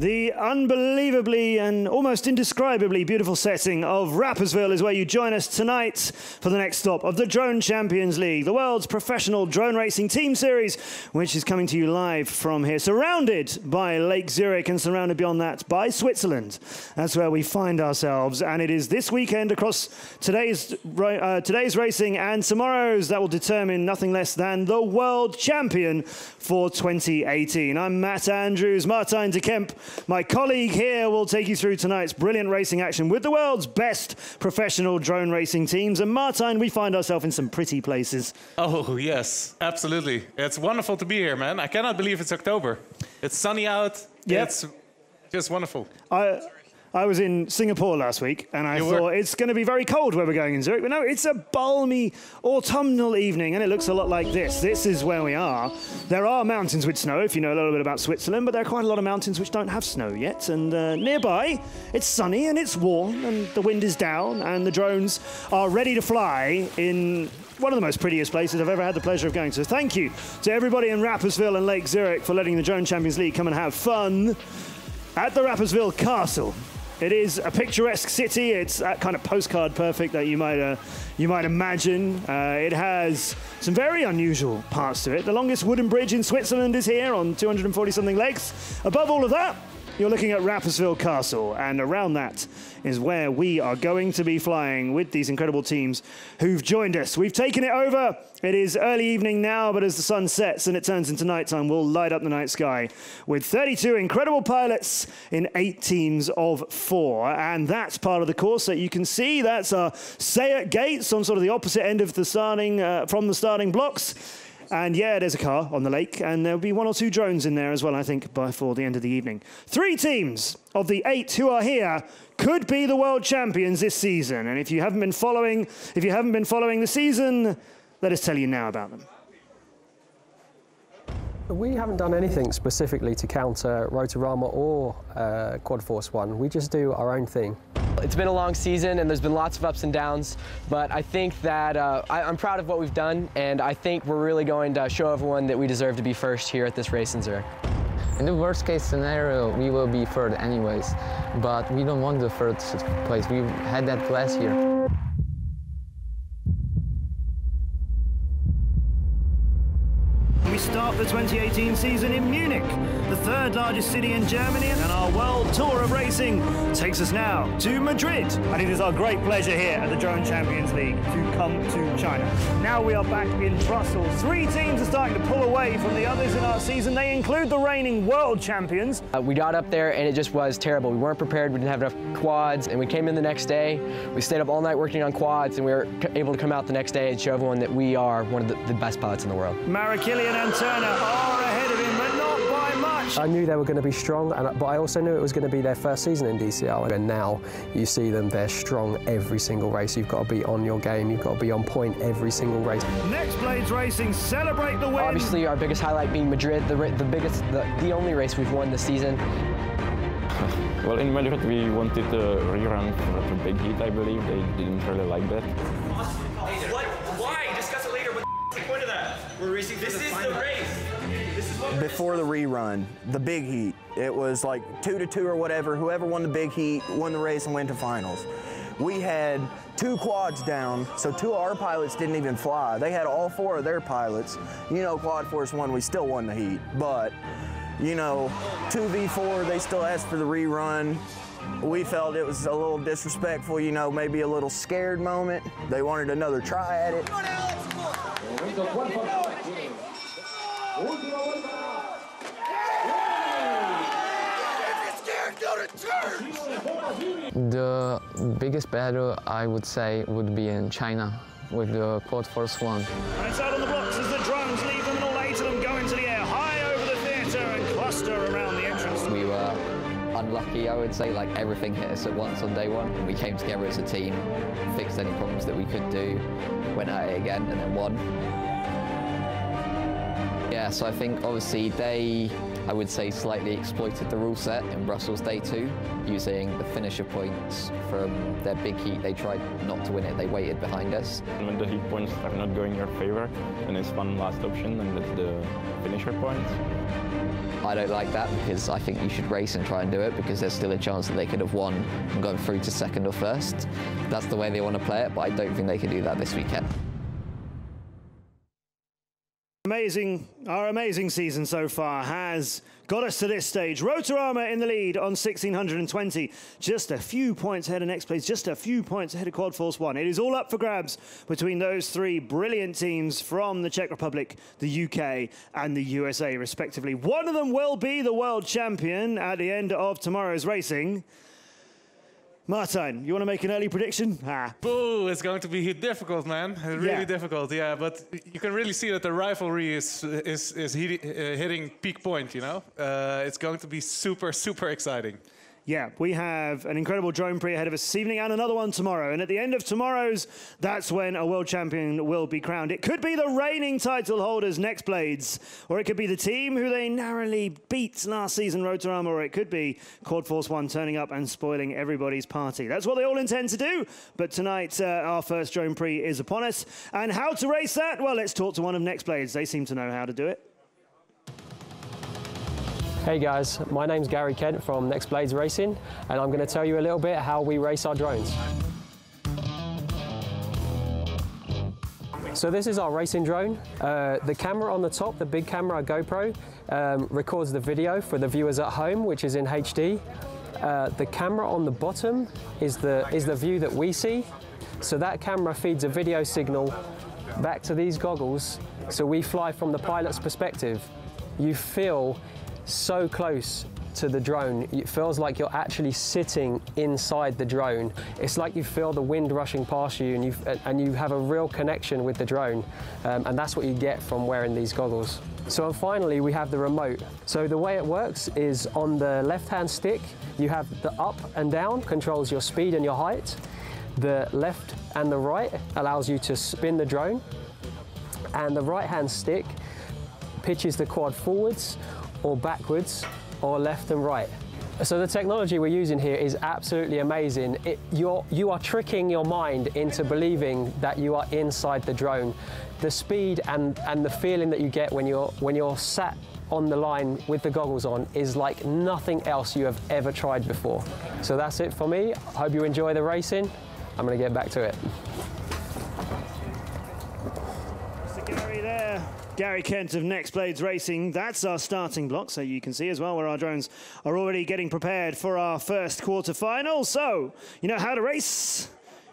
The unbelievably and almost indescribably beautiful setting of Rapperswil is where you join us tonight for the next stop of the Drone Champions League, the world's professional drone racing team series, which is coming to you live from here, surrounded by Lake Zurich and surrounded beyond that by Switzerland. That's where we find ourselves, and it is this weekend across today's racing and tomorrow's that will determine nothing less than the world champion for 2018. I'm Matt Andrews. Martijn de Kemp, my colleague here, will take you through tonight's brilliant racing action with the world's best professional drone racing teams. And Martijn, we find ourselves in some pretty places. Oh, yes, absolutely. It's wonderful to be here, man. I cannot believe it's October. It's sunny out. Yep. It's just wonderful. I was in Singapore last week, and I thought it's going to be very cold where we're going in Zurich. But no, it's a balmy autumnal evening, and it looks a lot like this. This is where we are. There are mountains with snow, if you know a little bit about Switzerland, but there are quite a lot of mountains which don't have snow yet. And nearby, it's sunny and it's warm, and the wind is down, and the drones are ready to fly in one of the most prettiest places I've ever had the pleasure of going to. So thank you to everybody in Rapperswil and Lake Zurich for letting the Drone Champions League come and have fun at the Rapperswil Castle. It is a picturesque city. It's that kind of postcard perfect that you might imagine. It has some very unusual parts to it. The longest wooden bridge in Switzerland is here on 240-something legs. Above all of that, you're looking at Rapperswil Castle, and around that is where we are going to be flying with these incredible teams who've joined us. We've taken it over. It is early evening now, but as the sun sets and it turns into nighttime, we'll light up the night sky with 32 incredible pilots in 8 teams of 4. And that's part of the course that you can see. That's our Sayat gates on sort of the opposite end of the starting, from the starting blocks. And yeah, there's a car on the lake, and there'll be 1 or 2 drones in there as well, I think, before the end of the evening. 3 teams of the 8 who are here could be the world champions this season. And if you haven't been following the season, let us tell you now about them. We haven't done anything specifically to counter Rotorama or Quad Force One. We just do our own thing. It's been a long season and there's been lots of ups and downs, but I think that I'm proud of what we've done, and I think we're really going to show everyone that we deserve to be first here at this race in Zurich. In the worst case scenario, we will be third anyways, but we don't want the third place. We had that last year. We start the 2018 season in Munich, the 3rd largest city in Germany, and our world tour of racing takes us now to Madrid. And it is our great pleasure here at the Drone Champions League to come to China. Now we are back in Brussels. 3 teams are starting to pull away from the others in our season. They include the reigning world champions. We got up there and it just was terrible. We weren't prepared, we didn't have enough quads, and we came in the next day. We stayed up all night working on quads, and we were able to come out the next day and show everyone that we are one of the best pilots in the world. Marakilian and Turner are ahead of him, but not by much. I knew they were going to be strong, but I also knew it was going to be their first season in DCL. And now you see them, they're strong every single race. You've got to be on your game, you've got to be on point every single race. Next Blades Racing celebrate the win. Obviously our biggest highlight being Madrid, the only race we've won this season. Well, in Madrid we wanted a rerun for the big heat, I believe. They didn't really like that. What? Why? Discuss it later. What's the point of that? We're racing for the final. This is the race. This is what before the rerun, the big heat, it was like 2-2 or whatever. Whoever won the big heat won the race and went to finals. We had 2 quads down, so 2 of our pilots didn't even fly. They had all 4 of their pilots. You know, Quad Force One, we still won the heat, but you know, 2v4, they still asked for the rerun. We felt it was a little disrespectful, you know, maybe a little scared moment. They wanted another try at it. The biggest battle, I would say, would be in China with the Quad Force One. And it's out on the blocks as the drones leave them, and all 8 of them go into the air, high over the theatre and cluster around the entrance. We were unlucky, I would say. Like, everything hit us at once on day 1. We came together as a team, fixed any problems that we could do, went at it again, and then won. Yeah, so I think obviously they I would say, slightly exploited the rule set in Brussels Day 2, using the finisher points from their big heat. They tried not to win it, they waited behind us. And when the heat points are not going your favor, then it's one last option, and that's the finisher points. I don't like that, because I think you should race and try and do it, because there's still a chance that they could have won and gone through to second or first. That's the way they want to play it, but I don't think they can do that this weekend. Our amazing season so far has got us to this stage. Rotorama in the lead on 1,620. Just a few points ahead of next place, just a few points ahead of Quad Force 1. It is all up for grabs between those three brilliant teams from the Czech Republic, the UK, and the USA, respectively. One of them will be the world champion at the end of tomorrow's racing. Martijn, you want to make an early prediction? Boo, it's going to be difficult, man. Really difficult, yeah. But you can really see that the rivalry is hitting peak point, you know? It's going to be super, super exciting. Yeah, we have an incredible drone pre ahead of us this evening and another one tomorrow. And at the end of tomorrow's, that's when a world champion will be crowned. It could be the reigning title holders, Next Blades, or it could be the team who they narrowly beat last season, Rotorama, or it could be Quad Force 1 turning up and spoiling everybody's party. That's what they all intend to do. But tonight, our first drone pre is upon us. And how to race that? Well, let's talk to one of Next Blades. They seem to know how to do it. Hey guys, my name's Gary Kent from Next Blades Racing, and I'm going to tell you a little bit how we race our drones. So this is our racing drone. The camera on the top, the big camera, our GoPro, records the video for the viewers at home, which is in HD. The camera on the bottom is the view that we see. So that camera feeds a video signal back to these goggles, so we fly from the pilot's perspective. You feel so close to the drone. It feels like you're actually sitting inside the drone. It's like you feel the wind rushing past you, and you have a real connection with the drone, and that's what you get from wearing these goggles. So finally, we have the remote. So the way it works is on the left-hand stick, you have the up and down, controls your speed and your height. The left and the right allows you to spin the drone, and the right-hand stick pitches the quad forwards or backwards, or left and right. So the technology we're using here is absolutely amazing. You are tricking your mind into believing that you are inside the drone. The speed and the feeling that you get when you're sat on the line with the goggles on is like nothing else you have ever tried before. So that's it for me. I hope you enjoy the racing. I'm going to get back to it. Gary Kent of Next Blades Racing. That's our starting block, so you can see as well where our drones are already getting prepared for our first quarter-final. So, you know how to race.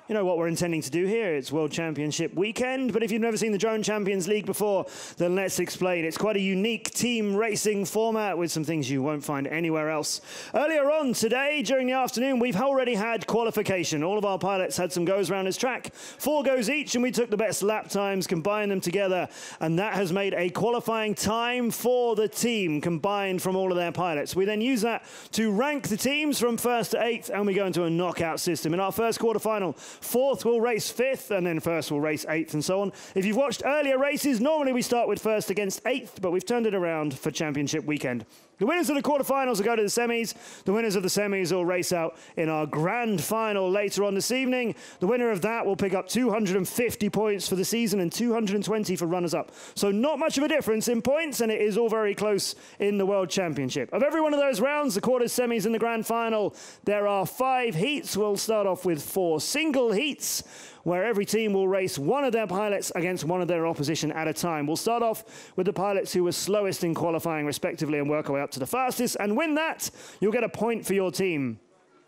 You know what we're intending to do here. It's World Championship weekend, but if you've never seen the Drone Champions League before, then let's explain. It's quite a unique team racing format with some things you won't find anywhere else. Earlier on today, during the afternoon, we've already had qualification. All of our pilots had some goes around this track, 4 goes each, and we took the best lap times, combined them together, and that has made a qualifying time for the team combined from all of their pilots. We then use that to rank the teams from 1st to 8th, and we go into a knockout system. In our first quarterfinal, 4th will race 5th, and then 1st will race 8th, and so on. If you've watched earlier races, normally we start with 1st against 8th, but we've turned it around for championship weekend. The winners of the quarterfinals will go to the semis. The winners of the semis will race out in our grand final later on this evening. The winner of that will pick up 250 points for the season and 220 for runners-up. So not much of a difference in points, and it is all very close in the World Championship. Of every one of those rounds, the quarters, semis, and the grand final, there are 5 heats. We'll start off with 4 single heats, where every team will race one of their pilots against one of their opposition at a time. We'll start off with the pilots who were slowest in qualifying, respectively, and work our way up to the fastest. And win that, you'll get a point for your team.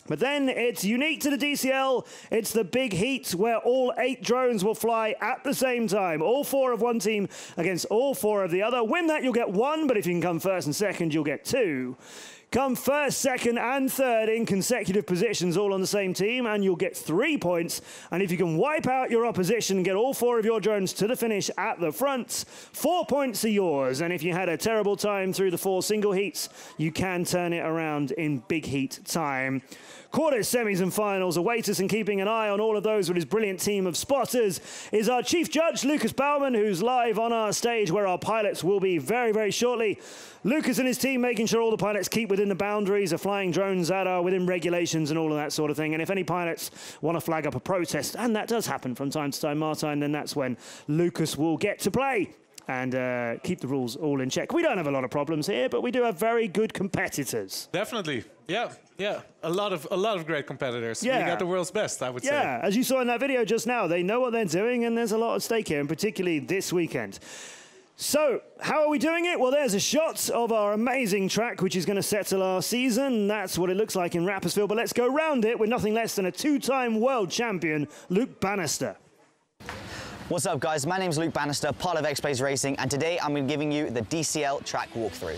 But then it's unique to the DCL. It's the big heat where all 8 drones will fly at the same time. All 4 of one team against all 4 of the other. Win that, you'll get 1, but if you can come 1st and 2nd, you'll get 2. come first, second, and third in consecutive positions, all on the same team, and you'll get 3 points. And if you can wipe out your opposition and get all 4 of your drones to the finish at the front, 4 points are yours. And if you had a terrible time through the 4 single heats, you can turn it around in big heat time. Quarters, semis and finals await us, and keeping an eye on all of those with his brilliant team of spotters is our chief judge, Lucas Baumann, who's live on our stage where our pilots will be very, very shortly. Lucas and his team making sure all the pilots keep within the boundaries of flying drones that are within regulations and all of that sort of thing. And if any pilots want to flag up a protest, and that does happen from time to time, Martijn, then that's when Lucas will get to play and keep the rules all in check. We don't have a lot of problems here, but we do have very good competitors. Definitely. Yeah, yeah. A lot of great competitors. Yeah. We got the world's best, I would say. Yeah, as you saw in that video just now, they know what they're doing, and there's a lot at stake here, and particularly this weekend. So, how are we doing it? Well, there's a shot of our amazing track, which is going to settle our season. That's what it looks like in Rapperswil, but let's go round it with nothing less than a 2-time world champion, Luke Bannister. What's up, guys? My name's Luke Bannister, part of X-Blaze Racing, and today I'm going to be giving you the DCL track walkthrough.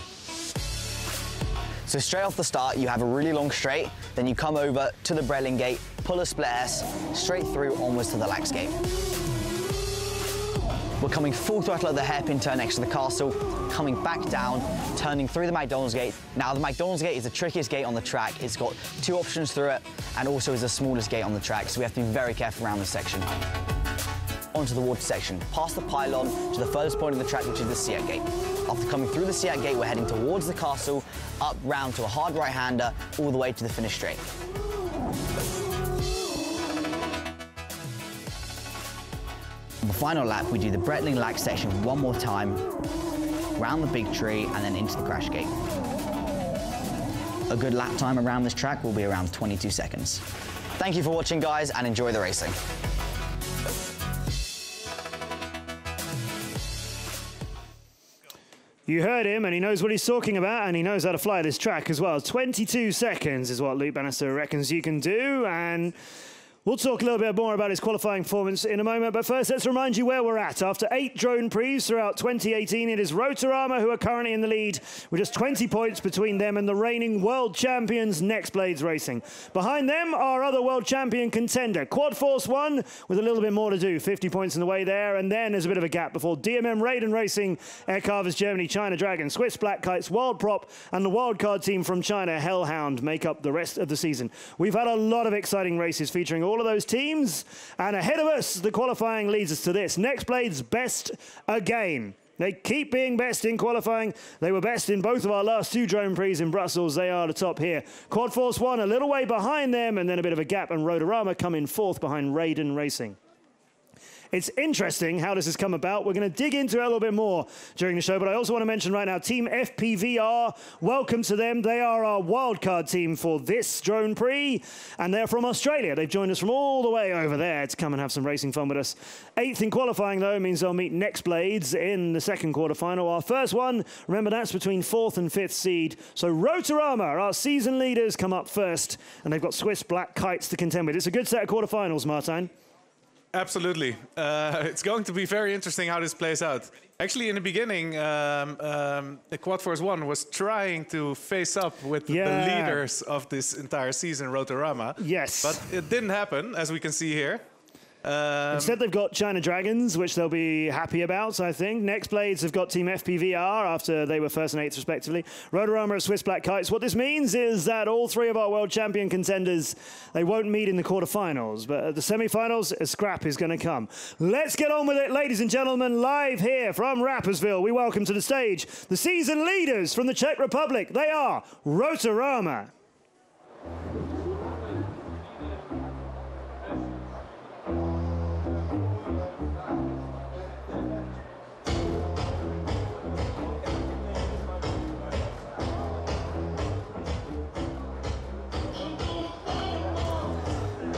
So straight off the start, you have a really long straight, then you come over to the Breadling Gate, pull a split S, straight through onwards to the Lax Gate. We're coming full throttle at the hairpin turn next to the castle, coming back down, turning through the McDonald's Gate. Now, the McDonald's Gate is the trickiest gate on the track. It's got 2 options through it, and also is the smallest gate on the track, so we have to be very careful around this section. Onto the water section, past the pylon to the furthest point of the track, which is the Seat Gate. After coming through the Seat Gate, we're heading towards the castle, up round to a hard right-hander, all the way to the finish straight. On the final lap, we do the Brettling Lax section one more time, round the big tree, and then into the crash gate. A good lap time around this track will be around 22 seconds. Thank you for watching, guys, and enjoy the racing. You heard him, and he knows what he's talking about, and he knows how to fly this track as well. 22 seconds is what Luke Bannister reckons you can do, and we'll talk a little bit more about his qualifying performance in a moment, but first let's remind you where we're at. After 8 drone prix throughout 2018, it is Rotorama who are currently in the lead with just 20 points between them and the reigning world champions Nextblades Racing. Behind them, our other world champion contender, Quad Force 1, with a little bit more to do, 50 points in the way there, and then there's a bit of a gap before DMM Raiden Racing, Air Carvers Germany, China Dragon, Swiss Black Kites, Wild Prop, and the wildcard team from China, Hellhound, make up the rest of the season. We've had a lot of exciting races featuring all of those teams, and ahead of us, the qualifying leads us to this. Nextblades best again. They keep being best in qualifying. They were best in both of our last 2 drone prix in Brussels. They are the top here. Quad Force 1 a little way behind them, and then a bit of a gap, and Rotorama come in 4th behind Raiden Racing. It's interesting how this has come about. We're going to dig into it a little bit more during the show, but I also want to mention right now, Team FPVR, welcome to them. They are our wildcard team for this drone prix, and they're from Australia. They've joined us from all the way over there to come and have some racing fun with us. 8th in qualifying, though, means they'll meet Nextblades in the 2nd quarterfinal. Our first one, remember, that's between 4th and 5th seed. So Rotorama, our season leaders, come up first, and they've got Swiss Black Kites to contend with. It's a good set of quarterfinals, Martijn. Absolutely. It's going to be very interesting how this plays out. Actually, in the beginning, the Quad Force 1 was trying to face up with the leaders of this entire season, Rotorama. Yes. But it didn't happen, as we can see here. Instead, they've got China Dragons, which they'll be happy about, I think. Nextblades have got Team FPVR after they were 1st and 8th, respectively. Rotorama at Swiss Black Kites. What this means is that all 3 of our world champion contenders, they won't meet in the quarterfinals, but at the semifinals, a scrap is going to come. Let's get on with it, ladies and gentlemen. Live here from Rapperswil, we welcome to the stage the season leaders from the Czech Republic. They are Rotorama.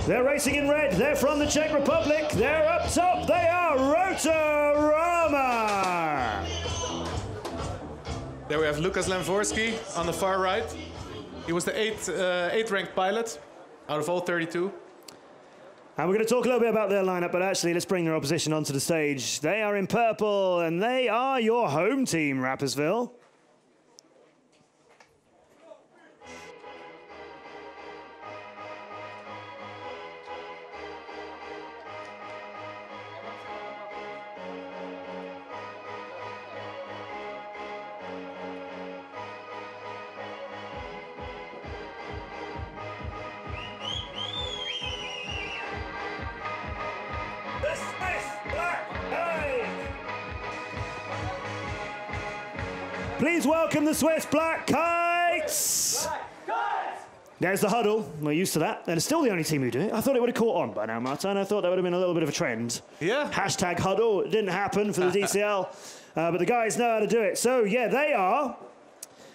They're racing in red. They're from the Czech Republic. They're up top. They are Rotorama. There we have Lukas Lemvorski on the far right. He was the 8th ranked pilot out of all 32. And we're going to talk a little bit about their lineup, but actually let's bring their opposition onto the stage. They are in purple, and they are your home team, Rapperswil. Please welcome the Swiss Black Kites. There's the huddle. We're used to that. And it's still the only team who do it. I thought it would have caught on by now, Martin. I thought that would have been a little bit of a trend. Yeah. Hashtag huddle. It didn't happen for the DCL. But the guys know how to do it. So, yeah, they are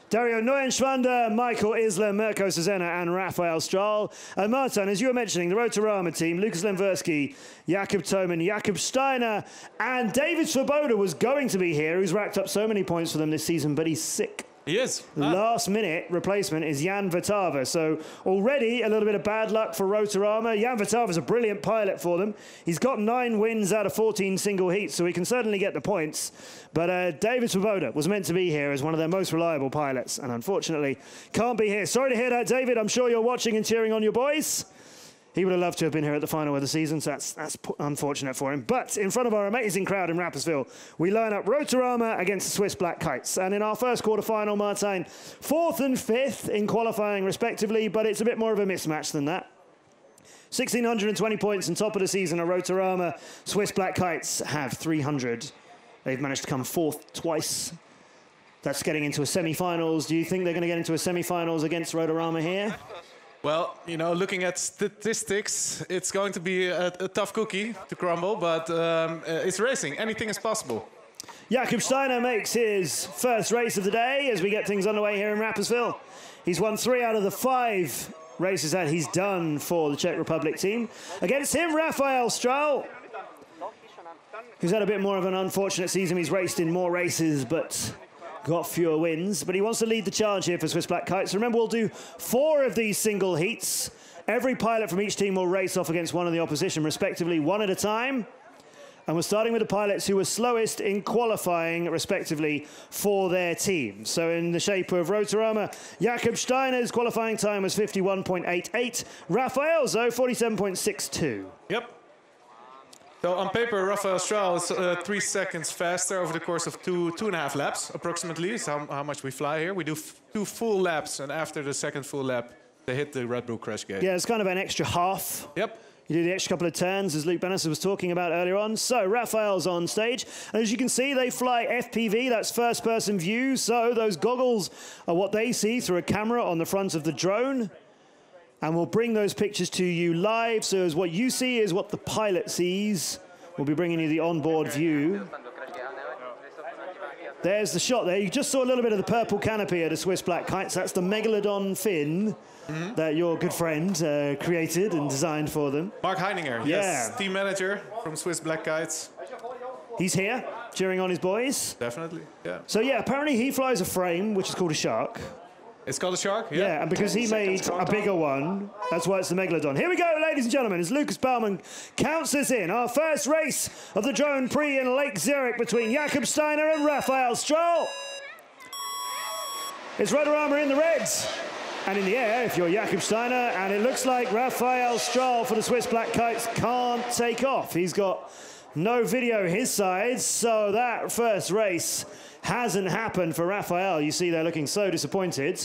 Dario Neuenschwander, Michael Isler, Mirko Cezena, and Raphael Strahl. And Martin, as you were mentioning, the Rotorama team, Lucas Lemversky, Jakob Thoman, Jakob Steiner, and David Svoboda was going to be here, who's racked up so many points for them this season, but he's sick. He is. Last minute replacement is Jan Vatava. So already a little bit of bad luck for Rotorama. Jan Vatava is a brilliant pilot for them. He's got 9 wins out of 14 single heats, so he can certainly get the points. But David Svoboda was meant to be here as one of their most reliable pilots, and unfortunately can't be here. Sorry to hear that, David. I'm sure you're watching and cheering on your boys. He would have loved to have been here at the final of the season, so that's unfortunate for him. But in front of our amazing crowd in Rapperswil, we line up Rotorama against the Swiss Black Kites. And in our first quarter-final, Martin, 4th and 5th in qualifying respectively, but it's a bit more of a mismatch than that. 1,620 points on top of the season are Rotorama. Swiss Black Kites have 300. They've managed to come 4th twice. That's getting into a semi-finals. Do you think they're going to get into a semi-finals against Rotorama here? Well, you know, looking at statistics, it's going to be a tough cookie to crumble, but it's racing. Anything is possible. Jakob Steiner makes his first race of the day as we get things underway here in Rapperswil. He's won 3 out of the 5 races that he's done for the Czech Republic team. Against him, Raphael Strahl, who's had a bit more of an unfortunate season. He's raced in more races, but got fewer wins, but he wants to lead the charge here for Swiss Black Kites. Remember, we'll do 4 of these single heats. Every pilot from each team will race off against one of the opposition, respectively, 1 at a time. And we're starting with the pilots who were slowest in qualifying, respectively, for their team. So in the shape of Rotorama, Jakob Steiner's qualifying time was 51.88. Raphael's, though, 47.62. Yep. So on paper, Raphael Strahl is 3 seconds faster over the course of 2.5 laps, approximately. Is how much we fly here. We do 2 full laps, and after the 2nd full lap, they hit the Red Bull crash gate. Yeah, it's kind of an extra half. Yep. You do the extra couple of turns, as Luke Bennis was talking about earlier on. So Raphael's on stage, and as you can see, they fly FPV. That's first-person view. So those goggles are what they see through a camera on the front of the drone. And we'll bring those pictures to you live. So as what you see is what the pilot sees. We'll be bringing you the onboard view. There's the shot there. You just saw a little bit of the purple canopy of the Swiss Black Kites. That's the Megalodon fin that your good friend created and designed for them. Mark Heininger, yes, team manager from Swiss Black Kites. He's here, cheering on his boys. Definitely, yeah. So yeah, apparently he flies a frame, which is called a shark. It's called a shark? Yeah, and because he made a bigger one, that's why it's the Megalodon. Here we go, ladies and gentlemen, as Lucas Baumann counts us in. Our first race of the Drone Prix in Lake Zurich between Jakob Steiner and Raphael Strahl. It's Rotorama in the reds and in the air if you're Jakob Steiner, and it looks like Raphael Strahl for the Swiss Black Kites can't take off. He's got no video his side, so that first race hasn't happened for Raphael. You see they're looking so disappointed.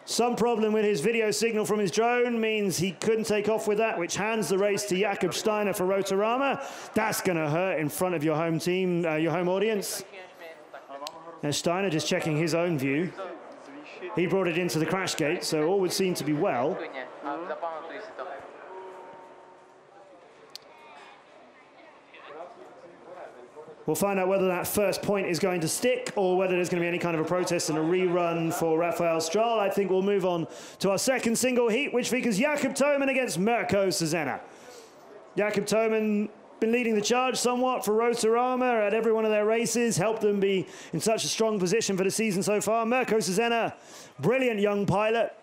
Some problem with his video signal from his drone means he couldn't take off with that, which hands the race to Jakob Steiner for Rotorama. That's going to hurt in front of your home team, your home audience. And Steiner just checking his own view. He brought it into the crash gate, so all would seem to be well. We'll find out whether that first point is going to stick or whether there's going to be any kind of a protest and a rerun for Raphael Strahl. I think we'll move on to our second single heat, which features Jakob Thoman against Mirko Cezena. Jakob Thoman been leading the charge somewhat for Rotorama at every one of their races, helped them be in such a strong position for the season so far. Mirko Cezena, brilliant young pilot.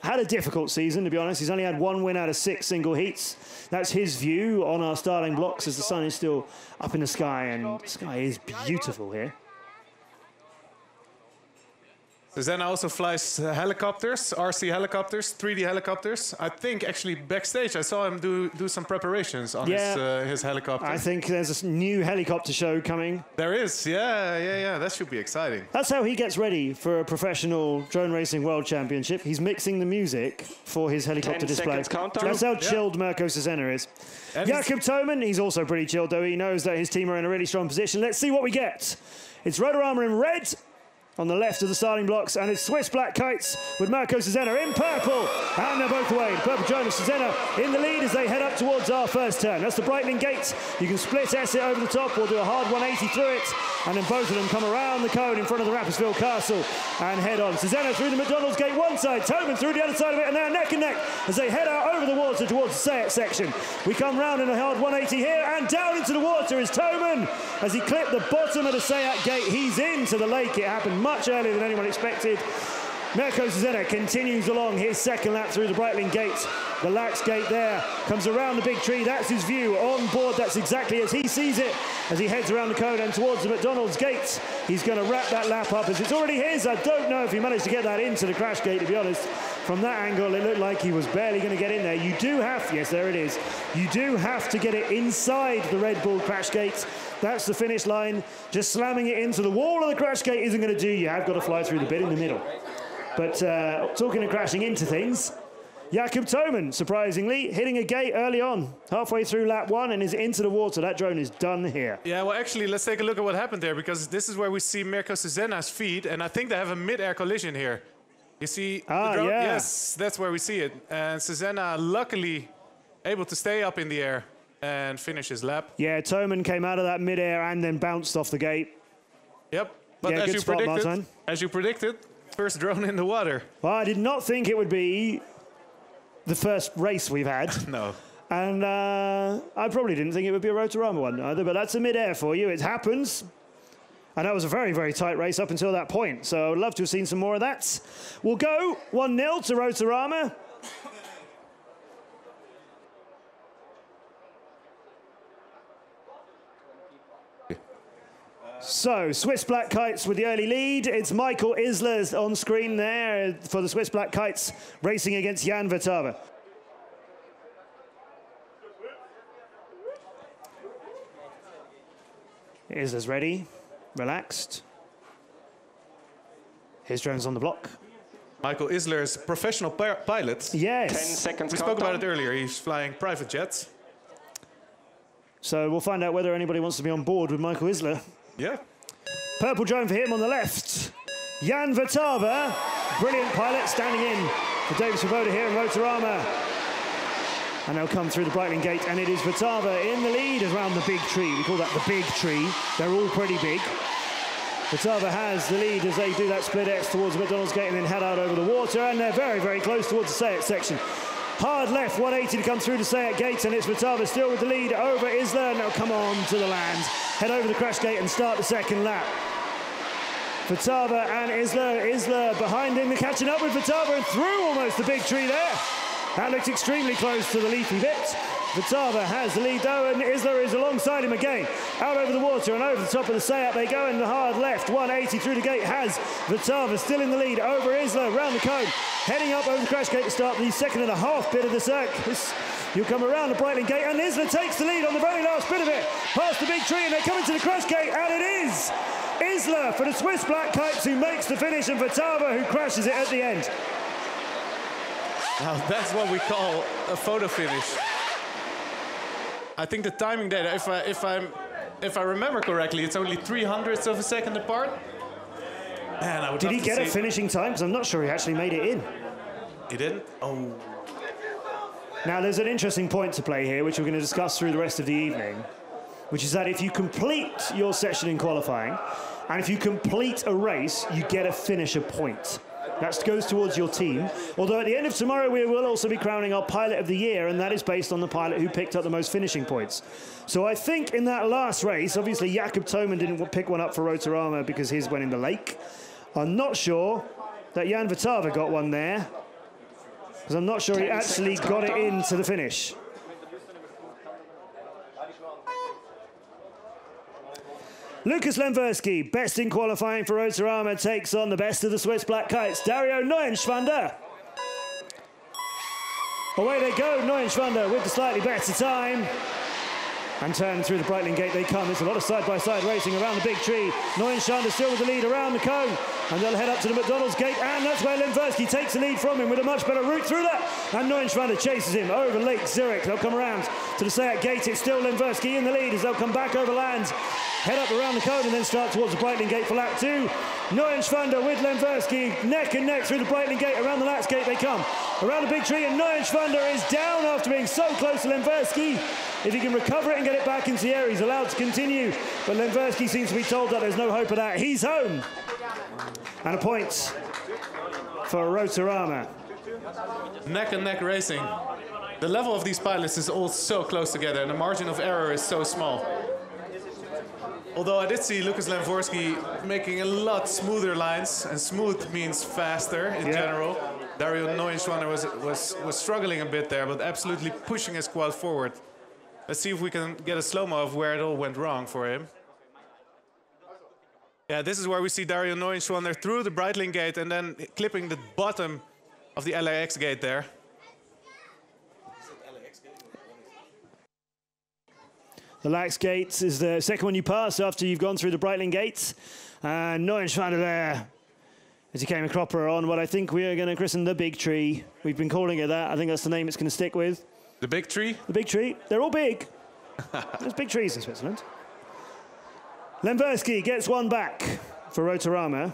Had a difficult season, to be honest. He's only had 1 win out of 6 single heats. That's his view on our starting blocks as the sun is still up in the sky, and the sky is beautiful here. Cezena also flies helicopters, RC helicopters, 3D helicopters. I think actually backstage I saw him do some preparations on his helicopter. I think there's a new helicopter show coming. There is, yeah. That should be exciting. That's how he gets ready for a professional drone racing world championship. He's mixing the music for his helicopter display. That's how chilled Mirko Cezena is. Jakob Thoman, he's also pretty chilled though. He knows that his team are in a really strong position. Let's see what we get. It's Rotorama in red on the left of the starting blocks, and it's Swiss Black Kites with Mirko Cesena in purple, and they're both away. The purple drone of Cesena in the lead as they head up towards our first turn. That's the Breitling Gate. You can split S it over the top or do a hard 180 through it, and then both of them come around the cone in front of the Rapperswil Castle and head on. Cesena through the McDonald's Gate one side, Toman through the other side of it, and now neck and neck as they head out over the water towards the Sayet section. We come round in a hard 180 here, and down into the water is Toman as he clipped the bottom of the Sayet Gate. He's into the lake. It happened much earlier than anyone expected. Mirko Cesena continues along his second lap through the Breitling Gate. The Lax Gate there comes around the big tree. That's his view on board. That's exactly as he sees it as he heads around the cone and towards the McDonald's Gate. He's going to wrap that lap up as it's already his. I don't know if he managed to get that into the crash gate, to be honest. From that angle, it looked like he was barely going to get in there. You do have, yes, there it is. You do have to get it inside the Red Bull crash gate. That's the finish line. Just slamming it into the wall of the crash gate isn't going to do. You have got to fly through the bit in the middle. But talking of crashing into things, Jakob Toman, surprisingly, hitting a gate early on, halfway through lap one, and is into the water. That drone is done here. Yeah, well, actually, let's take a look at what happened there, because this is where we see Mirko Cesena's feet, and I think they have a mid-air collision here. You see the drone? Yeah. Yes, that's where we see it. And Cesena, luckily, able to stay up in the air and finish his lap. Yeah, Toman came out of that mid-air and then bounced off the gate. Yep, but yeah, as you predicted, first drone in the water. Well, I did not think it would be the first race we've had. No. And I probably didn't think it would be a Rotorama one either, but that's a mid-air for you. It happens. And that was a very, very tight race up until that point. So I would love to have seen some more of that. We'll go 1-0 to Rotorama. So, Swiss Black Kites with the early lead. It's Michael Isler on screen there for the Swiss Black Kites, racing against Jan Votava. Isler's ready, relaxed. His drone's on the block. Michael Isler is a professional pilot. Yes. 10 seconds. We spoke about it earlier. He's flying private jets. So we'll find out whether anybody wants to be on board with Michael Isler. Yeah. Purple drone for him on the left. Jan Votava, brilliant pilot, standing in for David Svoboda here in Rotorama. And they'll come through the Breitling Gate, and it is Votava in the lead around the big tree. We call that the big tree. They're all pretty big. Votava has the lead as they do that split X towards the McDonald's Gate and then head out over the water, and they're very, very close towards the Sayet section. Hard left, 180 to come through the Sayet Gates, and it's Votava still with the lead over Isler. Now come on to the land. Head over the crash gate and start the second lap. Votava and Isler behind him. They're catching up with Votava and through almost the big tree there. That looks extremely close to the leafy bit. Votava has the lead though, and Isler is alongside him again. Out over the water and over the top of the Sayet they go, in the hard left. 180 through the gate has Votava still in the lead over Isler round the cone. Heading up over the crash gate to start the second and a half bit of the circus. You come around the Breitling Gate, and Isler takes the lead on the very last bit of it. Past the big tree, and they come into the crash gate, and it is Isler for the Swiss Black Kites who makes the finish, and Votava who crashes it at the end. Now that's what we call a photo finish. I think the timing data, if I remember correctly, it's only 0.03 of a second apart. Man, I would Did he get a finishing time? Because I'm not sure he actually made it in. He didn't? Oh. Now, there's an interesting point to play here, which we're going to discuss through the rest of the evening, which is that if you complete your session in qualifying, and if you complete a race, you get a finisher point. That goes towards your team. Although at the end of tomorrow, we will also be crowning our Pilot of the Year, and that is based on the pilot who picked up the most finishing points. So I think in that last race, obviously Jakob Toman didn't pick one up for Rotorama because his went in the lake. I'm not sure that Jan Votava got one there, because I'm not sure he actually got it into the finish. Lukas Lemversky, best in qualifying for Rotorama, takes on the best of the Swiss Black Kites, Dario Neuenschwander. Away they go, Neuenschwander with the slightly better time. And turning through the Breitling Gate they come. There's a lot of side-by-side racing around the big tree. Neuenschwander still with the lead around the cone. And they'll head up to the McDonald's Gate, and that's where Lemversky takes the lead from him with a much better route through that. And Neuenschwander chases him over Lake Zurich. They'll come around to the Sayet Gate. It's still Lemversky in the lead as they'll come back over land, head up around the cone, and then start towards the Breitling Gate for lap 2. Neuenschwander with Lemversky, neck and neck through the Breitling gate. Around the Lats gate they come. Around the big tree, and Neuenschwander is down after being so close to Lemversky. If he can recover it and get it back into the air, he's allowed to continue. But Lemversky seems to be told that there's no hope of that. He's home. And a point for Rotorama. Neck and neck racing. The level of these pilots is all so close together, and the margin of error is so small. Although I did see Lucas Lemversky making a lot smoother lines, and smooth means faster in general. Dario Neuenschwander was struggling a bit there, but absolutely pushing his quad forward. Let's see if we can get a slow-mo of where it all went wrong for him. Yeah, this is where we see Dario Neuenschwander through the Breitling gate and then clipping the bottom of the LAX gate there. The Lax gate is the second one you pass after you've gone through the Breitling gate. And Neuenschwander there, as he came a cropper on what I think we are going to christen the Big Tree. We've been calling it that. I think that's the name it's going to stick with. The Big Tree? The Big Tree. They're all big. There's big trees in Switzerland. Lemversky gets one back for Rotorama.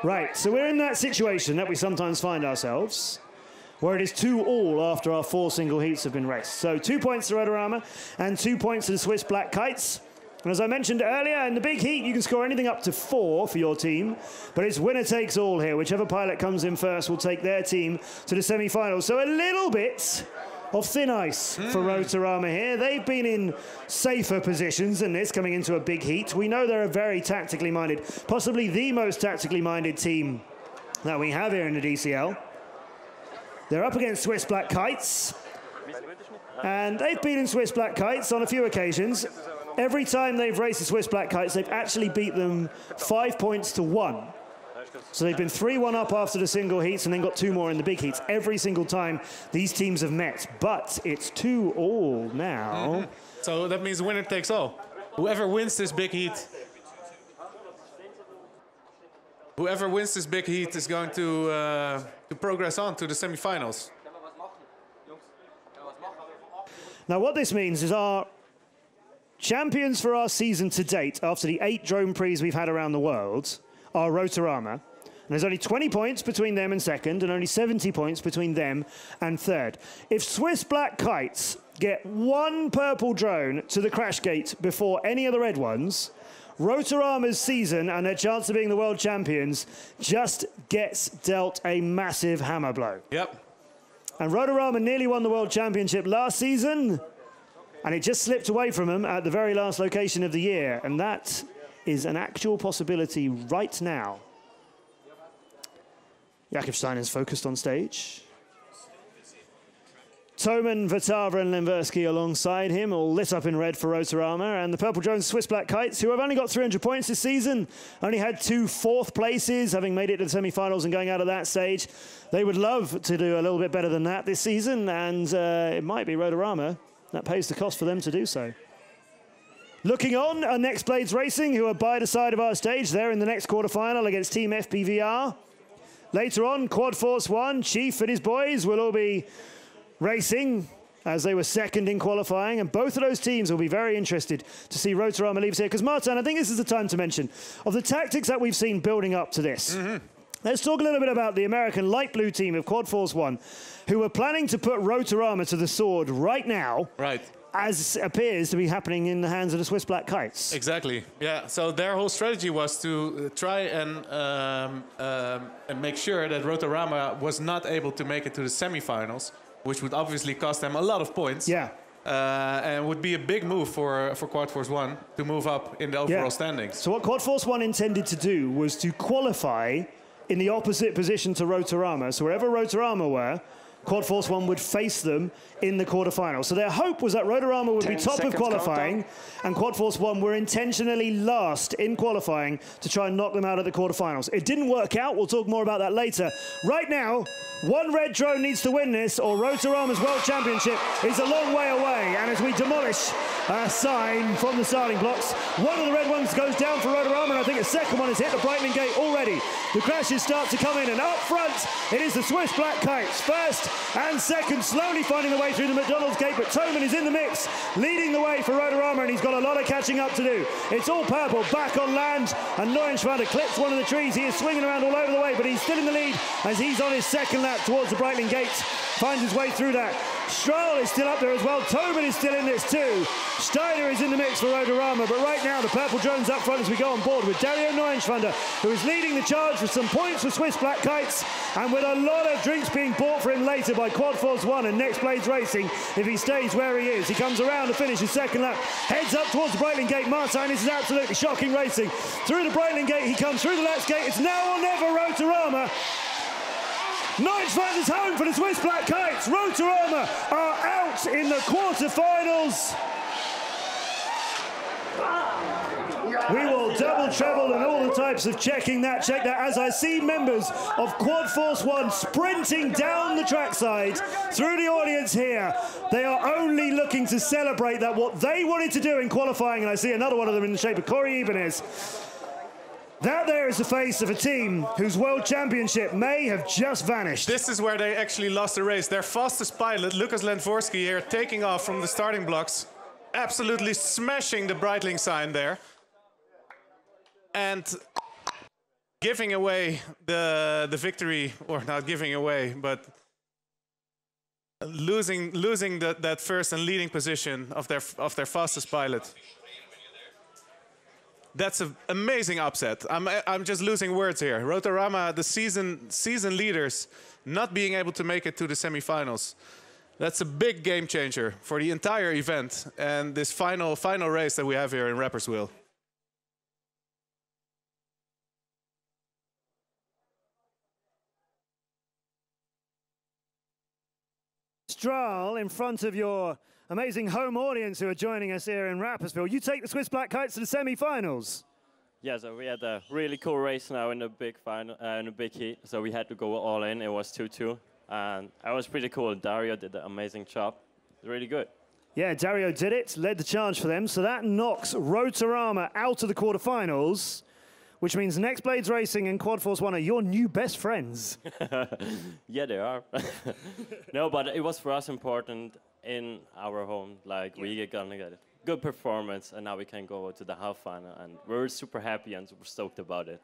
Right, so we're in that situation that we sometimes find ourselves, where it is 2-2 after our 4 single heats have been raced. So 2 points to Rotorama and 2 points to the Swiss Black Kites. And as I mentioned earlier, in the big heat, you can score anything up to 4 for your team, but it's winner takes all here. Whichever pilot comes in first will take their team to the semi-finals. So a little bit of thin ice for Rotorama here. They've been in safer positions than this coming into a big heat. We know they're a very tactically minded, possibly the most tactically minded team that we have here in the DCL. They're up against Swiss Black Kites, and they've beaten Swiss Black Kites on a few occasions. Every time they've raced the Swiss Black Kites, they've actually beat them 5 points to 1. So they've been 3-1 up after the single heats and then got 2 more in the big heats every single time these teams have met. But it's 2-2 now. So that means winner takes all. Whoever wins this big heat is going to progress on to the semi-finals. Now what this means is our champions for our season to date, after the 8 drone prix we've had around the world, are Rotorama. And there's only 20 points between them and second, and only 70 points between them and third. If Swiss Black Kites get 1 purple drone to the crash gate before any of the red ones, Rotorama's season and their chance of being the world champions just gets dealt a massive hammer blow. Yep. And Rotorama nearly won the world championship last season, and it just slipped away from them at the very last location of the year. And that is an actual possibility right now. Jakub Steiner's focused on stage. Toman, Votava and Lemversky alongside him, all lit up in red for Rotorama. And the Purple Drones Swiss Black Kites, who have only got 300 points this season, only had 2 4th places, having made it to the semi-finals and going out of that stage. They would love to do a little bit better than that this season, and it might be Rotorama that pays the cost for them to do so. Looking on are Next Blades Racing, who are by the side of our stage. They're in the next quarterfinal against Team FPVR. Later on, Quad Force 1, Chief and his boys will all be racing as they were second in qualifying, and both of those teams will be very interested to see Rotorama leaves here. Because, Martin, I think this is the time to mention, of the tactics that we've seen building up to this, let's talk a little bit about the American light blue team of Quad Force 1, who are planning to put Rotorama to the sword right now. Right. As appears to be happening in the hands of the Swiss Black Kites. Exactly. Yeah. So their whole strategy was to try and make sure that Rotorama was not able to make it to the semifinals, which would obviously cost them a lot of points. Yeah. And would be a big move for Quad Force 1 to move up in the overall standings. So what Quad Force 1 intended to do was to qualify in the opposite position to Rotorama. So wherever Rotorama were, Quad Force One would face them in the quarterfinals. So their hope was that Rotorama would be top of qualifying, and Quad Force One were intentionally last in qualifying to try and knock them out of the quarterfinals. It didn't work out. We'll talk more about that later. Right now, one red drone needs to win this, or Rotorama's World Championship is a long way away. And as we demolish a sign from the starting blocks, one of the red ones goes down for Rotorama, and I think a second one has hit the Breitling Gate already. The crashes start to come in, and up front, it is the Swiss Black Kites, first and second, slowly finding the way through the McDonald's gate, but Toman is in the mix, leading the way for Rotorama, and he's got a lot of catching up to do. It's all purple, back on land, and Neuenschwander clips one of the trees. He is swinging around all over the way, but he's still in the lead as he's on his second lap towards the Breitling Gate, finds his way through that. Strahl is still up there as well. Toman is still in this too. Steiner is in the mix for Rotorama, but right now the purple drone's up front as we go on board with Dario Neuenschwander, who is leading the charge with some points for Swiss Black Kites, and with a lot of drinks being bought for him later by Quad Force One and Next Blades Racing if he stays where he is. He comes around to finish his second lap, heads up towards the Breitling Gate. Martin, this is absolutely shocking racing. Through the Breitling Gate, he comes through the Latz Gate. It's now or never, Rotorama. Neuenschwander's home for the Swiss Black Kites. Rotorama are out in the quarterfinals. We will double, treble, and all the types of checking that. Check that as I see members of Quad Force One sprinting down the trackside through the audience here. They are only looking to celebrate that what they wanted to do in qualifying, and I see another one of them in the shape of Corey Ibanez. That there is the face of a team whose world championship may have just vanished. This is where they actually lost the race. Their fastest pilot, Lucas Lentvorsky, here, taking off from the starting blocks, absolutely smashing the Breitling sign there, and giving away the victory, or not giving away, but losing that first and leading position of their fastest pilot. That's an amazing upset. I'm just losing words here. Rotorama, the season leaders, not being able to make it to the semifinals. That's a big game changer for the entire event and this final race that we have here in Rapperswil. Strahl in front of your amazing home audience who are joining us here in Rapperswil. You take the Swiss Black Kites to the semi-finals. Yeah, so we had a really cool race now in the big final, in the big heat. So we had to go all in. It was 2-2, and that was pretty cool. Dario did an amazing job. Really good. Yeah, Dario did it, led the charge for them. So that knocks Rotorama out of the quarterfinals, which means Next Blades Racing and Quad Force One are your new best friends. Yeah, they are. No, but it was for us important in our home. Like, we're gonna get a good performance, and now we can go to the half final, and we're super happy and super stoked about it.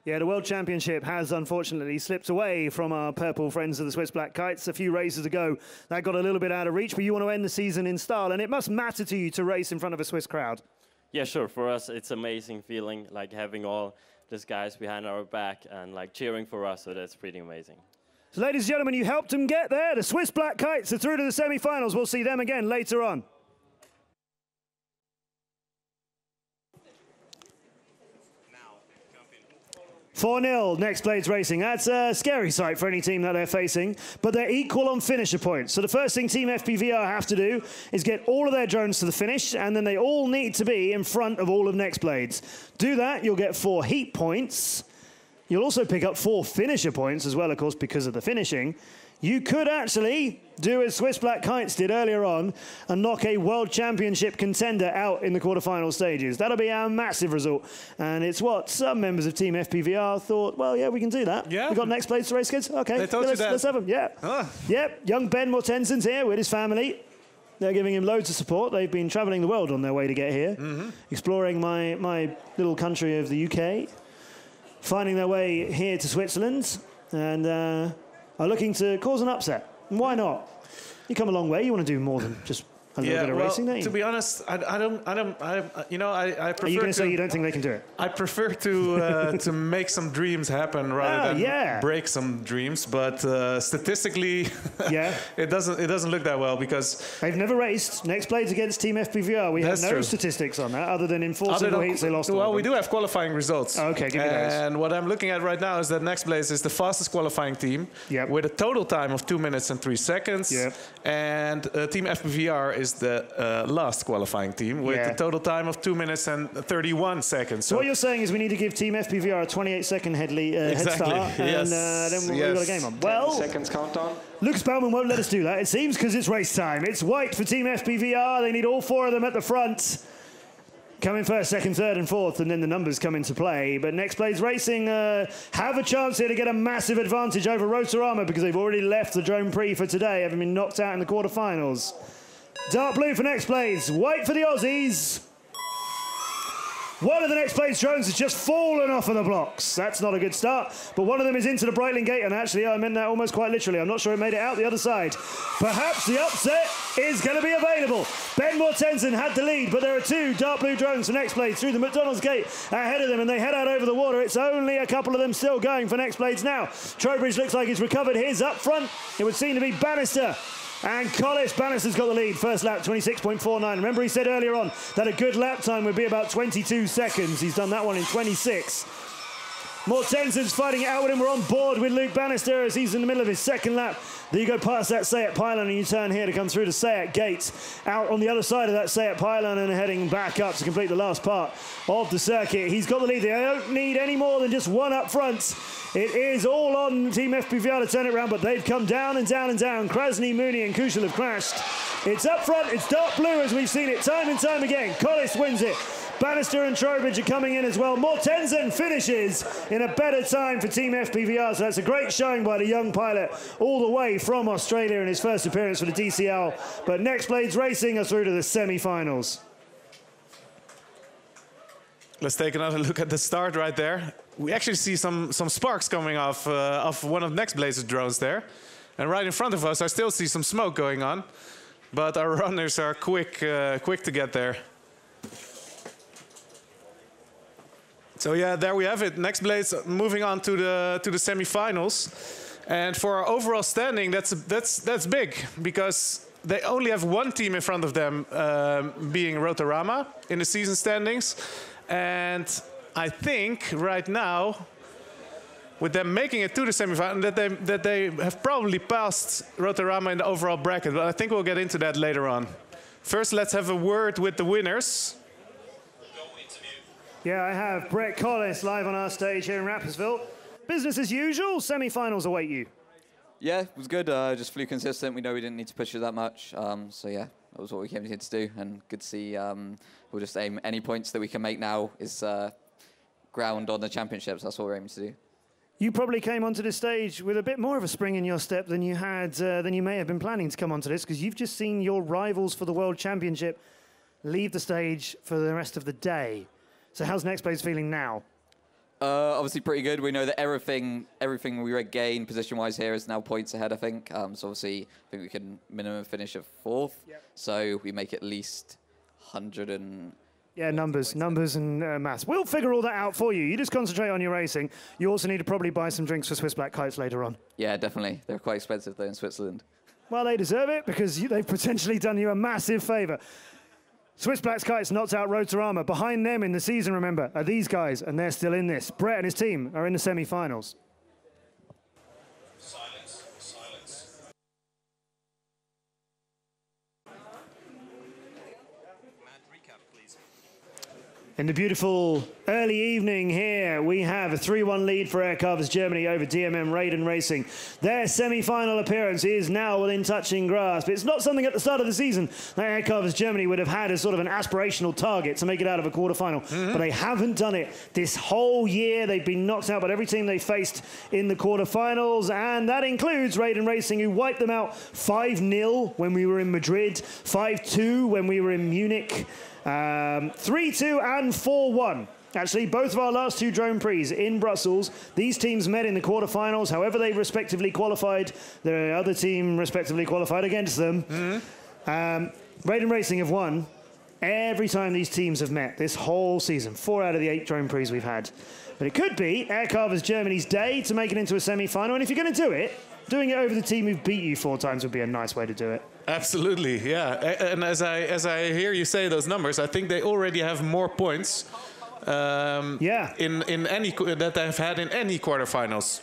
Yeah, the World Championship has unfortunately slipped away from our purple friends of the Swiss Black Kites. A few races ago, that got a little bit out of reach, but you want to end the season in style, and it must matter to you to race in front of a Swiss crowd. Yeah, sure. For us, it's an amazing feeling, like having all these guys behind our back and like cheering for us, so that's pretty amazing. So, ladies and gentlemen, you helped them get there. The Swiss Black Kites are through to the semi-finals. We'll see them again later on. Now, 4-0, Next Blades Racing. That's a scary sight for any team that they're facing, but they're equal on finisher points. So the first thing Team FPVR have to do is get all of their drones to the finish, and then they all need to be in front of all of Next Blades. Do that, you'll get 4 heat points. You'll also pick up 4 finisher points as well, of course, because of the finishing. You could actually do as Swiss Black Kites did earlier on and knock a World Championship contender out in the quarterfinal stages. That'll be a massive result. And it's what some members of Team FPVR thought, well, yeah, we can do that. Yeah. We got Next Blades to race kids? Okay, they told you that. Let's have them, yeah. Ah. Yep, young Ben Mortensen's here with his family. They're giving him loads of support. They've been traveling the world on their way to get here, exploring my little country of the UK, finding their way here to Switzerland, and are looking to cause an upset. And why not? You come a long way. You want to do more than just a little bit of racing there. To be honest, I prefer. Are you going to say you don't think they can do it? I prefer to make some dreams happen rather than break some dreams. But statistically, it doesn't look that well because they've never raced. Next Blades against Team FPVR. We have no statistics on that other than in 4 single heats they lost. Well, we do have qualifying results. Okay, give me those. And what I'm looking at right now is that Next Blades is the fastest qualifying team with a total time of 2 minutes and 3 seconds. And Team FPVR is the last qualifying team with a total time of 2 minutes and 31 seconds. So what you're saying is we need to give Team FPVR a 28-second head start, and then we've got a game on. Well, 10 seconds countdown. Lucas Baumann won't let us do that, it seems, because it's race time. It's white for Team FPVR. They need all 4 of them at the front. Coming first, second, third, and fourth, and then the numbers come into play. But Next Blades Racing have a chance here to get a massive advantage over Rotorama because they've already left the Drone Prix for today, having been knocked out in the quarterfinals. Dark blue for Next Blades, white for the Aussies. One of the Next Blades drones has just fallen off of the blocks. That's not a good start, but one of them is into the Breitling gate, and actually I meant that almost quite literally. I'm not sure it made it out the other side. Perhaps the upset is going to be available. Ben Mortensen had the lead, but there are 2 dark blue drones for Next Blades through the McDonald's gate ahead of them, and they head out over the water. It's only a couple of them still going for Next Blades now. Trowbridge looks like he's recovered his up front. It would seem to be Bannister. And Collis. Bannister's got the lead. First lap, 26.49. Remember he said earlier on that a good lap time would be about 22 seconds. He's done that one in 26. Mortensen's fighting it out with him. We're on board with Luke Bannister as he's in the middle of his second lap. Then you go past that Sayat pylon and you turn here to come through the Sayat gate. Out on the other side of that Sayat pylon and heading back up to complete the last part of the circuit. He's got the lead. They don't need any more than just one up front. It is all on Team FPVR to turn it around, but they've come down and down and down. Krasny, Mooney and Kushel have crashed. It's up front. It's dark blue as we've seen it time and time again. Collis wins it. Bannister and Trowbridge are coming in as well. Mortensen finishes in a better time for Team FPVR, so that's a great showing by the young pilot all the way from Australia in his first appearance for the DCL. But Next Blades Racing are through to the semi-finals. Let's take another look at the start right there. We actually see some sparks coming off one of Next Blades' drones there. And right in front of us, I still see some smoke going on. But our runners are quick to get there. So yeah, there we have it. Next Blades moving on to the semi-finals, and for our overall standing, that's big because they only have 1 team in front of them, being Rotorama in the season standings, and I think right now, with them making it to the semi-final, that they have probably passed Rotorama in the overall bracket. But I think we'll get into that later on. First, let's have a word with the winners. Yeah, I have Brett Collis live on our stage here in Rapperswil. Business as usual, semi-finals await you. Yeah, it was good. Just flew consistent. We know we didn't need to push it that much. So yeah, that was what we came here to do. And good to see we'll just aim any points that we can make now is ground on the championships. That's what we're aiming to do. You probably came onto this stage with a bit more of a spring in your step than you had, than you may have been planning to come onto this, because you've just seen your rivals for the World Championship leave the stage for the rest of the day. So how's Next Blades feeling now? Obviously pretty good. We know that everything we regain position-wise here is now points ahead, I think. So obviously, I think we can minimum finish at 4th. Yep. So we make at least 100 and... Yeah, numbers and maths. We'll figure all that out for you. You just concentrate on your racing. You also need to probably buy some drinks for Swiss Black Kites later on. Yeah, definitely. They're quite expensive, though, in Switzerland. Well, they deserve it because they've potentially done you a massive favour. Swiss Black Kites knocked out Rotorama. Behind them in the season, remember, are these guys, and they're still in this. Brett and his team are in the semi-finals. Silence, silence. In the beautiful early evening here, we have a 3-1 lead for Aircarvers Germany over DMM Raiden Racing. Their semi-final appearance is now within touching grasp. It's not something at the start of the season that Aircarvers Germany would have had as sort of an aspirational target to make it out of a quarterfinal, but they haven't done it this whole year. They've been knocked out by every team they faced in the quarterfinals, and that includes Raiden Racing, who wiped them out 5-0 when we were in Madrid, 5-2 when we were in Munich, 3-2 and 4-1. Actually, both of our last 2 Drone Prix in Brussels, these teams met in the quarterfinals. However they respectively qualified, the other team respectively qualified against them. Raiden Racing have won every time these teams have met this whole season. 4 out of the 8 Drone Prix we've had. But it could be Air Carvers Germany's day to make it into a semi-final. And if you're going to do it, doing it over the team who've beat you 4 times would be a nice way to do it. Absolutely, yeah. And as I hear you say those numbers, I think they already have more points in any that they've had in any quarterfinals.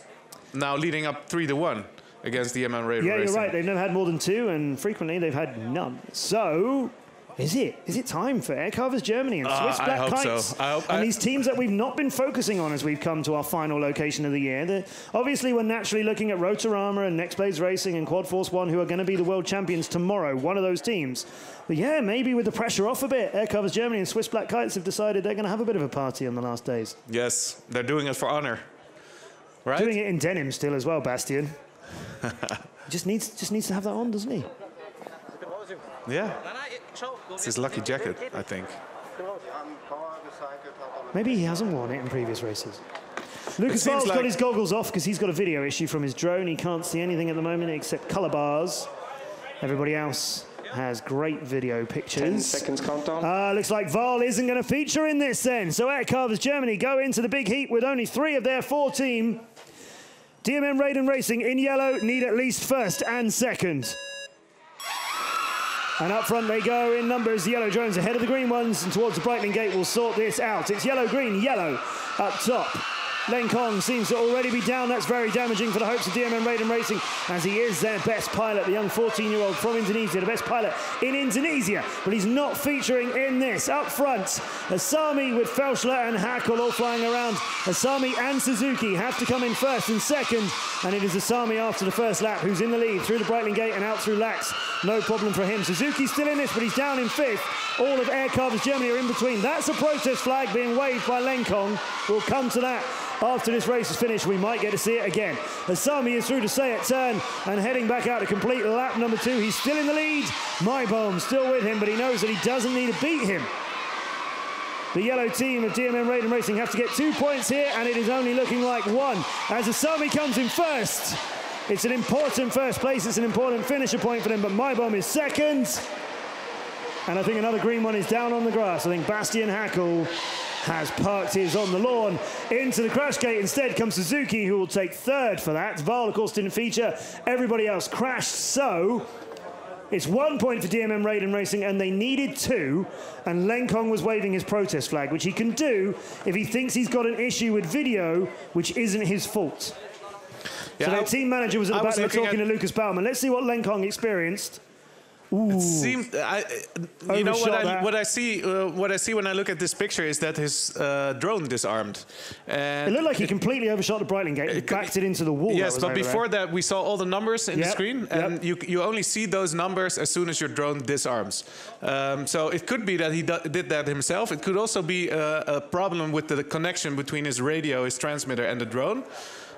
Now leading up 3-1 against DMM Raiden Racing. Yeah, you're right. They've never had more than 2, and frequently they've had none. So, is it time for Air Carvers Germany and Swiss Black I hope Kites? so. And these teams that we've not been focusing on as we've come to our final location of the year. Obviously, we're naturally looking at Rotorama and Next Blades Racing and Quad Force One, who are going to be the world champions tomorrow, one of those teams. But yeah, maybe with the pressure off a bit, Air Carvers Germany and Swiss Black Kites have decided they're going to have a bit of a party on the last days. Yes, they're doing it for honor. Right? Doing it in denim still as well, Bastian. just needs to have that on, doesn't he? Yeah. It's his lucky jacket, I think. Maybe he hasn't worn it in previous races. Lucas Ball's got his goggles off because he's got a video issue from his drone. He can't see anything at the moment except color bars. Everybody else has great video pictures. 10 seconds countdown. Looks like Val isn't going to feature in this then. So Air Carvers Germany go into the big heat with only 3 of their 4 team. DMM Raiden Racing in yellow need at least first and second. And up front they go in numbers. The yellow drones ahead of the green ones, and towards the Breitling Gate will sort this out. It's yellow, green, yellow up top. Len Kong seems to already be down. That's very damaging for the hopes of DMM Raiden Racing, as he is their best pilot, the young 14-year-old from Indonesia, the best pilot in Indonesia. But he's not featuring in this. Up front, Asami with Felschler and Hackle all flying around. Asami and Suzuki have to come in first and second, and it is Asami after the first lap who's in the lead through the Breitling Gate and out through Lax. No problem for him. Suzuki's still in this, but he's down in 5th. All of Air Carvers Germany are in between. That's a protest flag being waved by Len Kong. We'll come to that after this race is finished. We might get to see it again. Asami is through to Sayat turn and heading back out to complete lap number 2. He's still in the lead. Mybohm still with him, but he knows that he doesn't need to beat him. The yellow team of DMM Raiden Racing have to get 2 points here, and it is only looking like 1 as Asami comes in first. It's an important first place. It's an important finisher point for them, but Mybohm is second. And I think another green one is down on the grass. I think Bastian Hackle has parked his on the lawn. Into the crash gate instead comes Suzuki, who will take 3rd for that. Val, of course, didn't feature. Everybody else crashed, so it's 1 point for DMM Raiden Racing, and they needed 2, and Len Kong was waving his protest flag, which he can do if he thinks he's got an issue with video, which isn't his fault. Yeah, so their team manager was at the back there talking to Lucas Baumann. Let's see what Len Kong experienced. Ooh. It seems, you know what I see when I look at this picture is that his drone disarmed. And it looked like he completely overshot the Breitling Gate and backed it into the wall. Yes, but before that we saw all the numbers in the screen, and you only see those numbers as soon as your drone disarms. So it could be that he did that himself. It could also be a problem with the connection between his radio, his transmitter, and the drone.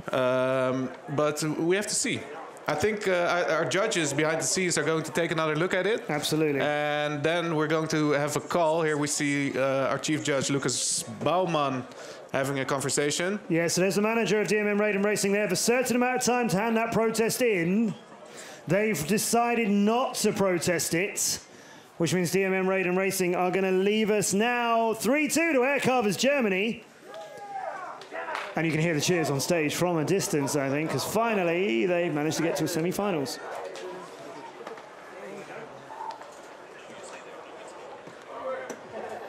But we have to see. I think our judges behind the scenes are going to take another look at it. Absolutely. And then we're going to have a call. Here we see our chief judge, Lucas Baumann, having a conversation. Yeah, so there's the manager of DMM Raiden Racing. They have a certain amount of time to hand that protest in. They've decided not to protest it, which means DMM Raiden Racing are going to leave us now 3-2 to Air Carvers Germany. And you can hear the cheers on stage from a distance, I think, because finally they've managed to get to a semi-finals.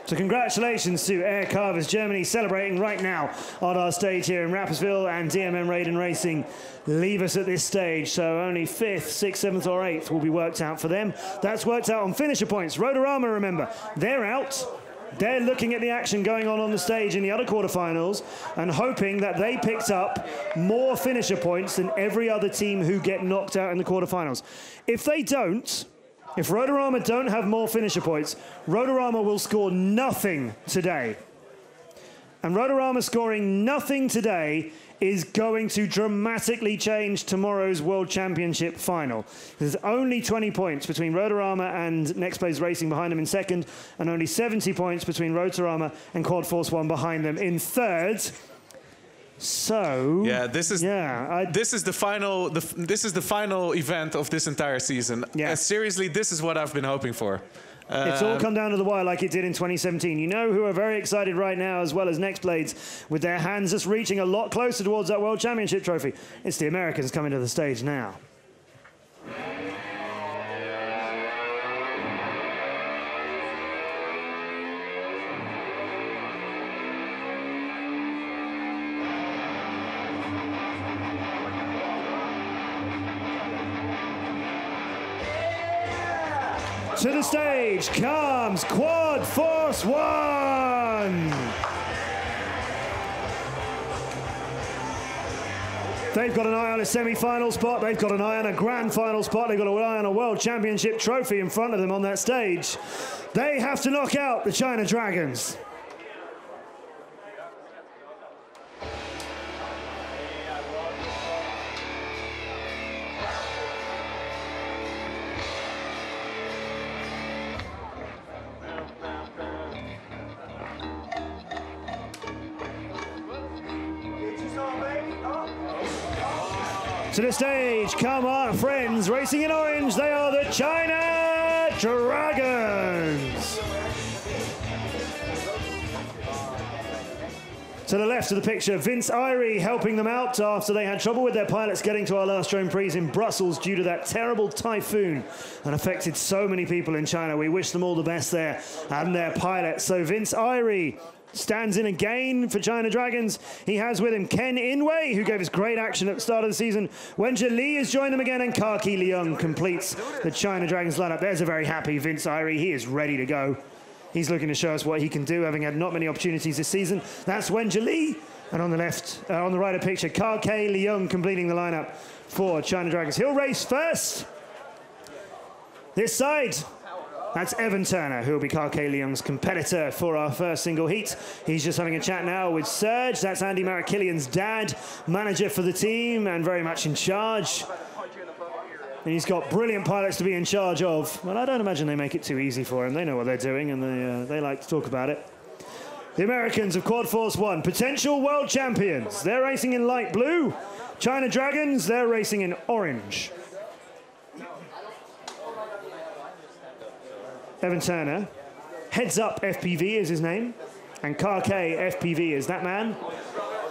So congratulations to Air Carvers Germany, celebrating right now on our stage here in Rapperswil, and DMM Raiden Racing leave us at this stage. So only 5th, 6th, 7th or 8th will be worked out for them. That's worked out on finisher points. Rotorama, remember, they're out. They're looking at the action going on the stage in the other quarterfinals and hoping that they picked up more finisher points than every other team who get knocked out in the quarterfinals. If they don't, if Rotorama don't have more finisher points, Rotorama will score nothing today. And Rotorama scoring nothing today is going to dramatically change tomorrow's World Championship final. There's only 20 points between Rotorama and Next Blades Racing behind them in second, and only 70 points between Rotorama and Quad Force One behind them in third. So yeah, this is the final event of this entire season. Yeah. Seriously, this is what I've been hoping for. It's all come down to the wire like it did in 2017. You know who are very excited right now, as well as Next Blades, with their hands just reaching a lot closer towards that World Championship trophy. It's the Americans coming to the stage now. To the stage comes Quad Force 1. They've got an eye on a semi-final spot. They've got an eye on a grand final spot. They've got an eye on a World Championship trophy in front of them on that stage. They have to knock out the China Dragons. To the stage, come on, friends, racing in orange, they are the China Dragons. To the left of the picture, Vince Irie helping them out after they had trouble with their pilots getting to our last Drone Prix in Brussels due to that terrible typhoon and affected so many people in China. We wish them all the best there and their pilots. So Vince Irie stands in again for China Dragons. He has with him Ken Inway, who gave us great action at the start of the season. Wenjia Li has joined them again, and Kaki Leung completes the China Dragons lineup. There's a very happy Vince Irie. He is ready to go. He's looking to show us what he can do, having had not many opportunities this season. That's Wenjia Li. And on the left, on the right of picture, Kaki Leung completing the lineup for China Dragons. He'll race first. This side, that's Evan Turner, who will be Kaki Leung's competitor for our first single heat. He's just having a chat now with Serge. That's Andy Marakilian's dad, manager for the team and very much in charge. And he's got brilliant pilots to be in charge of. Well, I don't imagine they make it too easy for him. They know what they're doing, and they like to talk about it. The Americans of Quad Force 1, potential world champions. They're racing in light blue. China Dragons, they're racing in orange. Evan Turner, Heads Up FPV is his name, and Kake FPV is that man.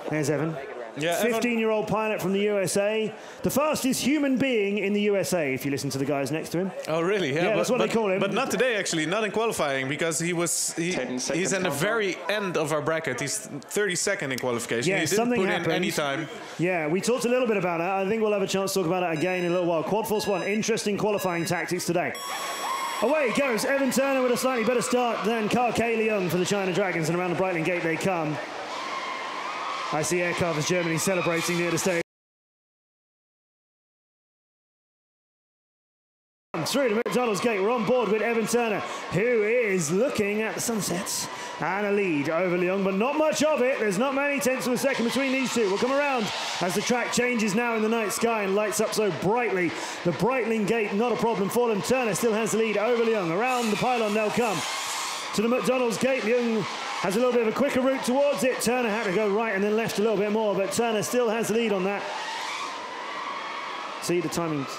There's Evan. Yeah, 15-year-old pilot from the USA, the fastest human being in the USA, if you listen to the guys next to him. Oh, really? Yeah, that's what they call him. But not today, actually, not in qualifying, because he's in the very end of our bracket. He's 32nd in qualification. Yeah, he didn't something put happened. in any time. Yeah, we talked a little bit about it. I think we'll have a chance to talk about it again in a little while. Quad Force 1, interesting qualifying tactics today. Away goes Evan Turner with a slightly better start than Kake Leung for the China Dragons, and around the Breitling Gate they come. I see Aircarvers Germany celebrating near the stage. Through to McDonald's Gate, we're on board with Evan Turner, who is looking at the sunsets and a lead over Leung, but not much of it. There's not many tenths of a second between these two. We'll come around as the track changes now in the night sky and lights up so brightly. The Breitling Gate, not a problem for them. Turner still has the lead over Leung. Around the pylon they'll come to the McDonald's Gate. Leung has a little bit of a quicker route towards it. Turner had to go right and then left a little bit more, but Turner still has the lead on that. See the timings.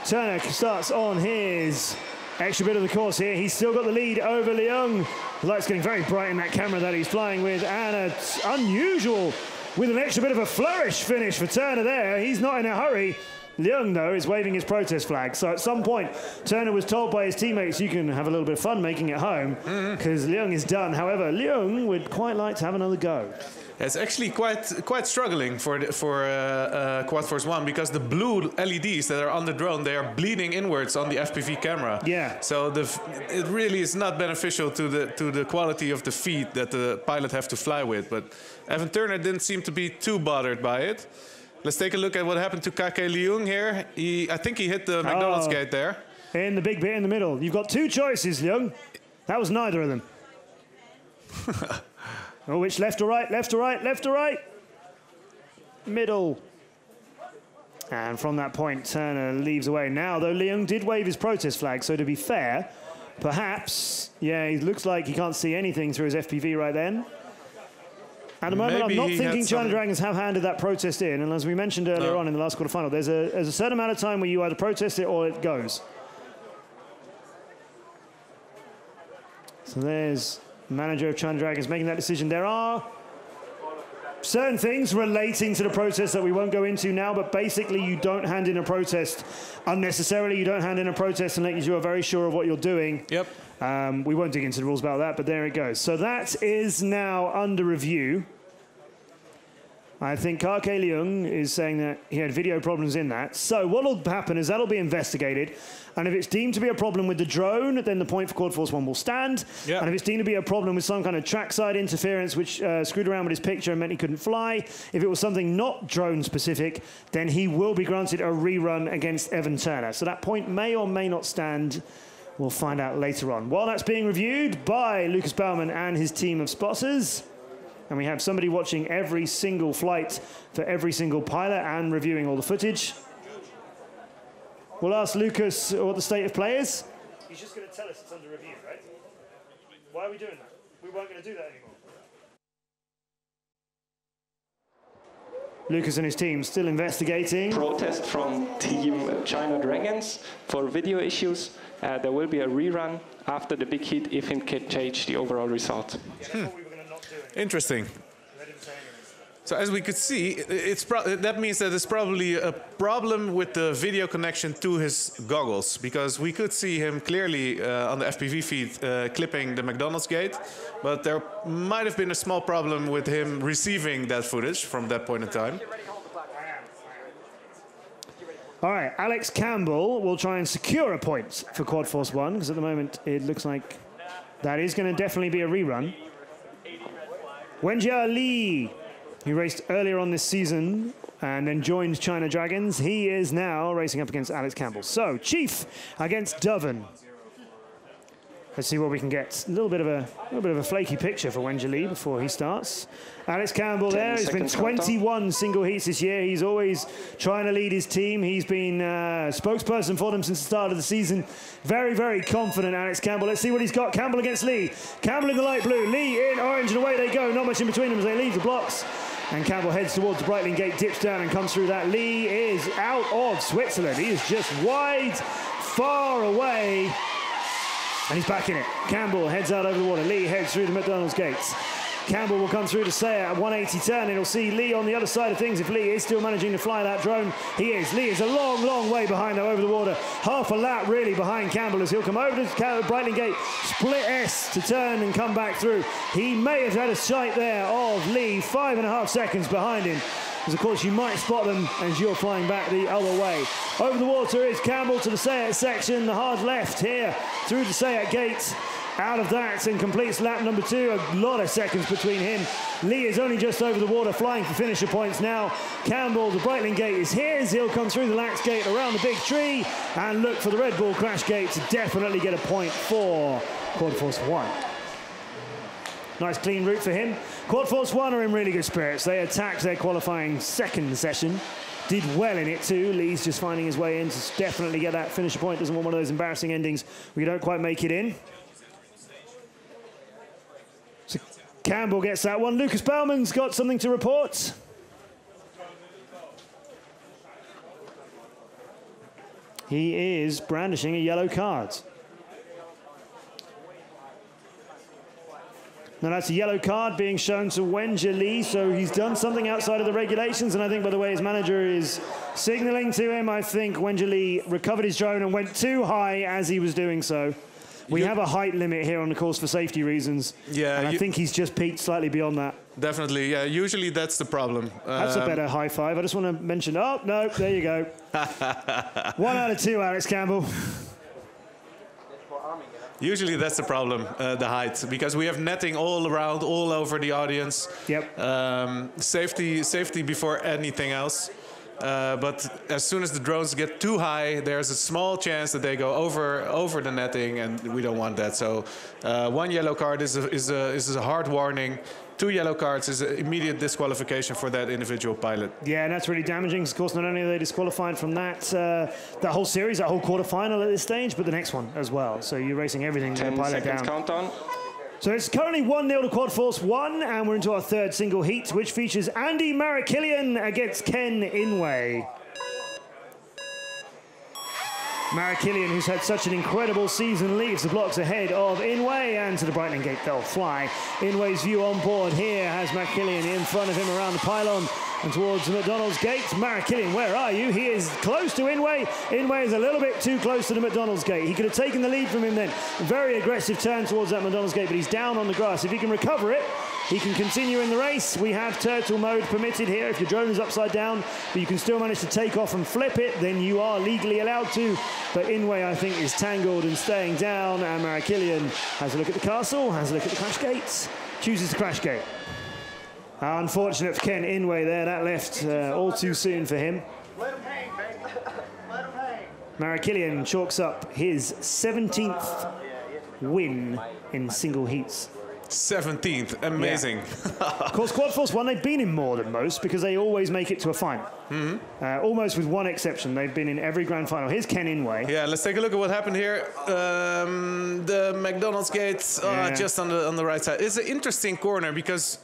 Turner starts on his extra bit of the course here. He's still got the lead over Leung. The light's getting very bright in that camera that he's flying with, and it's unusual with an extra bit of a flourish finish for Turner there. He's not in a hurry. Leung, though, is waving his protest flag. So at some point, Turner was told by his teammates, you can have a little bit of fun making it home, because Leung is done. However, Leung would quite like to have another go. It's actually quite struggling for Quad Force 1, because the blue LEDs that are on the drone, they are bleeding inwards on the FPV camera. Yeah. So it really is not beneficial to the quality of the feed that the pilot have to fly with. But Evan Turner didn't seem to be too bothered by it. Let's take a look at what happened to Kake Leung here. I think he hit the McDonald's Gate there. In the big bit in the middle. You've got two choices, Leung. That was neither of them. Oh, which left or right, left or right, left or right? Middle. And from that point, Turner leaves away. Now, though, Leung did wave his protest flag, so to be fair, perhaps, yeah, he looks like he can't see anything through his FPV right then. At the moment, I'm not thinking China Dragons have handed that protest in, and as we mentioned earlier on in the last quarterfinal, there's a certain amount of time where you either protest it or it goes. So there's the manager of China Dragons making that decision. There are certain things relating to the protest that we won't go into now, but basically you don't hand in a protest unnecessarily. You don't hand in a protest unless you are very sure of what you're doing. Yep. We won't dig into the rules about that, but there it goes. So that is now under review. I think Ka Leung is saying that he had video problems in that. So what will happen is that'll be investigated. And if it's deemed to be a problem with the drone, then the point for Quad Force 1 will stand. Yep. And if it's deemed to be a problem with some kind of trackside interference, which screwed around with his picture and meant he couldn't fly, if it was something not drone specific, then he will be granted a rerun against Evan Turner. So that point may or may not stand. We'll find out later on. While that's being reviewed by Lucas Baumann and his team of spotters, and we have somebody watching every single flight for every single pilot and reviewing all the footage. We'll ask Lucas what the state of play is. He's just going to tell us it's under review, right? Why are we doing that? We weren't going to do that anymore. Lucas and his team still investigating. Protest from Team China Dragons for video issues. There will be a rerun after the big heat if it can change the overall result. Interesting. So as we could see, that means that it's probably a problem with the video connection to his goggles, because we could see him clearly on the FPV feed clipping the McDonald's gate, but there might have been a small problem with him receiving that footage from that point in time. All right, Alex Campbell will try and secure a point for Quad Force 1, because at the moment it looks like that is going to definitely be a rerun. Wenjia Li, who raced earlier on this season and then joined China Dragons, he is now racing up against Alex Campbell. So, Chief against Doven. Let's see what we can get. A little bit of a flaky picture for Wenjia Li before he starts. Alex Campbell there. He's been 21 single heats this year. He's always trying to lead his team. He's been spokesperson for them since the start of the season. Very, very confident, Alex Campbell. Let's see what he's got. Campbell against Lee. Campbell in the light blue. Lee in orange, and away they go. Not much in between them as they leave the blocks. And Campbell heads towards the Breitling gate, dips down and comes through that. Lee is out of Switzerland. He is just wide, far away. And he's back in it. Campbell heads out over the water. Lee heads through the McDonald's gates. Campbell will come through to say at 180 turn, and he'll see Lee on the other side of things if Lee is still managing to fly that drone. He is. Lee is a long, long way behind, though, over the water. Half a lap, really, behind Campbell as he'll come over to the Breitling gate, split S to turn and come back through. He may have had a sight there of Lee, 5.5 seconds behind him. Because, of course, you might spot them as you're flying back the other way. Over the water is Campbell to the Sayat section. The hard left here through the Sayat gate. Out of that and completes lap number 2. A lot of seconds between him. Lee is only just over the water, flying for finisher points now. Campbell, the Breitling gate is his. He'll come through the Lax gate around the big tree and look for the Red Bull crash gate to definitely get a point for Quad Force 1. Nice clean route for him. Quad Force 1 are in really good spirits. They attacked their qualifying second session. Did well in it too. Lee's just finding his way in to definitely get that finisher point. Doesn't want one of those embarrassing endings where you don't quite make it in. So Campbell gets that one. Lucas Baumann's got something to report. He is brandishing a yellow card. Now that's a yellow card being shown to Wenjia Li, so he's done something outside of the regulations, and I think by the way his manager is signaling to him, I think Wenjia Li recovered his drone and went too high as he was doing so. We have a height limit here on the course for safety reasons, and I think he's just peaked slightly beyond that. Definitely, yeah, usually that's the problem. That's a better high five. I just want to mention, oh, no, there you go. 1 out of 2, Alex Campbell. Usually that's the problem, the height, because we have netting all around, all over the audience. Yep. Safety before anything else. But as soon as the drones get too high, there's a small chance that they go over the netting, and we don't want that. So 1 yellow card is a hard warning. 2 yellow cards is an immediate disqualification for that individual pilot. Yeah, and that's really damaging. Of course, not only are they disqualified from that whole series, that whole quarterfinal at this stage, but the next one as well. So you're racing everything. 10 seconds countdown. So it's currently 1-0 to Quad Force 1, and we're into our third single heat, which features Andy Marakilian against Ken Inway. Marakilian, who's had such an incredible season, leaves the blocks ahead of Inway, and to the brightening gate they'll fly. Inway's view on board here has Marakilian in front of him around the pylon and towards the McDonald's gate. Marakilian, where are you? He is close to Inway. Inway is a little bit too close to the McDonald's gate. He could have taken the lead from him then. Very aggressive turn towards that McDonald's gate, but he's down on the grass. If he can recover it, he can continue in the race. We have turtle mode permitted here. If your drone is upside down, but you can still manage to take off and flip it, then you are legally allowed to. But Inway, I think, is tangled and staying down, and Marakilian has a look at the castle, has a look at the crash gates, chooses the crash gate. Unfortunate for Ken Inway there. That left all too soon for him. Let him hang, baby. Let him hang. Marakilian chalks up his 17th win in single heats. 17th, amazing. Yeah. Of course, Quad Force 1, they've been in more than most because they always make it to a final. Almost with one exception, they've been in every grand final. Here's Ken Inway. Yeah, let's take a look at what happened here. The McDonald's gate, just on the right side. It's an interesting corner because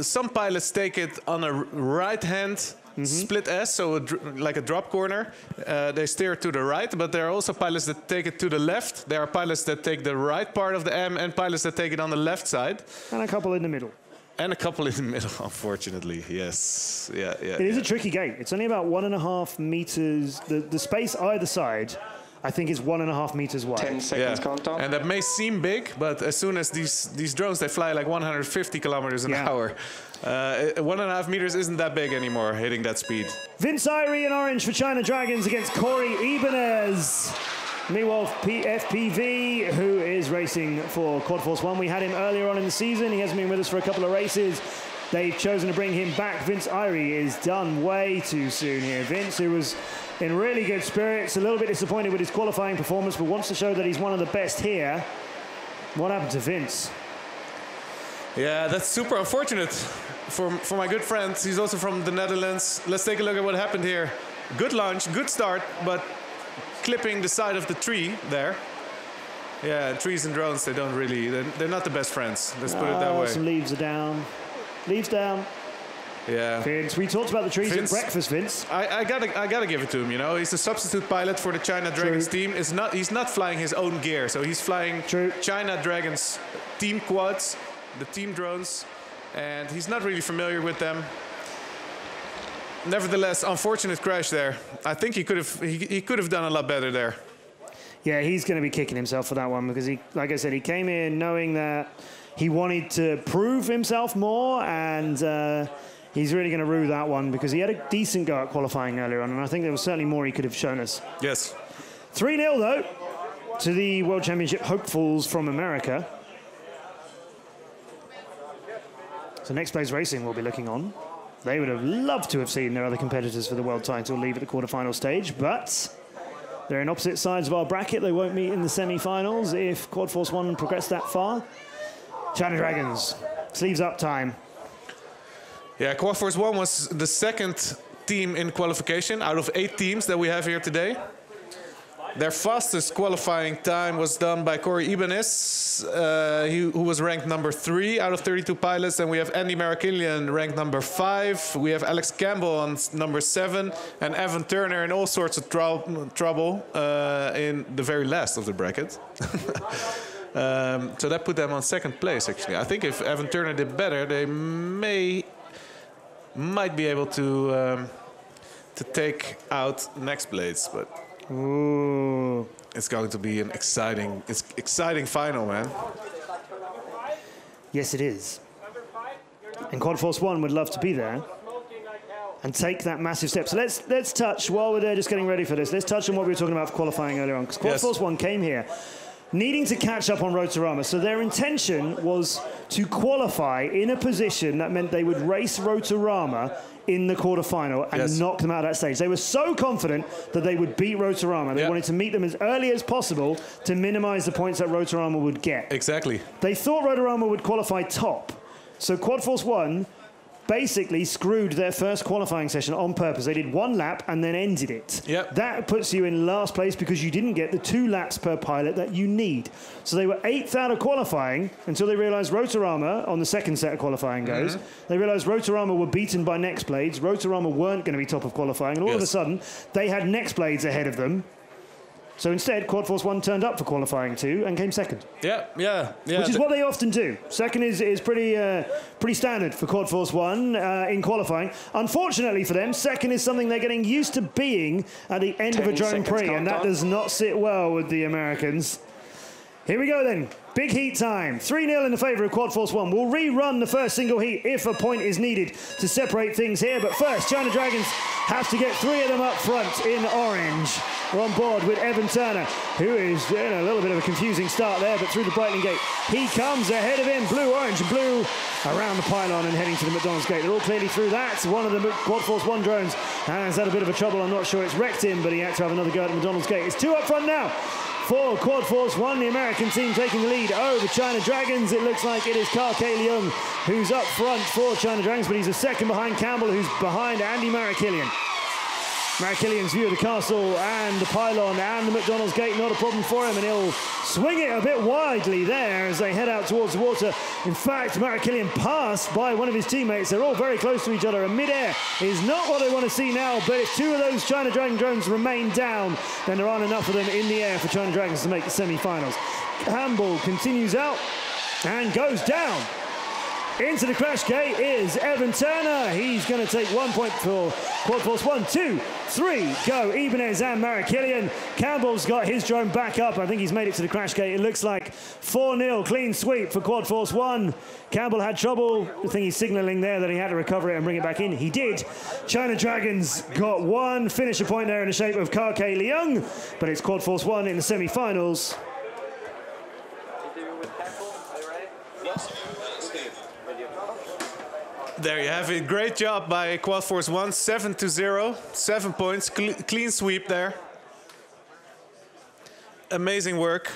some pilots take it on a right-hand split S, so like a drop corner. They steer to the right, but there are also pilots that take it to the left. There are pilots that take the right part of the M and pilots that take it on the left side. And a couple in the middle. And a couple in the middle, unfortunately, yes. Yeah. It is a tricky gate. It's only about 1.5 meters. The space either side, I think, is 1.5 meters wide. 10 seconds countdown. And that may seem big, but as soon as these drones, they fly like 150 kilometers an hour. 1.5 meters isn't that big anymore, hitting that speed. Vince Irie in orange for China Dragons against Corey Ibanez. Meanwhile, FPV, who is racing for Quad Force 1. We had him earlier on in the season. He hasn't been with us for a couple of races. They've chosen to bring him back. Vince Irie is done way too soon here. Vince, who was in really good spirits, a little bit disappointed with his qualifying performance, but wants to show that he's one of the best here. What happened to Vince? Yeah, that's super unfortunate for my good friend. He's also from the Netherlands. Let's take a look at what happened here. Good launch, good start, but clipping the side of the tree there. Yeah, trees and drones, they're not the best friends. Let's put it that way. Some leaves are down. Leaves down. Yeah. Vince, we talked about the trees at breakfast, Vince. I gotta give it to him, you know. He's a substitute pilot for the China Dragons team. He's not flying his own gear, so he's flying China Dragons team quads, the team drones, and he's not really familiar with them. Nevertheless, unfortunate crash there. I think he could have done a lot better there. Yeah, he's going to be kicking himself for that one because he, like I said, he came in knowing that he wanted to prove himself more, and he's really going to rue that one because he had a decent go at qualifying earlier on, and I think there was certainly more he could have shown us. Yes. 3-0 though to the World Championship hopefuls from America. So Next Place Racing will be looking on. They would have loved to have seen their other competitors for the world title leave at the quarterfinal stage, but they're in opposite sides of our bracket. They won't meet in the semi-finals if Quad Force 1 progress that far. China Dragons, sleeves up time. Yeah, Quad Force 1 was the second team in qualification out of 8 teams that we have here today. Their fastest qualifying time was done by Corey Ibanez, who was ranked number 3 out of 32 pilots. And we have Andy Marakilian ranked number 5. We have Alex Campbell on number 7. And Evan Turner in all sorts of trouble in the very last of the bracket. So that put them on second place, actually. I think if Evan Turner did better, they might be able to take out Next Place, but ooh, it's going to be an exciting final, man. Yes, it is. And Quad Force 1 would love to be there and take that massive step. So let's touch, while we're there just getting ready for this, let's touch on what we were talking about for qualifying earlier on, because Quad Force 1 came here needing to catch up on Rotorama. So their intention was to qualify in a position that meant they would race Rotorama in the quarterfinal and knock them out of that stage. They were so confident that they would beat Rotorama. They wanted to meet them as early as possible to minimize the points that Rotorama would get. Exactly. They thought Rotorama would qualify top. So Quad Force 1 basically screwed their first qualifying session on purpose. They did one lap and then ended it. Yep. That puts you in last place because you didn't get the 2 laps per pilot that you need. So they were 8th out of qualifying until they realized Rotorama, on the second set of qualifying goes, they realized Rotorama were beaten by Nextblades. Rotorama weren't going to be top of qualifying, and all of a sudden they had Nextblades ahead of them. So instead, Quad Force 1 turned up for qualifying 2 and came second. Yeah. Which is what they often do. Second is pretty standard for Quad Force 1 in qualifying. Unfortunately for them, second is something they're getting used to being at the end of a Drone Prix, and that does not sit well with the Americans. Here we go then. Big heat time. 3-0 in the favour of Quad Force 1. We'll rerun the first single heat if a point is needed to separate things here. But first, China Dragons have to get 3 of them up front in orange. We're on board with Evan Turner, who is in a little bit of a confusing start there, but through the brightening gate. He comes ahead of him, blue, orange, and blue around the pylon and heading to the McDonald's gate. They're all clearly through that. One of the Quad Force 1 drones has had a bit of a trouble. I'm not sure it's wrecked him, but he had to have another go at the McDonald's gate. It's 2 up front now. For Quad Force 1, the American team taking the lead over China Dragons. It looks like it is Ka Leung who's up front for China Dragons, but he's a second behind Campbell, who's behind Andy Marakilian. Marakilian's view of the castle and the pylon and the McDonald's gate, not a problem for him, and he'll swing it a bit widely there as they head out towards the water. In fact, Marakilian passed by one of his teammates. They're all very close to each other, and mid-air is not what they want to see now, but if 2 of those China Dragon drones remain down, then there aren't enough of them in the air for China Dragons to make the semi-finals. Campbell continues out and goes down. Into the crash gate is Evan Turner. He's going to take 1 point for Quad Force 1, 2, 3, go. Ibanez and Marakilian. Campbell's got his drone back up. I think he's made it to the crash gate. It looks like 4-0 clean sweep for Quad Force 1. Campbell had trouble. I think he's signaling there that he had to recover it and bring it back in. He did. China Dragons got 1 finisher point there in the shape of Ka Leung, but it's Quad Force 1 in the semi-finals. There you have it. Great job by Quad Force 1. 7-0. 7 points. Clean sweep there. Amazing work.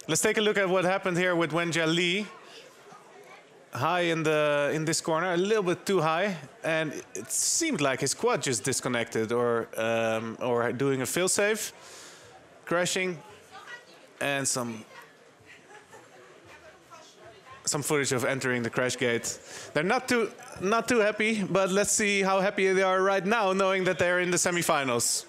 Let's take a look at what happened here with Wenjia Li. High in this corner, a little bit too high, and it seemed like his quad just disconnected or doing a failsafe, crashing, and some footage of entering the crash gate. They're not too happy, but let's see how happy they are right now, knowing that they're in the semi-finals.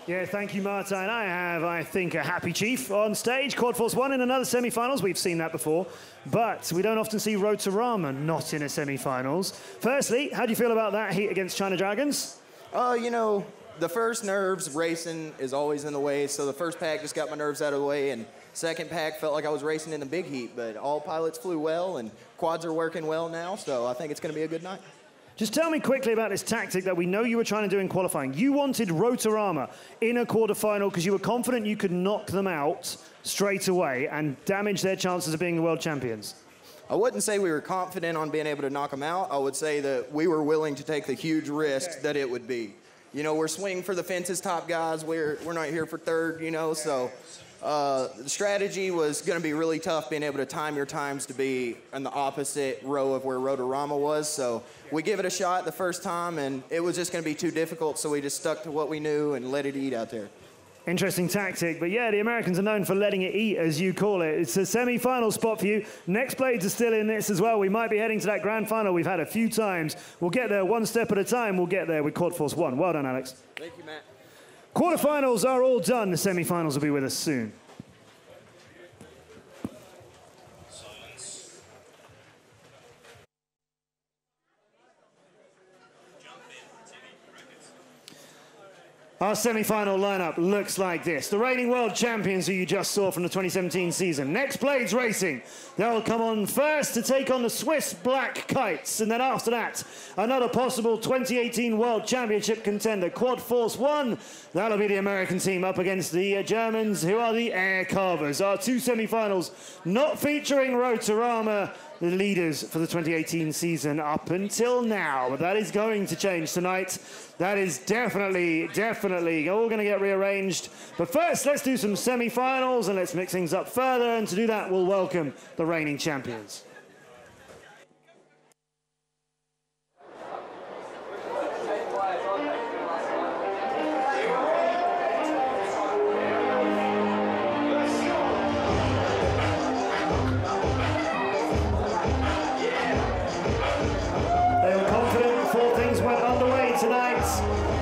Yeah, thank you, Martin. I have, I think, a happy chief on stage. Quad Force 1 in another semi-finals. We've seen that before, but we don't often see Rotorama not in a semi-finals. Firstly, how do you feel about that heat against China Dragons? You know, the first nerves, racing is always in the way, so the first pack just got my nerves out of the way, and second pack felt like I was racing in the big heat, but all pilots flew well, and quads are working well now, so I think it's going to be a good night. Just tell me quickly about this tactic that we know you were trying to do in qualifying. You wanted Rotorama in a quarterfinal because you were confident you could knock them out straight away and damage their chances of being the world champions. I wouldn't say we were confident on being able to knock them out. I would say that we were willing to take the huge risk that it would be. You know, we're swinging for the fences top guys. We're not here for third, you know, so the strategy was going to be really tough, being able to time your times to be in the opposite row of where Rotorama was. So we give it a shot the first time, and it was just going to be too difficult, so we just stuck to what we knew and let it eat out there. Interesting tactic, but yeah, the Americans are known for letting it eat, as you call it. It's a semi-final spot for you. Nextblades are still in this as well. We might be heading to that grand final we've had a few times. We'll get there one step at a time. We'll get there with Quad Force 1. Well done, Alex. Thank you, Matt. Quarterfinals are all done. The semi-finals will be with us soon. Our semi-final lineup looks like this. The reigning world champions who you just saw from the 2017 season. Nextblades Racing. They'll come on first to take on the Swiss Black Kites. And then after that, another possible 2018 World Championship contender, Quad Force 1. That'll be the American team up against the Germans, who are the Air Carvers. Our 2 semi-finals not featuring Rotorama, the leaders for the 2018 season up until now. But that is going to change tonight. That is definitely all going to get rearranged. But first, let's do some semi-finals and let's mix things up further. And to do that, we'll welcome the reigning champions. tonight.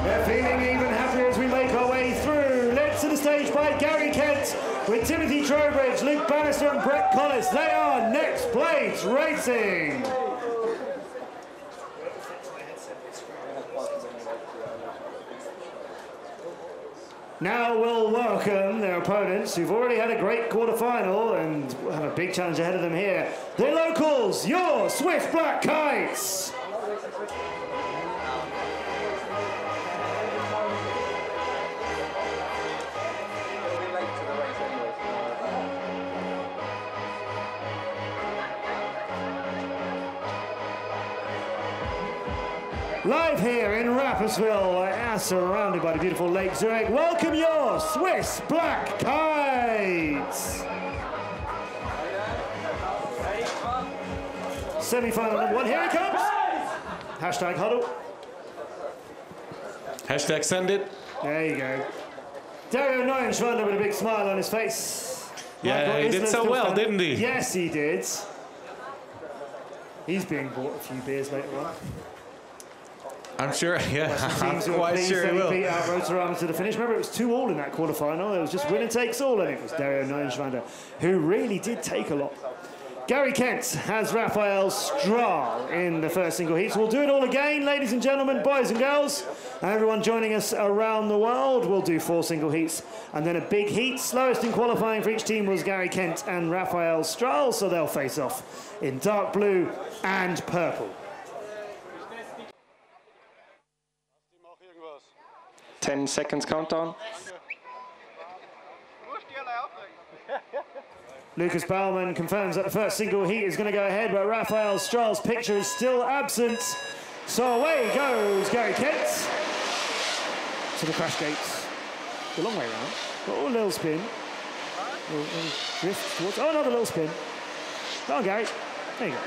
They're feeling even happier as we make our way through. Led to the stage by Gary Kent with Timothy Trowbridge, Luke Bannister and Brett Collis. They are Next Plate Racing. Now we'll welcome their opponents who've already had a great quarterfinal and have a big challenge ahead of them here. The locals, your Swiss Black Kites. Live here in Rapperswil, surrounded by the beautiful Lake Zurich, welcome your Swiss Black Kites. Semi-final number 1, here it comes. Hashtag huddle. Hashtag send it. There you go. Dario Neuenschwander with a big smile on his face. Yeah, he did so well, didn't he? Yes, he did. He's being bought a few beers later on. I'm sure, yeah, I'm quite sure he will. Beat out Rotterdam to the finish. Remember, it was 2-2 in that quarterfinal. It was just winner takes all, and it was Dario Neuenschwander who really did take a lot. Gary Kent has Raphael Strahl in the first single heats. We'll do it all again, ladies and gentlemen, boys and girls, and everyone joining us around the world. We'll do 4 single heats and then a big heat. Slowest in qualifying for each team was Gary Kent and Raphael Strahl, so they'll face off in dark blue and purple. 10 seconds countdown. Lucas Baumann confirms that the first single heat is going to go ahead, but Raphael Strahl's picture is still absent. So away goes Gary Kent to the crash gates. The long way around. Oh, a little spin. Drift towards. Oh, another little spin. Go on, Gary. There you go.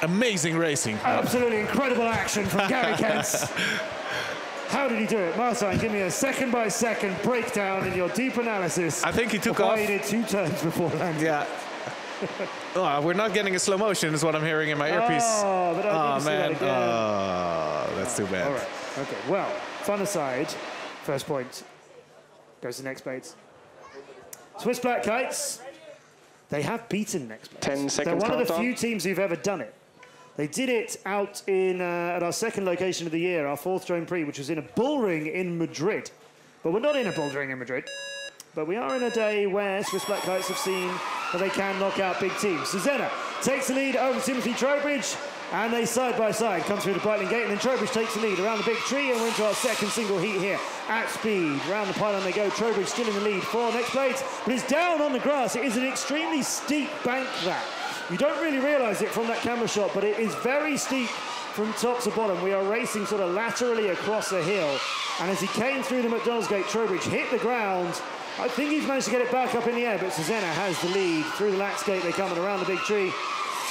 Amazing racing. Absolutely incredible action from Gary Kent. How did he do it? Martin, give me a second-by-second breakdown in your deep analysis. I think he took off. He did 2 turns before landing. Yeah. Oh, we're not getting a slow motion is what I'm hearing in my earpiece. Oh, but I didn't see that again. Oh, that's too bad. All right. Okay, well, fun aside, first point goes to Next Plates. Swiss Black Kites, they have beaten Next Plates. 10 seconds They're one of the countdown. few teams who've ever done it. They did it out in at our second location of the year, our 4th Drone Prix, which was in a bull ring in Madrid. But we're not in a bull ring in Madrid. But we are in a day where Swiss Black Kites have seen that they can knock out big teams. Susanna takes the lead over Timothy Trowbridge, and they side by side come through the Brightling Gate, and then Trowbridge takes the lead around the big tree, and we're into our second single heat here at speed. Round the pylon they go. Trowbridge still in the lead for Next Plate, but it's down on the grass. It is an extremely steep bank, that. You don't really realise it from that camera shot, but it is very steep from top to bottom. We are racing sort of laterally across a hill, and as he came through the McDonald's Gate, Trowbridge hit the ground. I think he's managed to get it back up in the air, but Susanna has the lead. Through the Lax Gate they come, and around the big tree.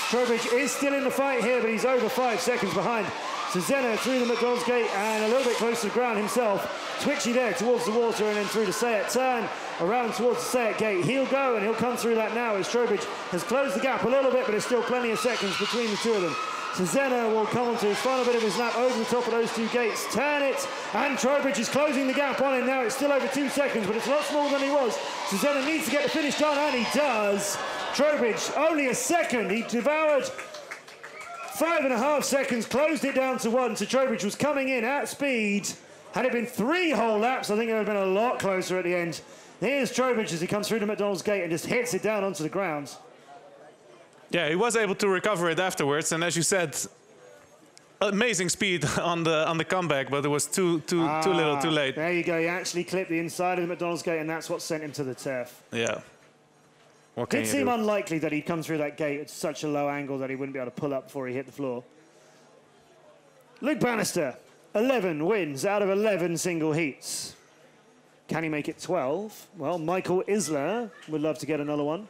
Trowbridge is still in the fight here, but he's over 5 seconds behind. Susanna through the McDonald's Gate and a little bit close to the ground himself. Twitchy there towards the water, and then through the Sayat turn, around towards the Sayat Gate. He'll go, and he'll come through that now as Trowbridge has closed the gap a little bit, but there's still plenty of seconds between the two of them. Susanna will come onto his final bit of his lap over the top of those 2 gates. Turn it, and Trowbridge is closing the gap on him now. It's still over 2 seconds, but it's a lot smaller than he was. Susanna needs to get the finish done, and he does. Trowbridge, only a second. He devoured 5.5 seconds, closed it down to 1. So Trowbridge was coming in at speed. Had it been 3 whole laps, I think it would have been a lot closer at the end. Here's Trowbridge as he comes through the McDonald's Gate and just hits it down onto the ground. Yeah, he was able to recover it afterwards, and as you said, amazing speed on the comeback, but it was too little, too late. There you go. He actually clipped the inside of the McDonald's Gate, and that's what sent him to the turf. Yeah. What can Did you seem do? unlikely that he'd come through that gate at such a low angle that he wouldn't be able to pull up before he hit the floor. Luke Bannister, 11 wins out of 11 single heats. Can he make it 12? Well, Michael Isler would love to get another one.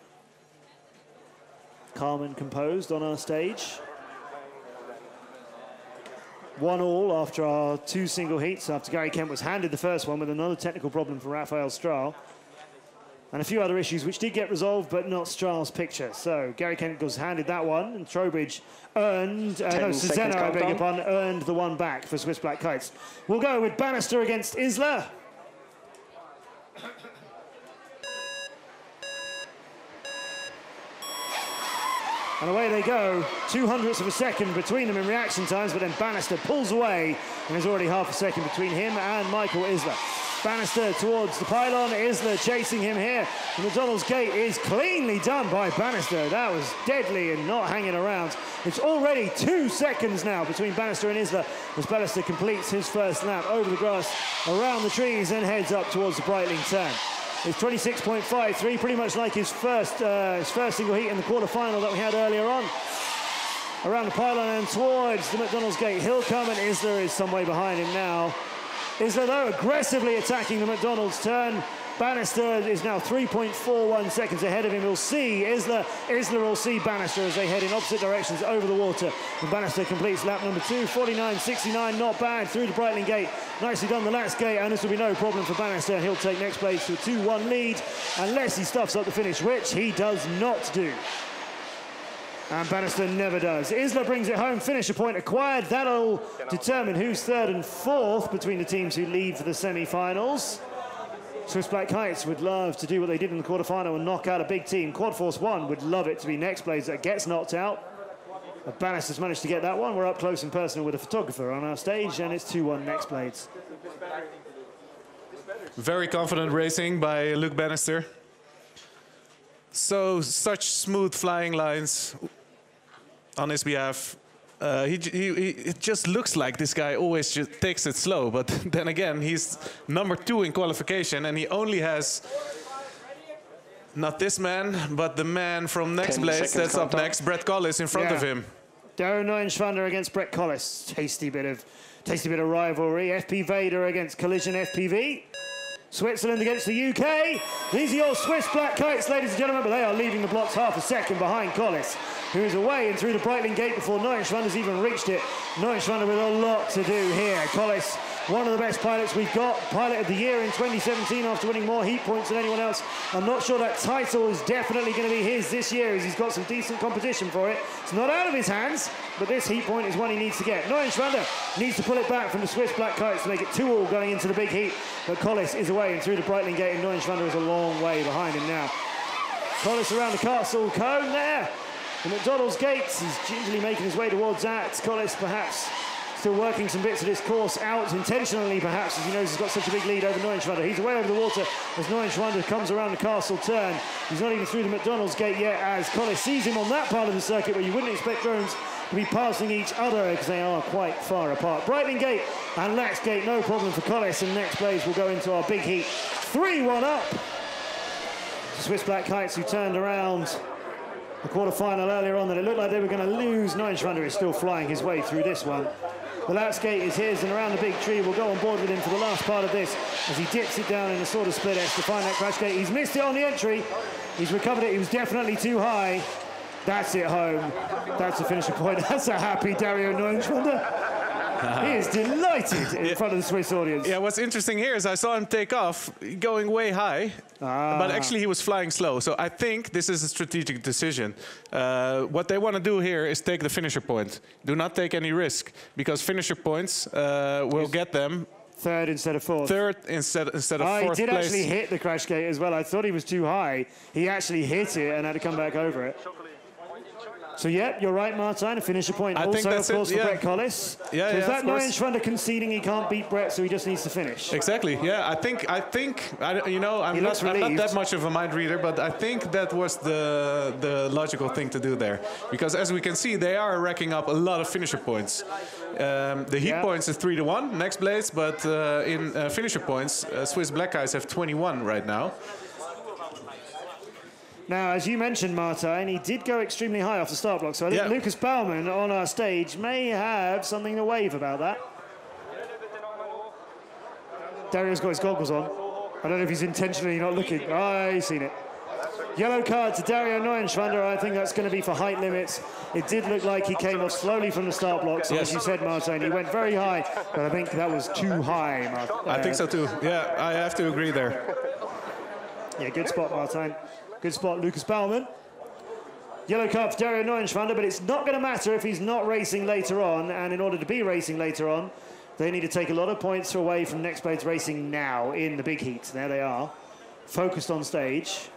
Calm and composed on our stage. 1-1 after our 2 single heats, after Gary Kent was handed the first one with another technical problem for Raphael Strahl. and a few other issues which did get resolved, but not Strahls' picture. So Gary Kentgles handed that one, and Trowbridge earned, Susanna, I beg your pardon, earned the one back for Swiss Black Kites. We'll go with Bannister against Isla. And away they go, 0.02 of a second between them in reaction times, but then Bannister pulls away, and there's already half a second between him and Michael Isla. Bannister towards the pylon, Isla chasing him here. The McDonald's gate is cleanly done by Bannister. That was deadly and not hanging around. It's already 2 seconds now between Bannister and Isla as Bannister completes his first lap over the grass, around the trees, and heads up towards the Breitling turn. It's 26.53, pretty much like his first single heat in the quarterfinal that we had earlier on. Around the pylon and towards the McDonald's gate, he'll come, and Isla is some way behind him now. Isla, though, aggressively attacking the McDonald's turn. Bannister is now 3.41 seconds ahead of him. We'll see Isla will see Bannister as they head in opposite directions over the water. And Bannister completes lap number 2, 49.69, not bad, through the Breitling gate. Nicely done, the last gate, and this will be no problem for Bannister. He'll take next place to a 2-1 lead, unless he stuffs up the finish, which he does not do. And Bannister never does. Isla brings it home, finisher point acquired. That'll determine who's third and fourth between the teams who lead for the semi-finals. Swiss Black Kites would love to do what they did in the quarterfinal and knock out a big team. Quad Force 1 would love it to be Next Blaze that gets knocked out. But Bannister's managed to get that one. We're up close and personal with a photographer on our stage, and it's 2-1 Next Blades. Very confident racing by Luke Bannister. So, such smooth flying lines on his behalf. It just looks like this guy always just takes it slow, but then again, he's number 2 in qualification, and he only has not this man, but the man from Next Blaze that's up next, Brett Collis, in front of him. Darren Neuenschwander against Brett Collis. Tasty bit of rivalry. FP Vader against Collision FPV. Switzerland against the UK. These are your Swiss Black Kites, ladies and gentlemen, but they are leaving the blocks half a second behind Collis, who is away and through the Breitling gate before Neuenschwander's even reached it. Neuenschwander with a lot to do here. Collis, one of the best pilots we've got, pilot of the year in 2017 after winning more heat points than anyone else. I'm not sure that title is definitely going to be his this year, as he's got some decent competition for it. It's not out of his hands, but this heat point is one he needs to get. Neuenschwander needs to pull it back from the Swiss Black Kites to make it 2-2 going into the big heat, but Collis is away and through the Breitling gate, and Neuenschwander is a long way behind him now. Collis around the castle cone there. The McDonald's gates, he's gingerly making his way towards that. Collis perhaps still working some bits of this course out intentionally, perhaps, as he knows he's got such a big lead over Neuenschwander. He's away over the water as Neuenschwander comes around the castle turn. He's not even through the McDonald's gate yet, as Collis sees him on that part of the circuit where you wouldn't expect drones to be passing each other, because they are quite far apart. Breitling gate and Lax gate, no problem for Collis, and Next Blaze will go into our big heat. 3-1 up. The Swiss Black Kites, who turned around the quarterfinal earlier on, that it looked like they were going to lose. Neuenschwander is still flying his way through this one. The last gate is his, and around the big tree, we'll go on board with him for the last part of this as he dips it down in a sort of split S to find that crash gate. He's missed it on the entry. He's recovered it. He was definitely too high. That's it home. That's a finisher point. That's a happy Dario Neuenschwander. He is delighted in front of the Swiss audience. Yeah, what's interesting here is I saw him take off, going way high, but actually he was flying slow. So I think this is a strategic decision. What they want to do here is take the finisher point. Do not take any risk, because finisher points will get them third instead of fourth. Third instead of fourth place. He did actually hit the crash gate as well. I thought he was too high. He actually hit it and had to come back over it. So, yeah, you're right, Martijn. A finisher point I also, think that's of course, it, for Brett Collis. Yeah, so is that of course. Neuenschwander conceding he can't beat Brett, so he just needs to finish? Exactly, yeah. I think you know, I'm not that much of a mind reader, but I think that was the logical thing to do there. Because as we can see, they are racking up a lot of finisher points. The heat points is 3-1, Next Blaze, but in finisher points, Swiss Black Guys have 21 right now. Now, as you mentioned, Martijn, he did go extremely high off the start block, so I think Lucas Baumann on our stage may have something to wave about that. Dario's got his goggles on. I don't know if he's intentionally not looking. I've seen it. Yellow card to Dario Neuenschwander. I think that's going to be for height limits. It did look like he came off slowly from the start block, so as you said, Martijn, he went very high, but I think that was too high, I think so too. Yeah, I have to agree there. Yeah, good spot, Martin. Good spot, Lucas Baumann. Yellow card for Dario Neuenschwander, but it's not going to matter if he's not racing later on. And in order to be racing later on, they need to take a lot of points away from Next Blades Racing now in the big heats. There they are, focused on stage.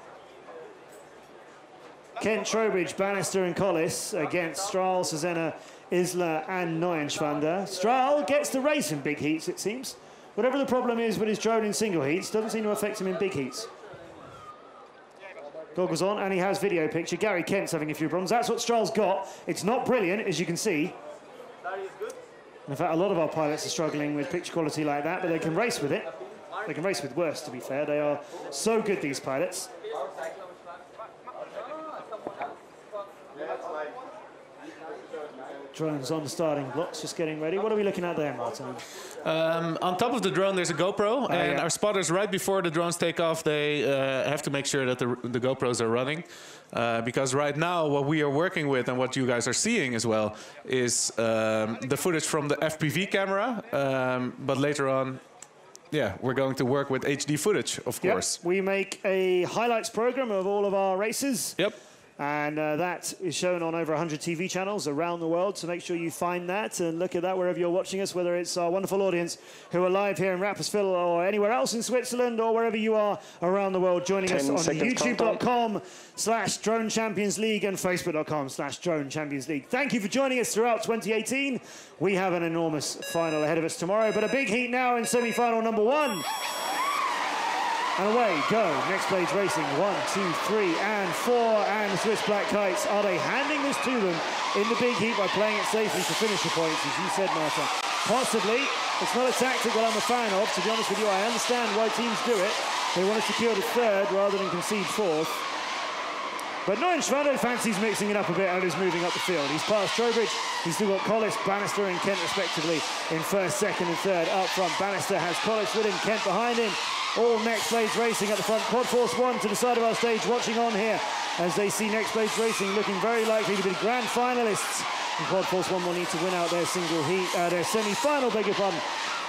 Kent, Trowbridge, Bannister and Collis against Strahl, Cesena, Isler and Neuenschwander. Strahl gets the race in big heats, it seems. Whatever the problem is with his drone in single heats, doesn't seem to affect him in big heats. Goggles on, and he has video picture. Gary Kent's having a few problems. That's what Strahl's got. It's not brilliant, as you can see. In fact, a lot of our pilots are struggling with picture quality like that, but they can race with it. They can race with worse, to be fair. They are so good, these pilots. Drones on the starting blocks, just getting ready. What are we looking at there, Martin? On top of the drone, there's a GoPro, and our spotters, right before the drones take off, they have to make sure that the GoPros are running. Because right now, what we are working with, and what you guys are seeing as well, is the footage from the FPV camera. But later on, yeah, we're going to work with HD footage, of course. We make a highlights program of all of our races. Yep. And that is shown on over 100 TV channels around the world, so make sure you find that and look at that wherever you're watching us, whether it's our wonderful audience who are live here in Rapperswil or anywhere else in Switzerland or wherever you are around the world, joining us on youtube.com/DroneChampionsLeague and Facebook.com/DroneChampionsLeague. Thank you for joining us throughout 2018. We have an enormous final ahead of us tomorrow, but a big heat now in semi-final number 1. And away go, Next Blades Racing, 1, 2, 3, and 4, and the Swiss Black Kites. Are they handing this to them in the big heat by playing it safely for finisher points, as you said, Martin? Possibly. It's not a tactic that I'm a fan of. To be honest with you, I understand why teams do it. They want to secure the 3rd rather than concede 4th. But Neuenschwander fancies mixing it up a bit and is moving up the field. He's past Trowbridge. He's still got Collis, Bannister and Kent respectively in 1st, 2nd and 3rd. Up front, Bannister has Collis with him, Kent behind him. All Next Blades Racing at the front. Quad Force 1 to the side of our stage, watching on here as they see Next Blades Racing looking very likely to be the grand finalists. And Quad Force 1 will need to win out their single heat, their semi-final, beg your pardon,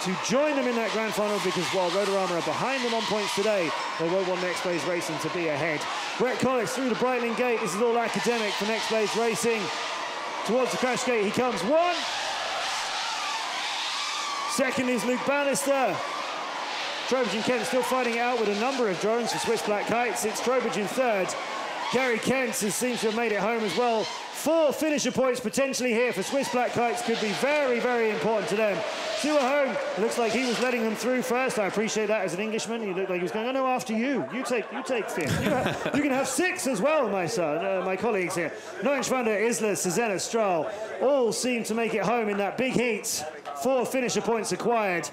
to join them in that grand final, because while Rotorama are behind them on points today, they won't want Next Blades Racing to be ahead. Brett Collis through the Breitling gate. This is all academic for Next Blades Racing. Towards the crash gate he comes. 1. Second is Luke Bannister. Trowbridge and Kent still fighting it out with a number of drones for Swiss Black Kites. It's Trowbridge in 3rd. Gary Kent seems to have made it home as well. 4 finisher points potentially here for Swiss Black Kites could be very, very important to them. 2 at home. It looks like he was letting them through first. I appreciate that as an Englishman. He looked like he was going, oh no, after you. You take 5th. You can have 6 as well, my son, my colleagues here. Neuenschwander, Isler, Cesena, Strahl all seem to make it home in that big heat. 4 finisher points acquired.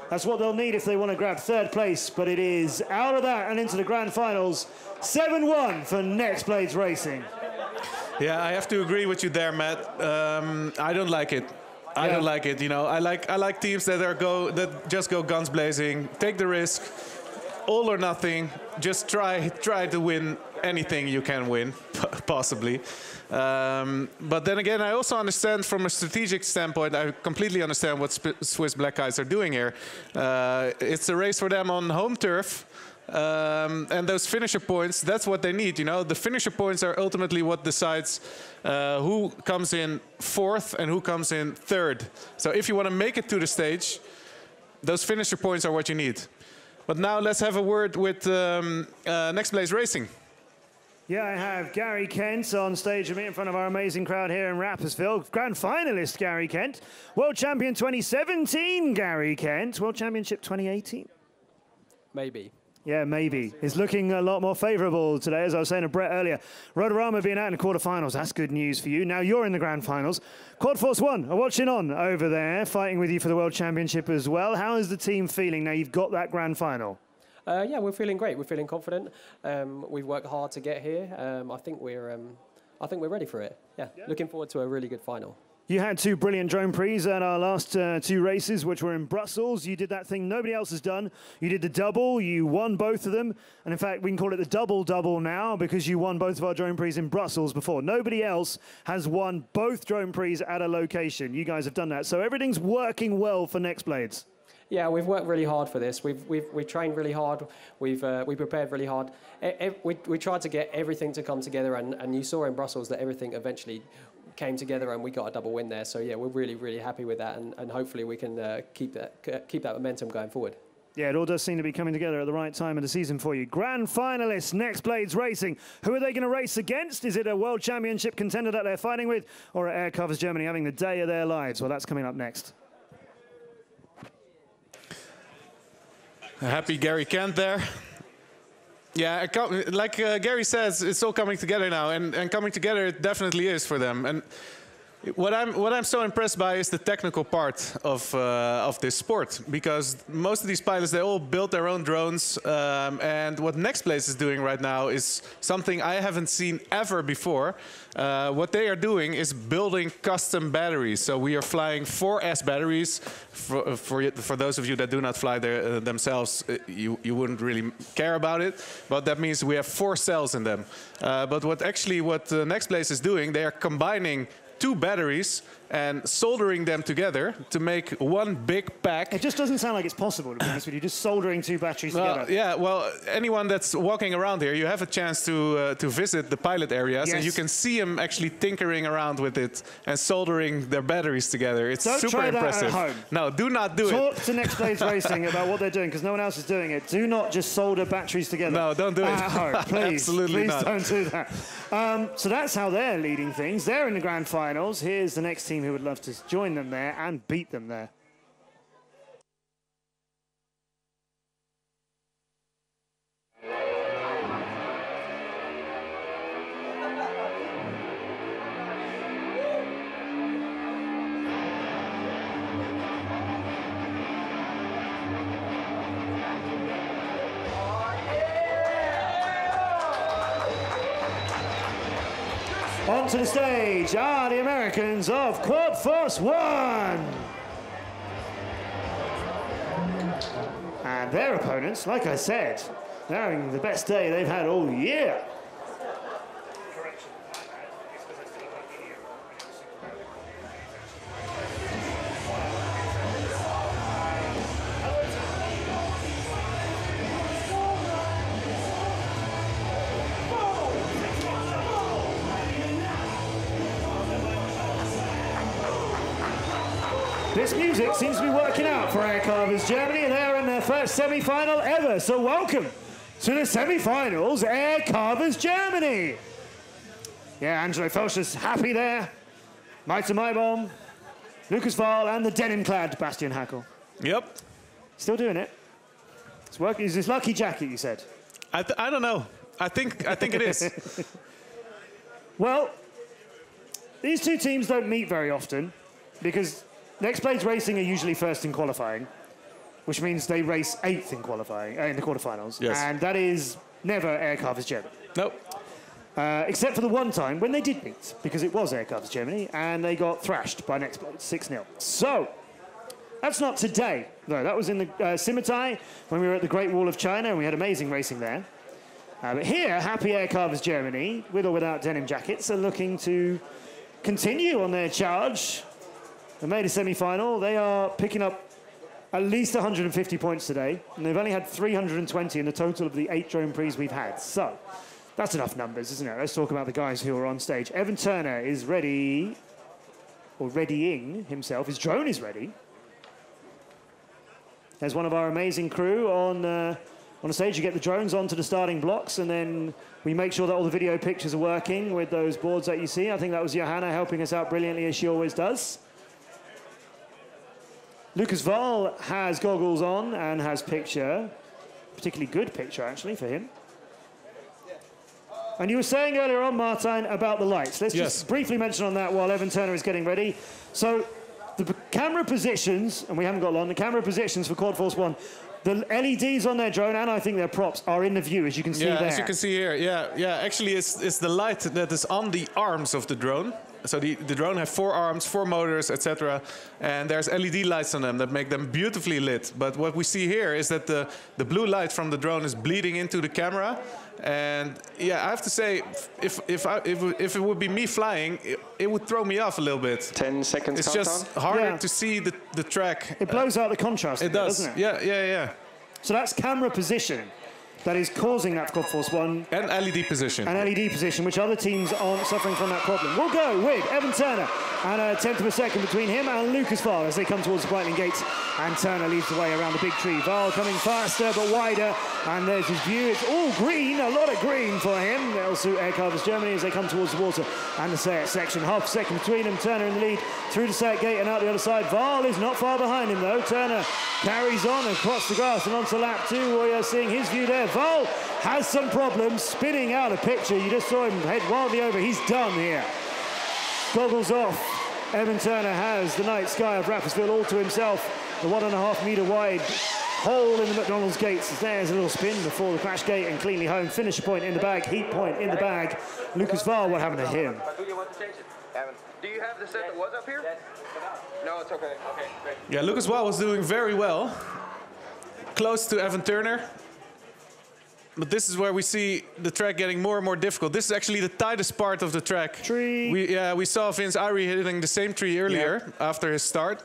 That's what they'll need if they want to grab 3rd place, but it is out of that and into the grand finals. 7-1 for Next Blades Racing. Yeah, I have to agree with you there, Matt. I don't like it. I don't like it. You know, I like teams that just go guns blazing, take the risk, all or nothing. Just try to win anything you can win, possibly. But then again, I also understand from a strategic standpoint, I completely understand what Swiss Black Kites are doing here. It's a race for them on home turf. And those finisher points, that's what they need. You know, the finisher points are ultimately what decides who comes in 4th and who comes in 3rd. So if you want to make it to the stage, those finisher points are what you need. But now let's have a word with Next Blades Racing. Yeah, I have Gary Kent on stage with me in front of our amazing crowd here in Rapperswil. Grand finalist Gary Kent. World champion 2017 Gary Kent. World championship 2018. Maybe. Yeah, maybe. It's looking a lot more favourable today, as I was saying to Brett earlier. Rotorama being out in the quarterfinals, that's good news for you. Now you're in the grand finals. Quad Force 1 are watching on over there, fighting with you for the World Championship as well. How is the team feeling now you've got that grand final? Yeah, we're feeling great. We're feeling confident. We've worked hard to get here. I think we're ready for it. Yeah, looking forward to a really good final. You had 2 brilliant drone pre's at our last 2 races, which were in Brussels. You did that thing nobody else has done. You did the double. You won both of them. And in fact, we can call it the double-double now because you won both of our drone pre's in Brussels before. Nobody else has won both drone pre's at a location. You guys have done that. So everything's working well for Next Blades. Yeah, we've worked really hard for this. We've trained really hard. We prepared really hard. We tried to get everything to come together, and you saw in Brussels that everything eventually came together, and we got a double win there. So yeah, we're really, really happy with that, and hopefully we can keep that momentum going forward. Yeah, it all does seem to be coming together at the right time of the season for you. Grand finalists, Next Blades Racing. Who are they going to race against? Is it a World Championship contender that they're fighting with, or are Air Carvers Germany having the day of their lives? Well, that's coming up next. Happy Gary Kent there. Yeah, like Gary says, it's all coming together now, and coming together it definitely is for them. And what I'm so impressed by is the technical part of this sport, because most of these pilots, they all built their own drones, and what Next Place is doing right now is something I haven't seen ever before. What they are doing is building custom batteries. So we are flying 4S batteries. For those of you that do not fly themselves, you wouldn't really care about it, but that means we have 4 cells in them. But what Next Place is doing, they are combining 2 batteries and soldering them together to make one big pack. It just doesn't sound like it's possible, to be honest with you, just soldering 2 batteries together. Yeah, well, anyone that's walking around here, you have a chance to visit the pilot areas, and you can see them actually tinkering around with it and soldering their batteries together. It's super impressive. That at home. No, do not do it. Talk to Next Blades Racing about what they're doing, because no one else is doing it. Do not just solder batteries together. No, don't do it. At home, please. Absolutely not. Please don't do that. So that's how they're leading things. They're in the grand finals. Here's the next team who would love to join them there and beat them there. Onto the stage are the Americans of Quad Force 1. And their opponents, like I said, they're having the best day they've had all year. This music seems to be working out for Air Carvers Germany. They're in their first semi-final ever. So welcome to the semi-finals, Air Carvers Germany. Yeah, Angelo Felscher's happy there. Maite Maibaum, Lucas Wahl, and the denim-clad Bastian Hackel. Yep. Still doing it. It's working. Is this lucky jacket, you said? I don't know. I think it is. Well, these two teams don't meet very often because Next Blades Racing are usually first in qualifying, which means they race 8th in qualifying in the quarterfinals. Yes. And that is never Air Carvers Germany. Nope. Except for the one time when they did meet, because it was Air Carvers Germany, and they got thrashed by Next Blades 6-0. So that's not today, though. That was in the Simmental when we were at the Great Wall of China, and we had amazing racing there. But here, happy Air Carvers Germany, with or without denim jackets, are looking to continue on their charge. They made a semi-final. They are picking up at least 150 points today, and they've only had 320 in the total of the 8 Drone Prix we've had. So that's enough numbers, isn't it? Let's talk about the guys who are on stage. Evan Turner is ready, or readying himself. His drone is ready. There's one of our amazing crew on the stage. You get the drones onto the starting blocks, and then we make sure that all the video pictures are working with those boards that you see. I think that was Johanna helping us out brilliantly, as she always does. Lucas Wahl has goggles on and has picture, particularly good picture actually for him. And you were saying earlier on, Martijn, about the lights. Let's just briefly mention on that while Evan Turner is getting ready. So the camera positions, and we haven't got long, the camera positions for Quad Force 1, the LEDs on their drone, and I think their props, are in the view, as you can see there. Yeah, as you can see here. Yeah. Actually, it's the light that is on the arms of the drone. So the drone have 4 arms, 4 motors, etc. And there's LED lights on them that make them beautifully lit. But what we see here is that the blue light from the drone is bleeding into the camera. And yeah, I have to say, if it would be me flying, it would throw me off a little bit. 10 seconds It's countdown. just harder to see the track. It blows out the contrast. It does, doesn't it? Yeah. So that's camera position that is causing that Quad Force 1. And LED position. And LED position, which other teams aren't suffering from that problem. We'll go with Evan Turner and a tenth of a second between him and Lucas Vaal as they come towards the Breitling Gates. And Turner leads the way around the big tree. Vaal coming faster but wider. And there's his view. It's all green, a lot of green for him. That'll suit Air Carvers Germany as they come towards the water. And the Sayat section, half a second between them. Turner in the lead through the Sayat gate and out the other side. Vaal is not far behind him though. Turner carries on across the grass and onto lap 2. We are seeing his view there. Vaal has some problems spinning out a picture. You just saw him head wildly over. He's done here. Goggles off. Evan Turner has the night sky of Rapperswil all to himself. The 1.5 metre wide hole in the McDonald's gates. There's a little spin before the crash gate and cleanly home. Finisher point in the bag, heat point in the bag. Lucas Vaal, what happened to him? Do you want to change it? Evan, do you have the set that was up here? No, it's okay. Okay, great. Yeah, Lucas Vaal was doing very well. Close to Evan Turner. But this is where we see the track getting more and more difficult. This is actually the tightest part of the track. Tree. We saw Vince Irie hitting the same tree earlier after his start.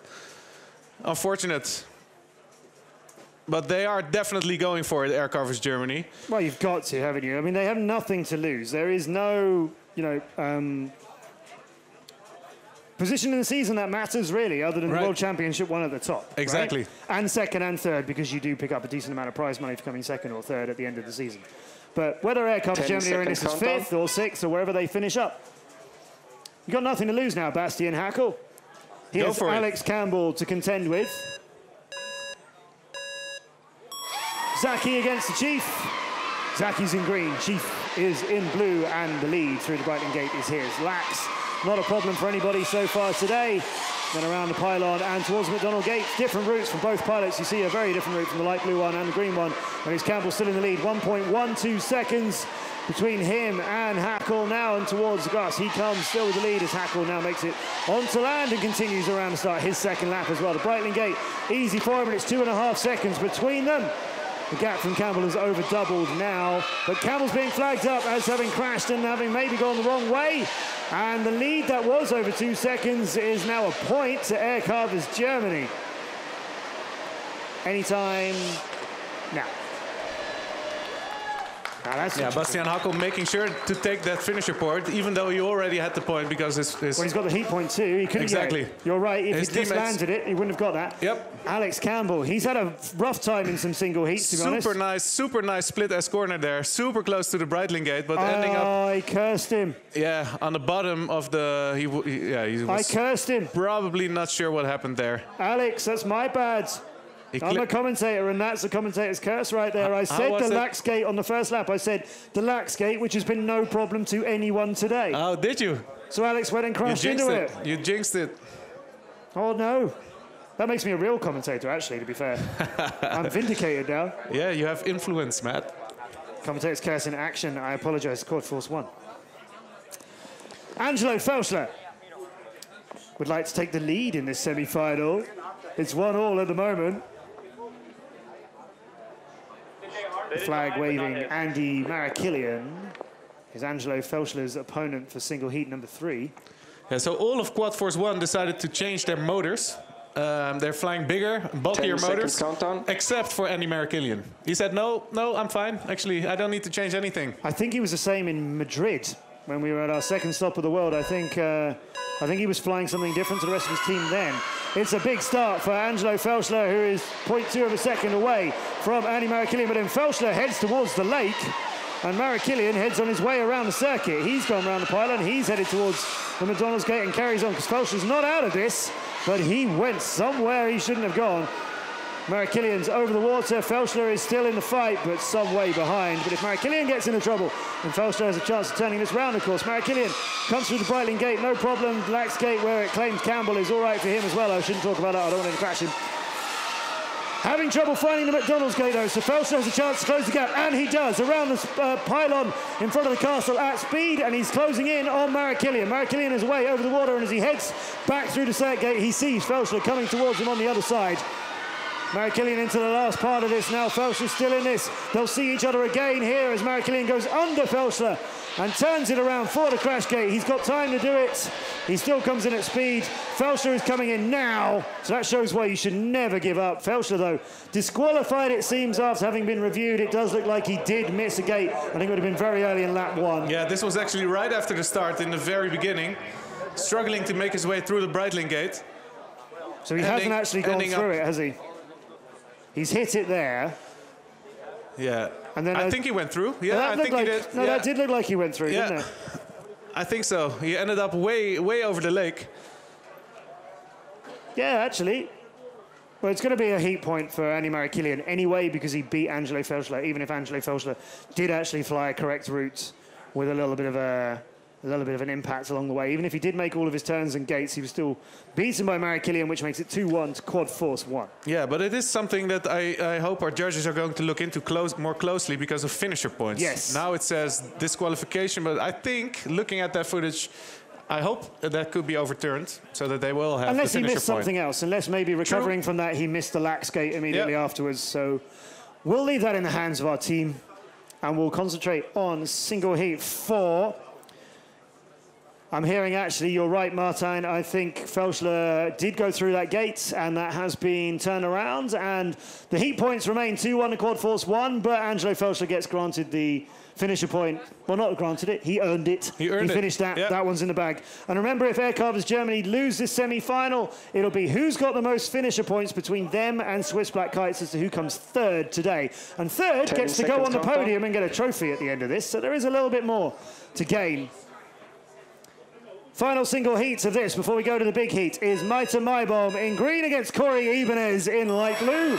Unfortunate. But they are definitely going for it, Air Carvers Germany. Well, you've got to, haven't you? I mean, they have nothing to lose. There is no, position in the season that matters really, other than the World Championship one at the top. Exactly. Right? And second and third, because you do pick up a decent amount of prize money for coming second or third at the end of the season. But whether Air Carvers Germany are in this as 5th or 6th or wherever they finish up, you've got nothing to lose now, Bastian Hackl. Here's Alex Campbell to contend with. Zaki against the Chief. Zaki's in green, Chief is in blue, and the lead through the Breitling Gate is his. Lax, not a problem for anybody so far today. Then around the pylon and towards the McDonald Gate. Different routes from both pilots. You see a very different route from the light blue one and the green one. And it's Campbell still in the lead. 1.12 seconds between him and Hackl now and towards the grass. He comes still with the lead as Hackl now makes it onto land and continues around to start his second lap as well. The Breitling Gate, easy for him, and it's 2.5 seconds between them. The gap from Campbell is over doubled now, but Campbell's being flagged up as having crashed and having maybe gone the wrong way. And the lead that was over 2 seconds is now a point to Air Carvers Germany. Anytime now. Yeah, Bastian Hackl making sure to take that finisher point, even though he already had the point because his well, he's got the heat point too. He couldn't exactly. get it. You're right. If His he just landed it, he wouldn't have got that. Yep. Alex Campbell, he's had a rough time in some single heats, to be honest. Super nice split S corner there. Super close to the Breitling Gate, but ending up. I cursed him. Yeah, on the bottom of the. He was I cursed him. Probably not sure what happened there. Alex, that's my bad. I'm a commentator, and that's a commentator's curse right there. I said the lax gate on the first lap. I said the lax gate, which has been no problem to anyone today. Oh, did you? So Alex went and crashed into it. You jinxed it. Oh, no. That makes me a real commentator, actually, to be fair. I'm vindicated now. Yeah, you have influence, Matt. Commentator's curse in action. I apologize. Quad Force 1. Angelo Felschler would like to take the lead in this semi-final. It's 1-1 at the moment. The flag waving Andy Marakilian is Angelo Felschler's opponent for single heat number 3. Yeah, so all of Quad Force 1 decided to change their motors. They're flying bigger, bulkier motors, except for Andy Marakilian. He said, no, I'm fine. Actually, I don't need to change anything. I think he was the same in Madrid when we were at our second stop of the world. I think he was flying something different to the rest of his team then. It's a big start for Angelo Felschler, who is 0.2 of a second away from Andy Marakilian. But then Felschler heads towards the lake, and Marakilian heads on his way around the circuit. He's gone around the pylon. He's headed towards the McDonald's Gate and carries on, because Felschler's not out of this, but he went somewhere he shouldn't have gone. Marakilian's over the water. Felschler is still in the fight, but some way behind. But if Marakilian gets into trouble, then Felschler has a chance of turning this round, of course. Marakilian comes through the Breitling Gate, no problem. Lax Gate, where it claims Campbell, is all right for him as well. I shouldn't talk about that. I don't want to crash him. Having trouble finding the McDonald's gate though, so Felschler has a chance to close the gap, and he does, around the pylon in front of the castle at speed, and he's closing in on Marakilian. Marakilian is away over the water, and as he heads back through the circuit gate, he sees Felschler coming towards him on the other side. Marakilian into the last part of this now. Felschler's still in this. They'll see each other again here as Marakilian goes under Felschler and turns it around for the crash gate. He's got time to do it. He still comes in at speed. Felschler is coming in now, so that shows why you should never give up. Felschler, though, disqualified, it seems, after having been reviewed. It does look like he did miss a gate. I think it would have been very early in lap 1. Yeah, this was actually right after the start, in the very beginning, struggling to make his way through the Breitling gate. So he hasn't actually gone through it, has he? He's hit it there. Yeah. And then I think he went through. Yeah, I think he did. No, that did look like he went through, didn't it? I think so. He ended up way over the lake. Yeah, actually. Well, it's going to be a heat point for Andy Marakilian anyway, because he beat Angelo Felschler, even if Angelo Felschler did actually fly a correct route with a little bit of an impact along the way. Even if he did make all of his turns and gates, he was still beaten by Marakilian, which makes it 2-1 to Quad Force 1. Yeah, but it is something that I hope our judges are going to look into more closely because of finisher points. Yes. Now it says disqualification, but I think, looking at that footage, I hope that could be overturned so that they will have unless the finisher he missed something else, unless maybe recovering from that, he missed the lax gate immediately afterwards. So we'll leave that in the hands of our team, and we'll concentrate on single heat 4. I'm hearing, actually, you're right, Martijn. I think Felschler did go through that gate, and that has been turned around. And the heat points remain 2-1 to Quad Force 1, but Angelo Felschler gets granted the finisher point. Well, not granted it. He earned it. He finished that. That one's in the bag. And remember, if Aircarvers Germany lose this semi-final, it'll be who's got the most finisher points between them and Swiss Black Kites as to who comes third today. And third gets to go on the podium and get a trophy at the end of this. So there is a little bit more to gain. Final single heats of this before we go to the big heat is Maita Maibaum in green against Corey Ibanez in light blue.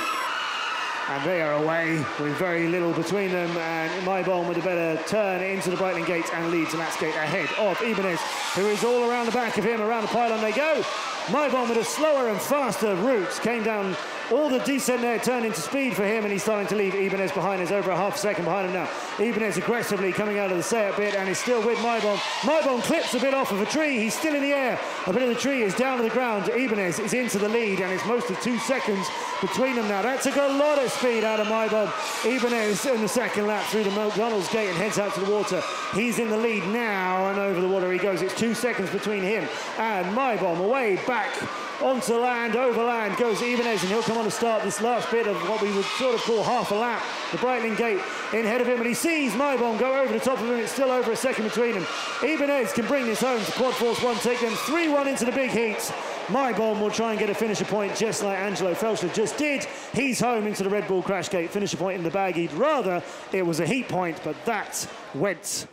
And they are away with very little between them, and Maibaum with a better turn into the Breitling gate and leads the Lax gate ahead of Ibanez, who is all around the back of him. Around the pylon they go. Maibaum with a slower and faster route came down all the descent there, turned into speed for him, and he's starting to leave Ibanez behind. He's over a half a second behind him now. Ibanez aggressively coming out of the Seat bit and is still with Maibaum. Maibaum clips a bit off of a tree. He's still in the air. A bit of the tree is down to the ground. Ibanez is into the lead, and it's most of 2 seconds between them now. That took a lot of speed out of Maibaum. Ibanez in the second lap through the McDonald's gate and heads out to the water. He's in the lead now, and over the water he goes. It's 2 seconds between him and Maibaum. Away back onto land, over land goes Ibanez, and he'll come on to start this last bit of what we would sort of call half a lap. The Breitling gate in ahead of him, and he sees Maibaum go over the top of him. It's still over a second between them. Ibanez can bring this home to Quad Force 1, take them 3-1 into the big heats. Maibaum will try and get a finisher point just like Angelo Felschler just did. He's home into the Red Bull crash gate. Finisher point in the bag. He'd rather it was a heat point, but that went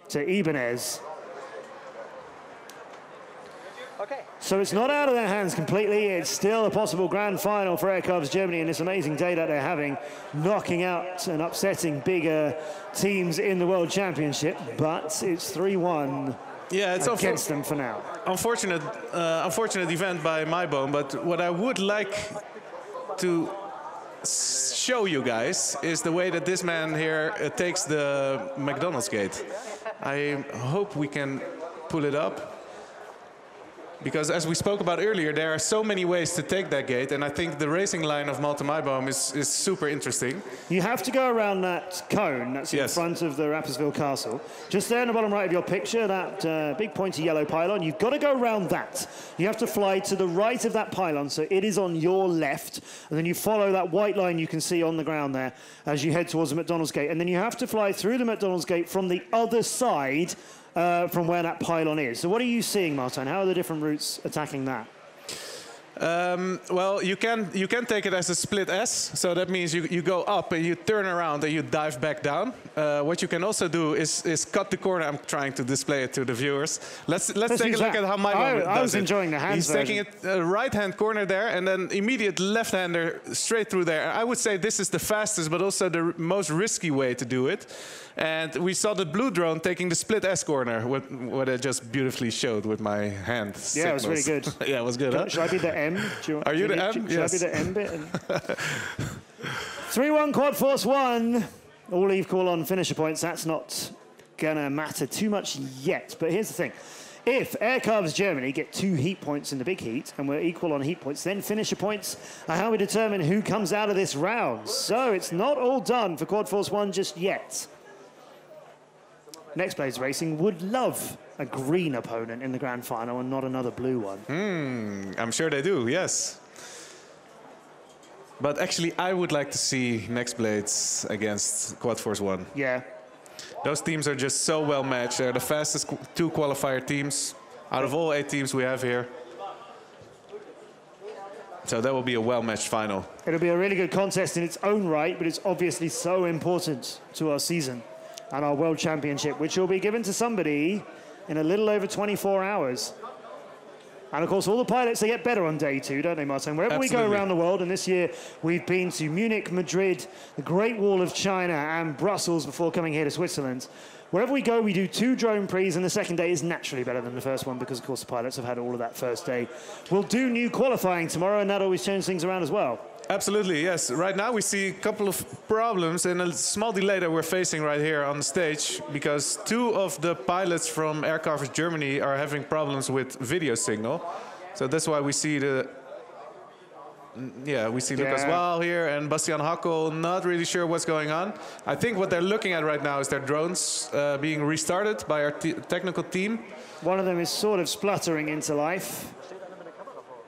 to Ibanez. So it's not out of their hands completely. It's still a possible grand final for Aircarvers Germany in this amazing day that they're having, knocking out and upsetting bigger teams in the World Championship. But it's 3-1 against them for now. Unfortunate event by Maibaum, but what I would like to show you guys is the way that this man here takes the McDonald's gate. I hope we can pull it up. Because as we spoke about earlier, there are so many ways to take that gate, and I think the racing line of Malte Maibaum is super interesting. You have to go around that cone that's in front of the Rapperswil castle. Just there in the bottom right of your picture, that big pointy yellow pylon, you've got to go around that. You have to fly to the right of that pylon, so it is on your left, and then you follow that white line you can see on the ground there as you head towards the McDonald's gate. And then you have to fly through the McDonald's gate from the other side from where that pylon is. So what are you seeing, Martijn? How are the different routes attacking that? Well, you can take it as a split S. So that means you go up and you turn around and you dive back down. What you can also do is cut the corner. I'm trying to display it to the viewers. Let's take a look at how Maibaum does it. I was enjoying the hands He's taking it right-hand corner there and then immediate left-hander straight through there. I would say this is the fastest but also the most risky way to do it. And we saw the blue drone taking the split S corner, what I just beautifully showed with my hand signals. Yeah, it was really good. Yeah, it was good, huh? Should I be the M? Are you the M? Should I be the M bit? 3-1 Quad Force 1. All leave call on finisher points. That's not going to matter too much yet. But here's the thing. If Aircraft's Germany get 2 heat points in the big heat, and we're equal on heat points, then finisher points are how we determine who comes out of this round. So it's not all done for Quad Force 1 just yet. Next Blades Racing would love a green opponent in the grand final and not another blue one. I'm sure they do, yes. But actually, I would like to see Next Blades against Quad Force 1. Yeah. Those teams are just so well matched. They're the fastest 2 qualifier teams out of all 8 teams we have here. So that will be a well-matched final. It'll be a really good contest in its own right, but it's obviously so important to our season and our World Championship, which will be given to somebody in a little over 24 hours. And of course, all the pilots, they get better on day 2, don't they, Martin? Wherever we go around the world, and this year we've been to Munich, Madrid, the Great Wall of China, and Brussels before coming here to Switzerland. Wherever we go, we do 2 drone pre's, and the second day is naturally better than the first one because, of course, the pilots have had all of that first day. We'll do new qualifying tomorrow, and that always changes things around as well. Absolutely, yes. Right now we see a couple of problems and a small delay that we're facing right here on the stage because 2 of the pilots from Aircraft Germany are having problems with video signal. So that's why we see the... Yeah, we see Lucas Waal here and Bastian Hackel, not really sure what's going on. I think what they're looking at right now is their drones being restarted by our technical team. One of them is sort of spluttering into life.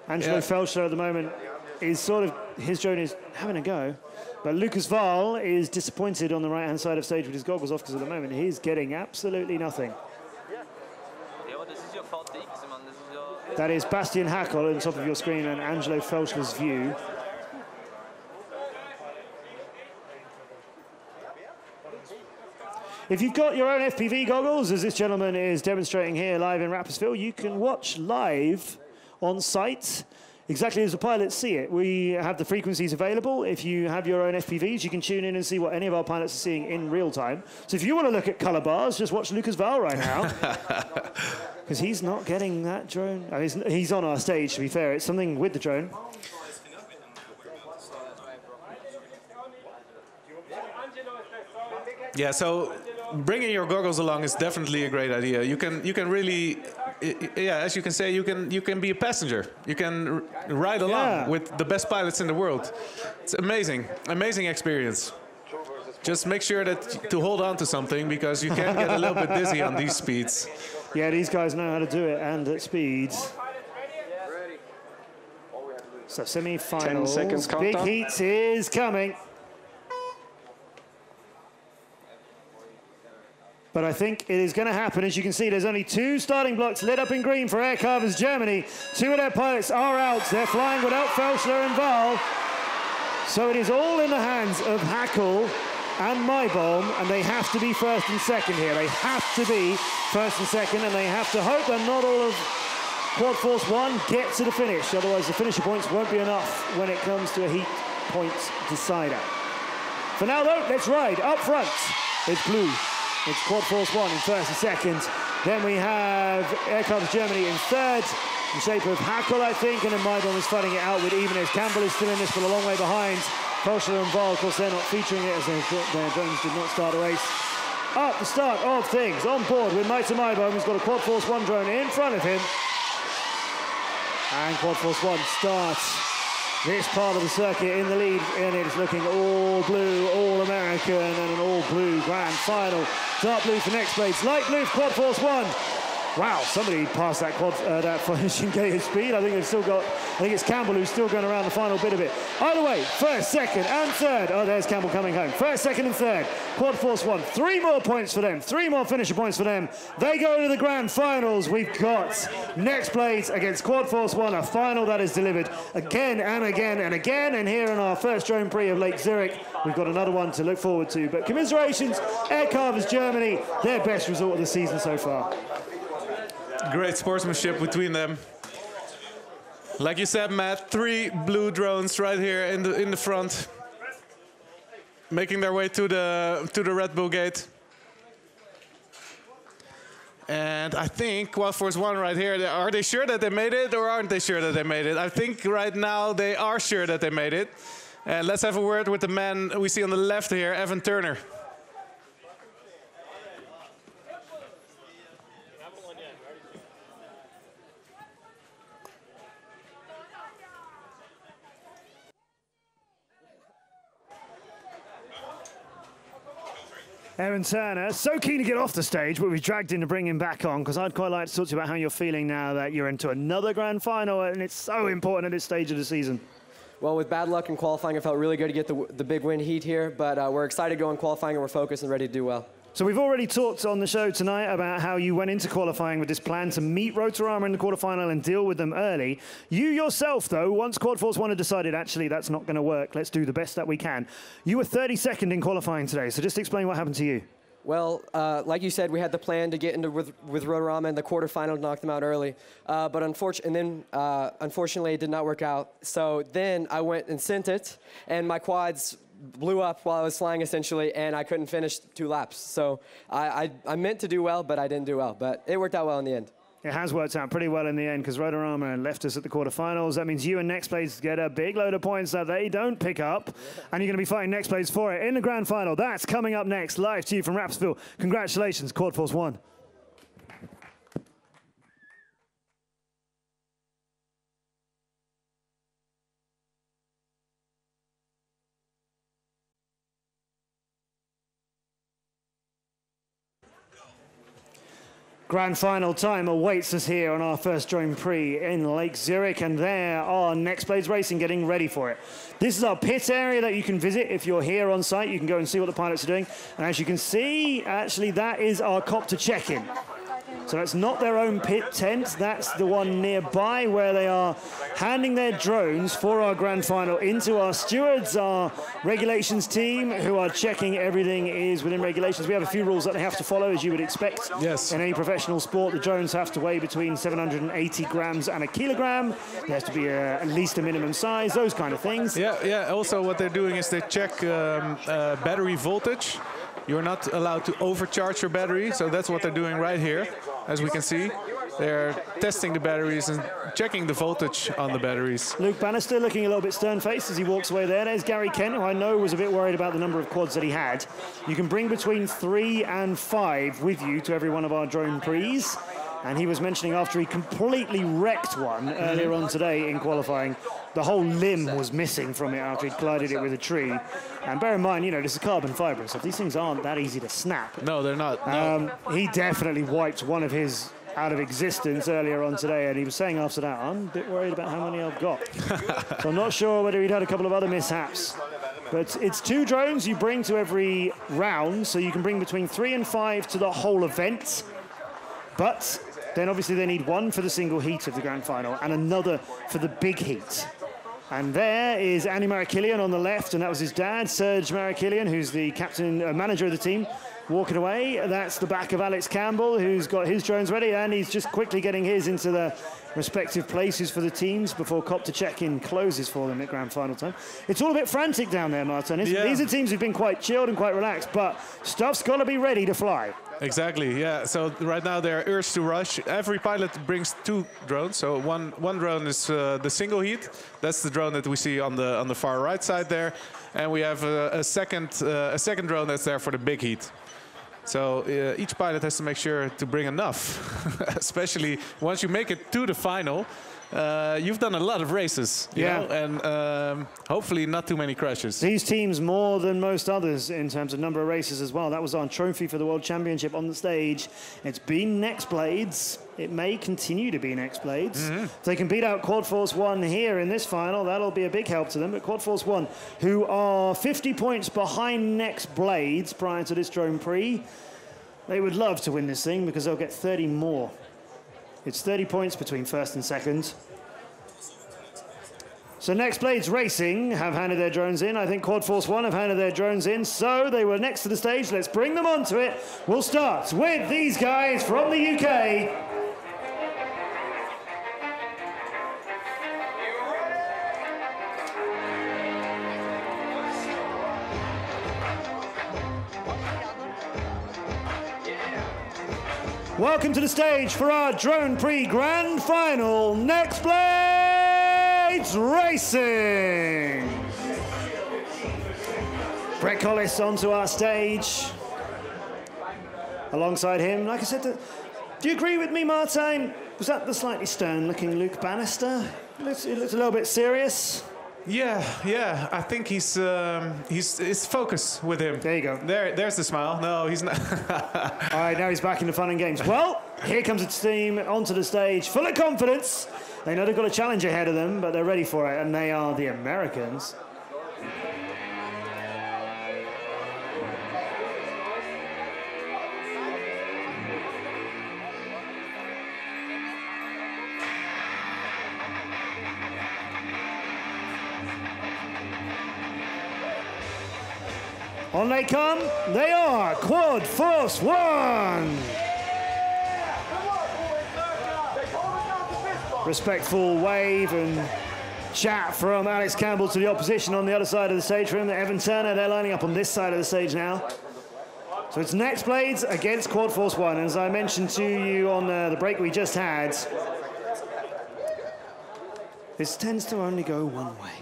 Angelo Felschler at the moment is sort of, his drone is having a go. But Lucas Waal is disappointed on the right-hand side of stage with his goggles off because at the moment he's getting absolutely nothing. That is Bastian Hackel on the top of your screen and Angelo Felschler's view. If you've got your own FPV goggles, as this gentleman is demonstrating here live in Rapperswil, you can watch live on site exactly as the pilots see it. We have the frequencies available. If you have your own FPVs, you can tune in and see what any of our pilots are seeing in real time. So if you want to look at color bars, just watch Lucas Waal right now. Because he's not getting that drone. I mean, he's on our stage, to be fair. It's something with the drone. Yeah, so bringing your goggles along is definitely a great idea. You can really, yeah, as you can say, you can be a passenger. You can ride along with the best pilots in the world. It's amazing, amazing experience. Just make sure that to hold on to something because you can get a little bit dizzy on these speeds. Yeah, these guys know how to do it and at speeds. So semi-finals, 10 seconds big countdown. heat is coming. But I think it is going to happen. As you can see, there's only 2 starting blocks lit up in green for Air Carvers Germany. 2 of their pilots are out. They're flying without Felschler and Waal. So it is all in the hands of Hackel and Maibaum, and they have to be first and second here. They have to be first and second, and they have to hope that not all of Quad Force 1 get to the finish. Otherwise, the finisher points won't be enough when it comes to a heat points decider. For now, though, let's ride. Up front, it's blue. It's Quad Force 1 in first and second. Then we have Aircraft Germany in third, in shape of Hackel, I think, and then Maibaum is fighting it out with Ibanez. Campbell is still in this, but a long way behind. Felschler and Waal, of course, they're not featuring it as their drones did not start a race. At the start of things, on board with Maita Maibaum, who's got a Quad Force 1 drone in front of him. And Quad Force 1 starts this part of the circuit in the lead, and it is looking all blue, all American, and an all blue grand final. Dark blue for Next Blades, light blue for Quad Force 1. Wow, somebody passed that finishing gate of speed. I think they've still got, I think it's Campbell who's still going around the final bit of it. Either way, first, second, and third. Oh, there's Campbell coming home. First, second, and third. Quad Force 1. 3 more points for them. 3 more finisher points for them. They go to the grand finals. We've got Next Blades against Quad Force 1, a final that is delivered again and again and again. And here in our first drone prix of Lake Zurich, we've got another one to look forward to. But commiserations, Air Carvers Germany, their best result of the season so far. Great sportsmanship between them. Like you said, Matt, 3 blue drones right here in the front, making their way to the Red Bull gate. And I think Quad Force 1 right here, are they sure that they made it or aren't they sure that they made it? I think right now they are sure that they made it. And let's have a word with the man we see on the left here, Evan Turner. Evan Turner, so keen to get off the stage, but we've dragged in to bring him back on because I'd quite like to talk to you about how you're feeling now that you're into another grand final and it's so important at this stage of the season. Well, with bad luck in qualifying, it felt really good to get the big win heat here, but we're excited to go in qualifying and we're focused and ready to do well. So we've already talked on the show tonight about how you went into qualifying with this plan to meet Rotorama in the quarterfinal and deal with them early. You yourself, though, once Quad Force 1 had decided, actually, that's not going to work, let's do the best that we can. You were 32nd in qualifying today, so just explain what happened to you. Well, like you said, we had the plan to get into with Rotorama in the quarterfinal to knock them out early. But unfortunately, it did not work out. So then I went and sent it, and my quads blew up while I was flying, essentially, and I couldn't finish 2 laps. So I meant to do well, but I didn't do well. But it worked out well in the end. It has worked out pretty well in the end because Rotorama left us at the quarterfinals. That means you and Next Blades get a big load of points that they don't pick up, and you're going to be fighting Next Blades for it in the grand final. That's coming up next, live to you from Rapperswil. Congratulations, Quad Force 1. Grand final time awaits us here on our first Drone Prix in Lake Zurich, and there are Next Blades Racing getting ready for it. This is our pit area that you can visit if you're here on site. You can go and see what the pilots are doing. And as you can see, actually, that is our copter check-in. So that's not their own pit tent. That's the one nearby where they are handing their drones for our grand final into our stewards, our regulations team, who are checking everything is within regulations. We have a few rules that they have to follow, as you would expect. Yes. In any professional sport, the drones have to weigh between 780 grams and a kilogram. There has to be at least a minimum size, those kind of things. Yeah. Also, what they're doing is they check battery voltage. You're not allowed to overcharge your battery, so that's what they're doing right here. As we can see, they're testing the batteries and checking the voltage on the batteries. Luke Bannister looking a little bit stern-faced as he walks away there. There's Gary Kent, who I know was a bit worried about the number of quads that he had. You can bring between 3 and 5 with you to every one of our Drone Prix. And he was mentioning after he completely wrecked one earlier on today in qualifying, the whole limb was missing from it after he'd collided it with a tree. And bear in mind, you know, this is carbon fiber, so these things aren't that easy to snap. No, they're not. No. He definitely wiped one of his out of existence earlier on today, and he was saying after that, I'm a bit worried about how many I've got. So I'm not sure whether he'd had a couple of other mishaps. But it's 2 drones you bring to every round, so you can bring between 3 and 5 to the whole event. But then obviously they need 1 for the single heat of the grand final and another for the big heat. And there is Andy Marakilian on the left, and that was his dad, Serge Marakilian, who's the captain, manager of the team, walking away. That's the back of Alex Campbell, who's got his drones ready, and he's just quickly getting his into the respective places for the teams before copter check-in closes for them at grand final time. It's all a bit frantic down there, Martin. These are teams who've been quite chilled and quite relaxed, but stuff's got to be ready to fly. Exactly, yeah. So right now they're urged to rush. Every pilot brings 2 drones. So one drone is the single heat. That's the drone that we see on the far right side there, and we have a second drone that's there for the big heat. So each pilot has to make sure to bring enough, especially once you make it to the final. You've done a lot of races, you know, and hopefully not too many crashes. These teams more than most others in terms of number of races as well. That was our trophy for the World Championship on the stage. It's been Next Blades. It may continue to be Next Blades. If they can beat out Quad Force 1 here in this final, that'll be a big help to them. But Quad Force 1, who are 50 points behind Next Blades prior to this Drone Prix, they would love to win this thing because they'll get 30 more. It's 30 points between first and second. So Next Blades Racing have handed their drones in. I think Quad Force 1 have handed their drones in. So they were next to the stage. Let's bring them onto it. We'll start with these guys from the UK. Welcome to the stage for our Drone Prix Grand Final, Next Blades Racing. Brett Collis onto our stage. Alongside him, like I said, do you agree with me, Martijn? Was that the slightly stern-looking Luke Bannister? It looks a little bit serious. Yeah. I think he's focus with him. There you go. There's the smile. No, he's not. All right, now he's back in the fun and games. Well, here comes a team onto the stage, full of confidence. They know they've got a challenge ahead of them, but they're ready for it, and they are the Americans. On they come, they are Quad Force One. Respectful wave and chat from Alex Campbell to the opposition on the other side of the stage for him. Evan Turner, they're lining up on this side of the stage now. So it's Next Blades against Quad Force One. And as I mentioned to you on the break we just had, this tends to only go one way.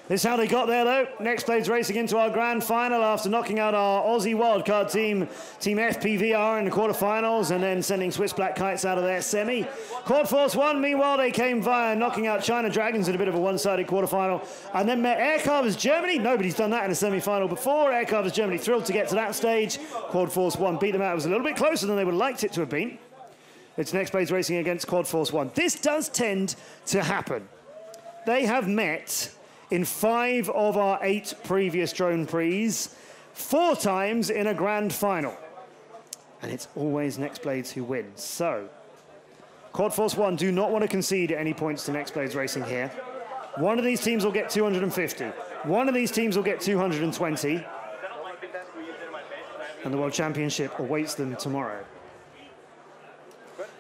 This is how they got there, though. Next Blades racing into our grand final after knocking out our Aussie wildcard team, Team FPVR, in the quarterfinals and then sending Swiss Black Kites out of their semi. Quad Force One, meanwhile, they came via knocking out China Dragons in a bit of a one-sided quarterfinal and then met Air Carvers Germany. Nobody's done that in a semi-final before. Air Carvers Germany thrilled to get to that stage. Quad Force One beat them out. It was a little bit closer than they would have liked it to have been. It's Next Blades racing against Quad Force One. This does tend to happen. They have met in 5 of our 8 previous Drone Prix, 4 times in a grand final. And it's always Next Blades who wins. So, Quad Force One do not want to concede any points to Next Blades Racing here. One of these teams will get 250. One of these teams will get 220. And the World Championship awaits them tomorrow.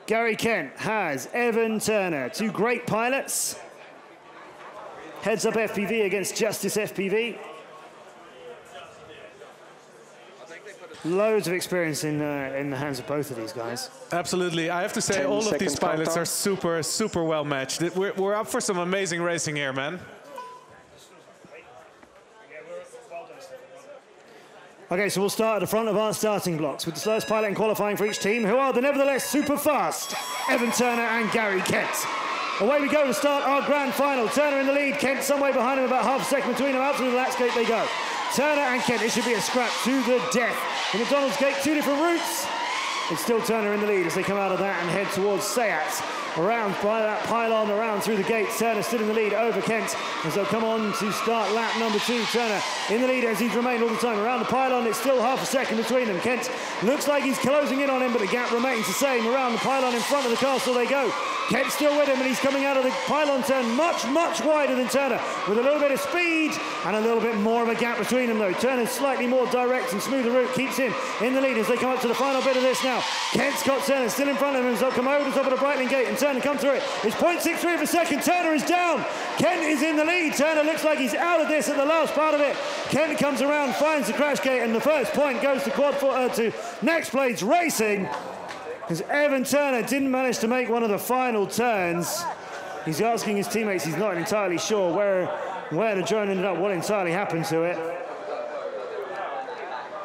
Gary Kent has Evan Turner, 2 great pilots. Heads Up FPV against Justice FPV. Loads of experience in the hands of both of these guys. Absolutely. I have to say, all of these pilots are super well matched. We're up for some amazing racing here, man. Okay, so we'll start at the front of our starting blocks with the slowest pilot in qualifying for each team, who are the nevertheless super fast Evan Turner and Gary Kent. Away we go to start our grand final. Turner in the lead, Kent some way behind him, about half a second between them. Out through the latch gate they go. Turner and Kent, it should be a scrap to the death. The McDonald's gate, 2 different routes. It's still Turner in the lead as they come out of that and head towards Sayat. Around by that pylon, around through the gate. Turner still in the lead over Kent as they'll come on to start lap number 2. Turner in the lead as he's remained all the time. Around the pylon, it's still half a second between them. Kent looks like he's closing in on him, but the gap remains the same. Around the pylon in front of the castle they go. Kent's still with him, and he's coming out of the pylon turn much wider than Turner, with a little bit of speed and a little bit more of a gap between them, though. Turner's slightly more direct and smoother route keeps him in the lead as they come up to the final bit of this now. Kent's got Turner still in front of him as they'll come over the top of the Breitling gate, and Turner come through it. It's 0.63 of a second. Turner is down. Kent is in the lead. Turner looks like he's out of this at the last part of it. Kent comes around, finds the crash gate, and the first point goes to to Next Blades Racing. Because Evan Turner didn't manage to make one of the final turns. He's asking his teammates, he's not entirely sure where the drone ended up, what entirely happened to it.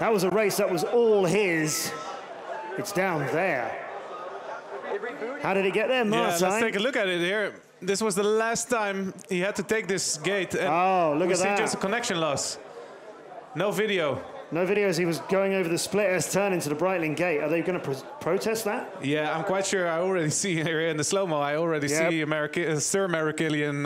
That was a race that was all his. It's down there. How did it get there, Martijn? Yeah, let's take a look at it here. This was the last time he had to take this gate. And look at that. Just a connection loss. No video. No video as he was going over the split S turn into the Breitling gate. Are they going to protest that? Yeah, I'm quite sure. I already see here in the slow-mo, I already see Sir Americilian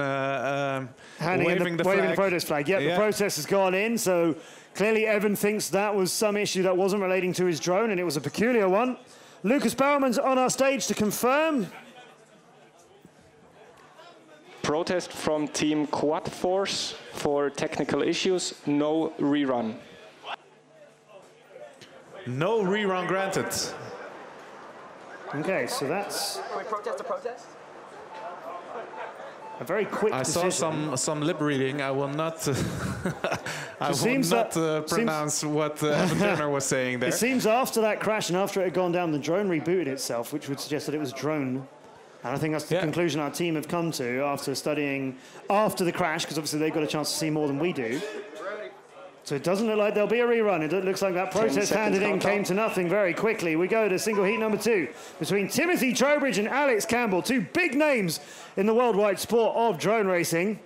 waving the flag. Waving the protest flag. Yeah, the protest has gone in, so clearly Evan thinks that was some issue that wasn't relating to his drone, and it was a peculiar one. Lucas Bowerman's on our stage to confirm. Protest from Team Quad Force for technical issues, no rerun. No rerun granted. Okay, so that's... Can we protest a protest? A very quick decision. I saw some lip reading. I will not. I will not pronounce what Evan Turner was saying there. It seems after that crash and after it had gone down, the drone rebooted itself, which would suggest that it was drone. And I think that's the conclusion our team have come to after studying after the crash, because obviously they've got a chance to see more than we do. So it doesn't look like there'll be a rerun. It looks like that protest handed in came to nothing very quickly. We go to single heat number 2 between Timothy Trowbridge and Alex Campbell, 2 big names in the worldwide sport of drone racing.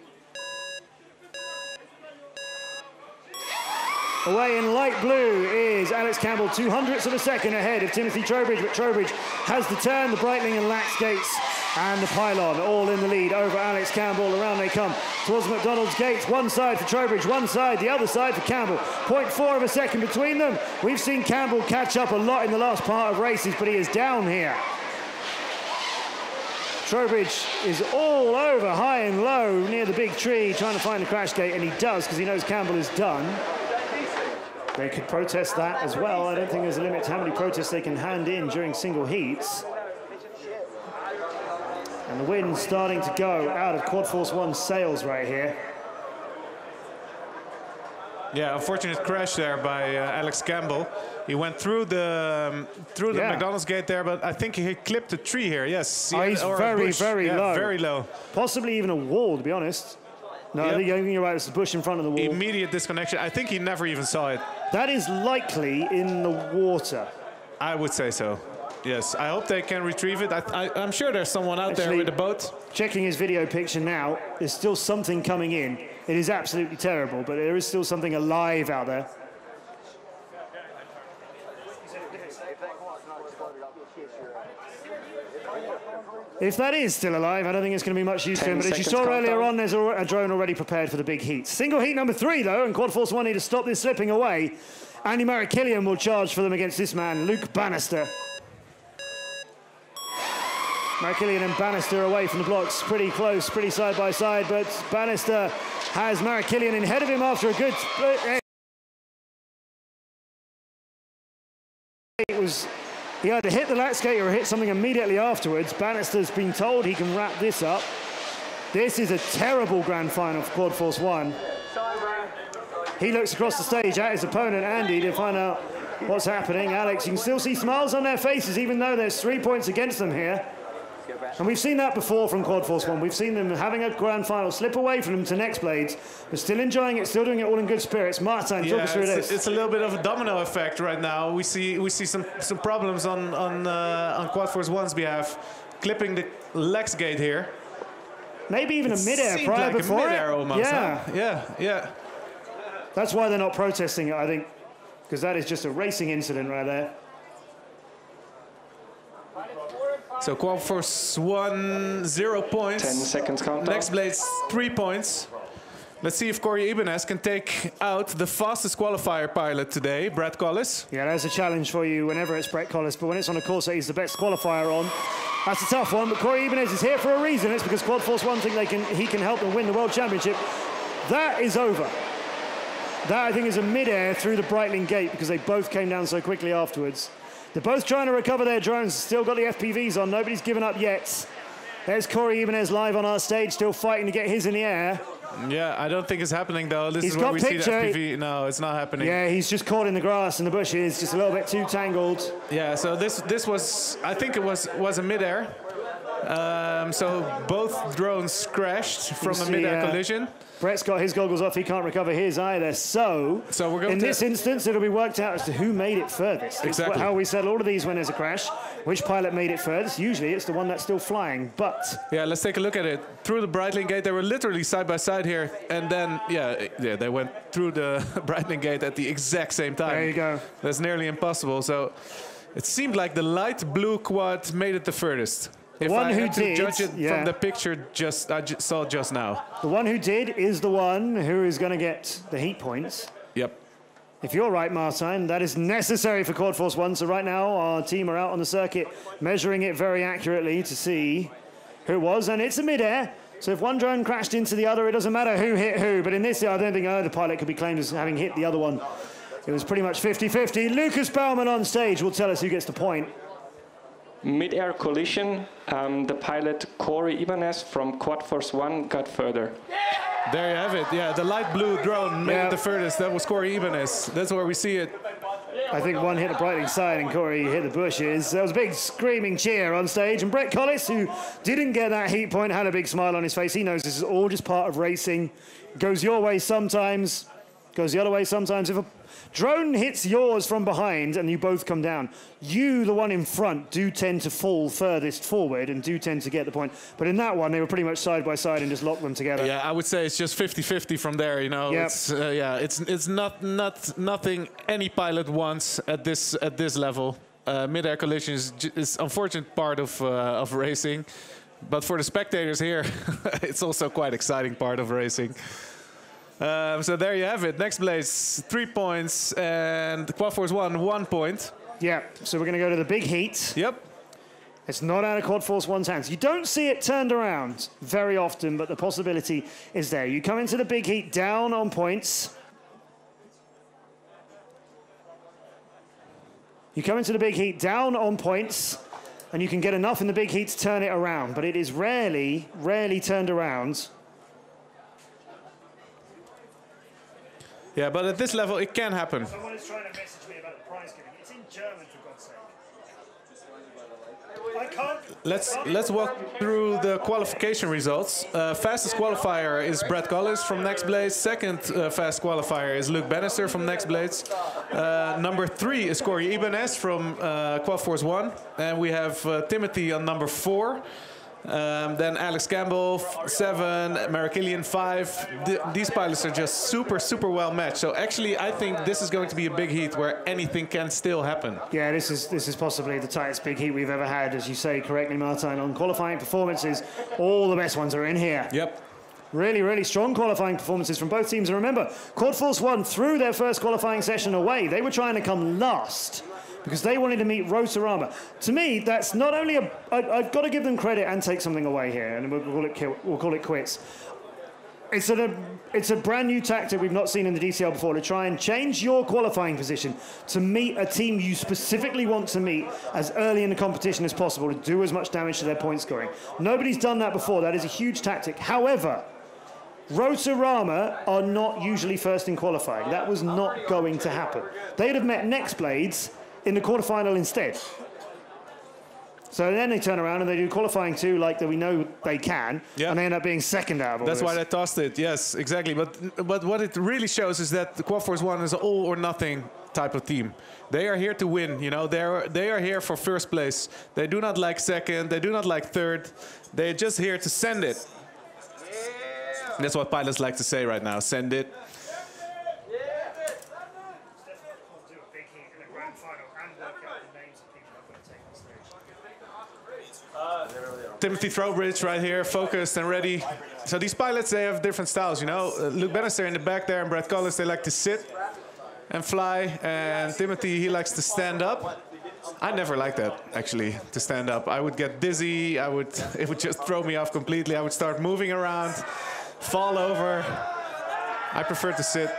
Away in light blue is Alex Campbell, 0.02 of a second ahead of Timothy Trowbridge, but Trowbridge has the turn, the Breitling and Lax gates, and the pylon all in the lead over Alex Campbell. Around they come towards McDonald's gates. One side for Trowbridge, one side, the other side for Campbell. 0.4 of a second between them. We've seen Campbell catch up a lot in the last part of races, but he is down here. Trowbridge is all over, high and low, near the big tree, trying to find the crash gate, and he does, because he knows Campbell is done. They could protest that as well. I don't think there's a limit to how many protests they can hand in during single heats. And the wind's starting to go out of Quad Force 1's sails right here. Yeah, unfortunate crash there by Alex Campbell. He went through the McDonald's gate there, but I think he clipped a tree here. Yes, He's very, very low. Very low. Possibly even a wall, to be honest. No, I think you're right. It's the bush in front of the wall. Immediate disconnection. I think he never even saw it. That is likely in the water. I would say so. Yes. I hope they can retrieve it. I'm sure there's someone out there with a boat. Checking his video picture now, there's still something coming in. It is absolutely terrible, but there is still something alive out there. If that is still alive, I don't think it's going to be much use to him. But as you saw earlier on, there's a drone already prepared for the big heat. Single heat number 3, though, and Quad Force 1 need to stop this slipping away. Andy Marikilian will charge for them against this man, Luke Bannister. Marikilian and Bannister away from the blocks, pretty close, pretty side by side, but Bannister has Marikilian ahead of him after a good split. He either hit the lat skate or hit something immediately afterwards. Bannister's been told he can wrap this up. This is a terrible grand final for Quad Force 1. He looks across the stage at his opponent, Andy, to find out what's happening. Alex, you can still see smiles on their faces, even though there's 3 points against them here. And we've seen that before from Quad Force 1. We've seen them having a grand final slip away from them to next blades, but still enjoying it, still doing it all in good spirits. Martin, talk us through this. It's a little bit of a domino effect right now. We see some problems on Quad Force 1's behalf, clipping the Lex gate here. Maybe even a mid-air prior before mid-air almost. Yeah. Huh? Yeah. That's why they're not protesting it, I think, because that is just a racing incident right there. So Quad Force 1, 0 points. 10 seconds countdown. Next blades, 3 points. Let's see if Corey Ibanez can take out the fastest qualifier pilot today, Brett Collis. Yeah, there's a challenge for you whenever it's Brett Collis, but when it's on a course that he's the best qualifier on, that's a tough one. But Corey Ibanez is here for a reason. It's because Quad Force 1 think he can help them win the World Championship. That is over. That, I think, is a mid-air through the Breitling gate because they both came down so quickly afterwards. They're both trying to recover their drones. Still got the FPVs on. Nobody's given up yet. There's Corey Ibanez live on our stage, still fighting to get his in the air. Yeah, I don't think it's happening, though. This is where we see the FPV. No, it's not happening. Yeah, he's just caught in the grass and the bushes, just a little bit too tangled. Yeah, so this was, I think it was a mid-air. So both drones crashed from a mid-air collision. Brett's got his goggles off. He can't recover his either. So we're going in this instance, it'll be worked out as to who made it furthest. Exactly. It's how we settle all of these when there's a crash. Which pilot made it furthest? Usually it's the one that's still flying, but... Yeah, let's take a look at it. Through the Breitling gate, they were literally side by side here. And then, yeah, they went through the Breitling gate at the exact same time. There you go. That's nearly impossible. So it seemed like the light blue quad made it the furthest. The one who did, to judge it from the picture I saw just now. The one who did is the one who is going to get the heat points. Yep. If you're right, Martijn, that is necessary for Quad Force 1. So right now, our team are out on the circuit, measuring it very accurately to see who it was. And it's a mid-air. So if one drone crashed into the other, it doesn't matter who hit who. But in this, I don't think either pilot could be claimed as having hit the other one. It was pretty much 50-50. Lucas Baumann on stage will tell us who gets the point. mid-air collision, the pilot Corey Ibanez from Quad Force 1 got further. There you have it. Yeah, the light blue drone made it the furthest. That was Corey Ibanez. That's where we see it. I think one hit the Breitling side and Corey hit the bushes. There was a big screaming cheer on stage. And Brett Collis, who didn't get that heat point, had a big smile on his face. He knows this is all just part of racing. Goes your way sometimes, goes the other way sometimes. If a drone hits yours from behind and you both come down, you, the one in front, do tend to fall furthest forward and do tend to get the point. But in that one, they were pretty much side by side and just locked them together. Yeah, I would say it's just 50-50 from there, you know. Yep. It's nothing any pilot wants at this level. Mid-air collision is unfortunate part of racing. But for the spectators here, it's also quite exciting part of racing. So there you have it. Next place, 3 points, and Quad Force 1, 1 point. Yeah, so we're going to go to the big heat. Yep. It's not out of Quad Force 1's hands. You don't see it turned around very often, but the possibility is there. You come into the big heat down on points. You come into the big heat down on points, and you can get enough in the big heat to turn it around, but it is rarely turned around. Yeah, but at this level, it can happen. Someone is trying to message me about the prize giving. It's in German, for God's sake. I can't. Let's walk through the qualification results. Fastest qualifier is Brett Collis from Next Blades. Second fast qualifier is Luke Bannister from Next Blades. Number 3 is Corey Ibanez from Quad Force 1. And we have Timothy on number 4. Then Alex Campbell, 7, Marikilian, 5. These pilots are just super well matched. So actually, I think this is going to be a big heat where anything can still happen. Yeah, this is possibly the tightest big heat we've ever had, as you say correctly, Martin. On qualifying performances, all the best ones are in here. Yep. Really strong qualifying performances from both teams. And remember, Quad Force 1 threw their first qualifying session away. They were trying to come last, because they wanted to meet Rotorama. To me, that's not only I've got to give them credit and take something away here, and we'll call it quits. It's a brand new tactic we've not seen in the DCL before, to try and change your qualifying position to meet a team you specifically want to meet as early in the competition as possible, to do as much damage to their point scoring. Nobody's done that before. That is a huge tactic. However, Rotorama are not usually first in qualifying. That was not going to happen. They'd have met Next Blades in the quarterfinal instead. So then they turn around and they do qualifying 2 like that we know they can, and they end up being second out of all That's this. why they tossed it, yes, exactly. But what it really shows is that the Quad Force 1 is an all or nothing type of team. They are here to win, you know. They are here for first place. They do not like second, they do not like third. They're just here to send it. That's what pilots like to say right now, send it. Timothy Throwbridge right here, focused and ready. So these pilots, they have different styles, you know. Luke Bannister in the back there and Brett Collis, they like to sit and fly. And Timothy, he likes to stand up. I never liked that, actually, to stand up. I would get dizzy. It would just throw me off completely. I would start moving around, fall over. I prefer to sit.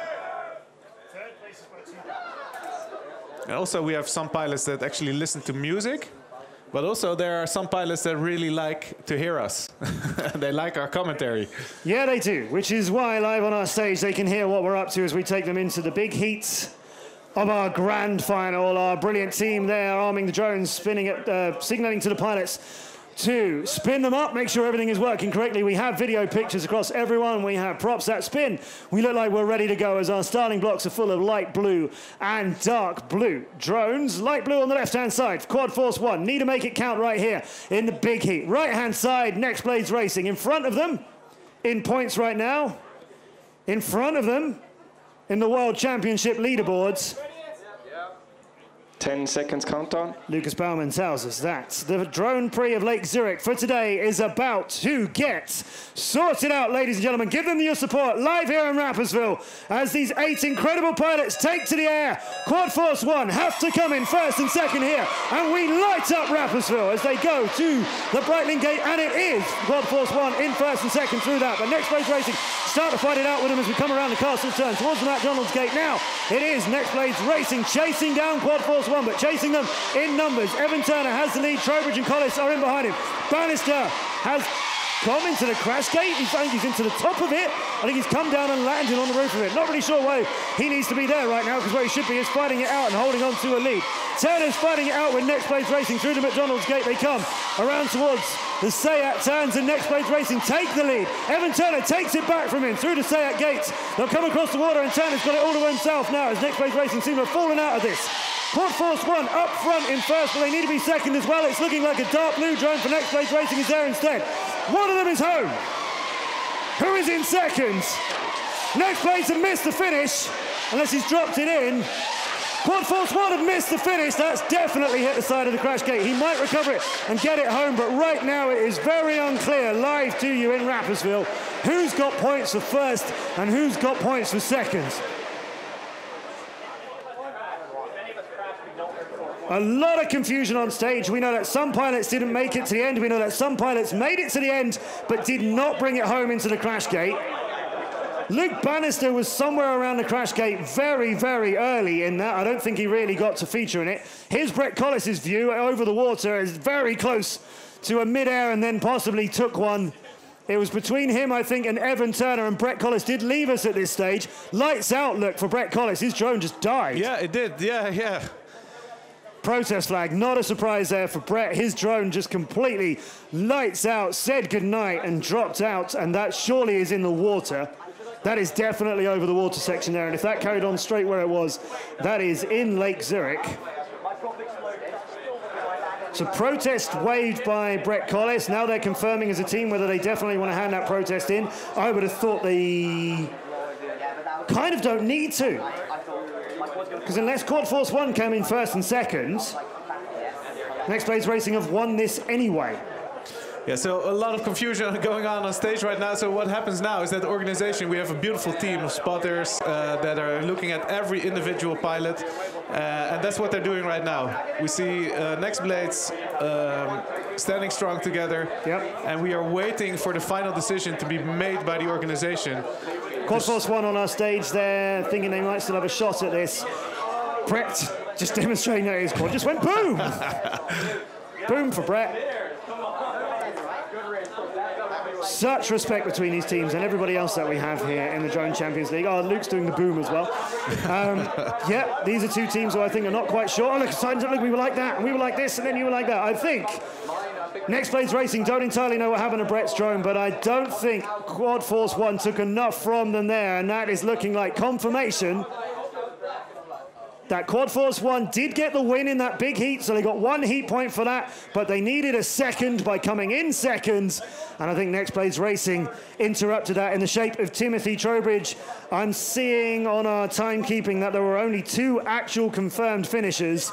And also, we have some pilots that actually listen to music. But also, there are some pilots that really like to hear us. They like our commentary. Yeah, they do, which is why live on our stage they can hear what we're up to as we take them into the big heats of our grand final. Our brilliant team there arming the drones, signaling to the pilots to spin them up, make sure everything is working correctly. We have video pictures across everyone. We have props that spin. We look like we're ready to go as our starting blocks are full of light blue and dark blue drones. Light blue on the left-hand side, Quad Force 1. Need to make it count right here in the big heat. Right-hand side, Next Blades Racing. In front of them, in points right now. In front of them, in the World Championship leaderboards. 10 seconds countdown. Lucas Baumann tells us that the drone prix of Lake Zurich for today is about to get sorted out, ladies and gentlemen. Give them your support live here in Rapperswil as these 8 incredible pilots take to the air. Quad Force 1 have to come in first and second here, and we light up Rapperswil as they go to the Breitling Gate, and it is Quad Force 1 in first and second through that. But Next Blades Racing start to fight it out with them as we come around the castle turn towards the McDonald's Gate. Now it is Next Blades Racing chasing down Quad Force 1. One, but chasing them in numbers. Evan Turner has the lead. Trowbridge and Collis are in behind him. Bannister has come into the crash gate. He's into the top of it. I think he's come down and landed on the roof of it. Not really sure why he needs to be there right now, because where he should be is fighting it out and holding on to a lead. Turner's fighting it out with Next Blades Racing. Through the McDonald's gate they come. Around towards the Sayat turns, and Next Blades Racing take the lead. Evan Turner takes it back from him through the Sayat gates. They'll come across the water, and Turner's got it all to himself now as Next Blades Racing seem to have fallen out of this. Quad Force One up front in first, but they need to be second as well. It's looking like a dark blue drone for Next Blades Racing is there instead. One of them is home. Who is in second? Next Blades have missed the finish, unless he's dropped it in. Quad Force One have missed the finish. That's definitely hit the side of the crash gate. He might recover it and get it home, but right now it is very unclear, live to you in Rapperswil, who's got points for first and who's got points for second. A lot of confusion on stage. We know that some pilots didn't make it to the end. We know that some pilots made it to the end, but did not bring it home into the crash gate. Luke Bannister was somewhere around the crash gate very, very early in that. I don't think he really got to feature in it. Here's Brett Collis's view over the water is very close to a mid-air and then possibly took one. It was between him, I think, and Evan Turner, and Brett Collis did leave us at this stage. Lights out look for Brett Collis. His drone just died. Yeah, it did. Yeah. Protest flag, not a surprise there for Brett. His drone just completely lights out, said goodnight and dropped out, and that surely is in the water. That is definitely over the water section there, and if that carried on straight where it was, that is in Lake Zurich. So protest waived by Brett Collis. Now they're confirming as a team whether they definitely want to hand that protest in. I would have thought they kind of don't need to. Because unless Quad Force One came in first and second, Next Blades Racing have won this anyway. Yeah, so a lot of confusion going on stage right now. So what happens now is that the organization, we have a beautiful team of spotters that are looking at every individual pilot. And that's what they're doing right now. We see Next Blades standing strong together. Yep. And we are waiting for the final decision to be made by the organization. Quad Force One on our stage there, thinking they might still have a shot at this. Brett just demonstrating that his quad just went boom! Boom for Brett. Such respect between these teams and everybody else that we have here in the Drone Champions League. Oh, Luke's doing the boom as well. Yeah, these are two teams who I think are not quite sure. Oh, look, we were like that, and we were like this, and then you were like that. I think Next Blades Racing don't entirely know what happened to Brett's drone, but I don't think Quad Force One took enough from them there, and that is looking like confirmation that Quad Force One did get the win in that big heat, so they got 1 heat point for that, but they needed a second by coming in second, and I think Next Blades Racing interrupted that in the shape of Timothy Trowbridge. I'm seeing on our timekeeping that there were only 2 actual confirmed finishers.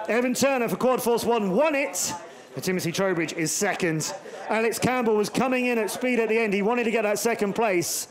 Evan Turner for Quad Force One won it, but Timothy Trowbridge is second. Alex Campbell was coming in at speed at the end. He wanted to get that second place,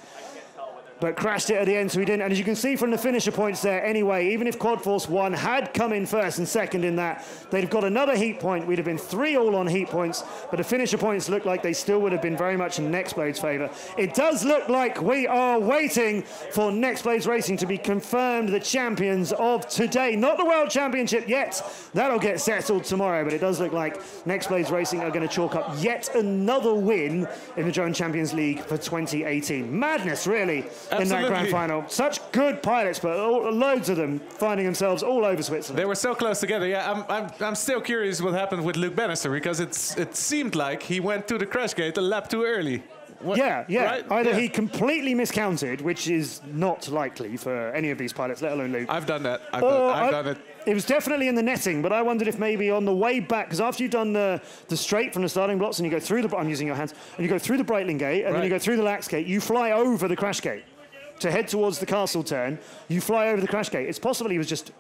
but crashed it at the end, so he didn't. And as you can see from the finisher points there, anyway, even if Quad Force One had come in first and second in that, they'd have got another heat point. We'd have been 3 all on heat points, but the finisher points look like they still would have been very much in Next Blades' favour. It does look like we are waiting for Next Blades Racing to be confirmed the champions of today. Not the World Championship yet. That'll get settled tomorrow, but it does look like Next Blades Racing are going to chalk up yet another win in the Drone Champions League for 2018. Madness, really. Absolutely. In that grand final. Such good pilots, but loads of them finding themselves all over Switzerland. They were so close together. Yeah, I'm still curious what happened with Luke Bannister, because it seemed like he went to the crash gate a lap too early. What, yeah. Right? Either he completely miscounted, which is not likely for any of these pilots, let alone Luke. I've done that. I've done it. It was definitely in the netting, but I wondered if maybe on the way back, because after you've done the straight from the starting blocks and you go through the, I'm using your hands, and you go through the Breitling gate, and then you go through the Lax gate, you fly over the crash gate to head towards the castle turn. You fly over the crash gate. It's possible he just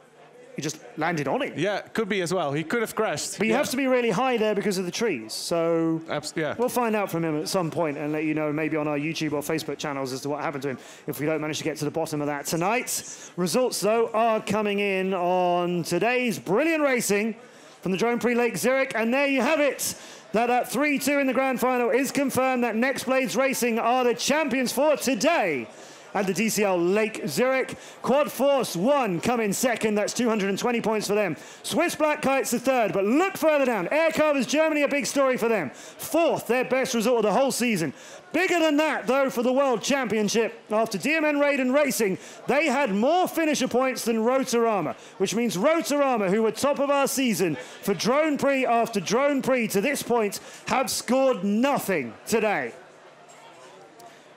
landed on it. Yeah, could be as well. He could have crashed. But you have to be really high there because of the trees. So yeah. We'll find out from him at some point and let you know maybe on our YouTube or Facebook channels as to what happened to him if we don't manage to get to the bottom of that tonight. Results, though, are coming in on today's brilliant racing from the Drone Prix Lake Zurich. And there you have it. That 3-2 in the grand final is confirmed that Next Blades Racing are the champions for today at the DCL Lake Zurich. Quad Force 1 come in second. That's 220 points for them. Swiss Black Kites the third, but look further down. Air Carvers Germany, a big story for them. Fourth, their best result of the whole season. Bigger than that, though, for the World Championship. After DMN Raiden Racing, they had more finisher points than Rotorama, which means Rotorama, who were top of our season for Drone Prix after Drone Prix to this point, have scored nothing today.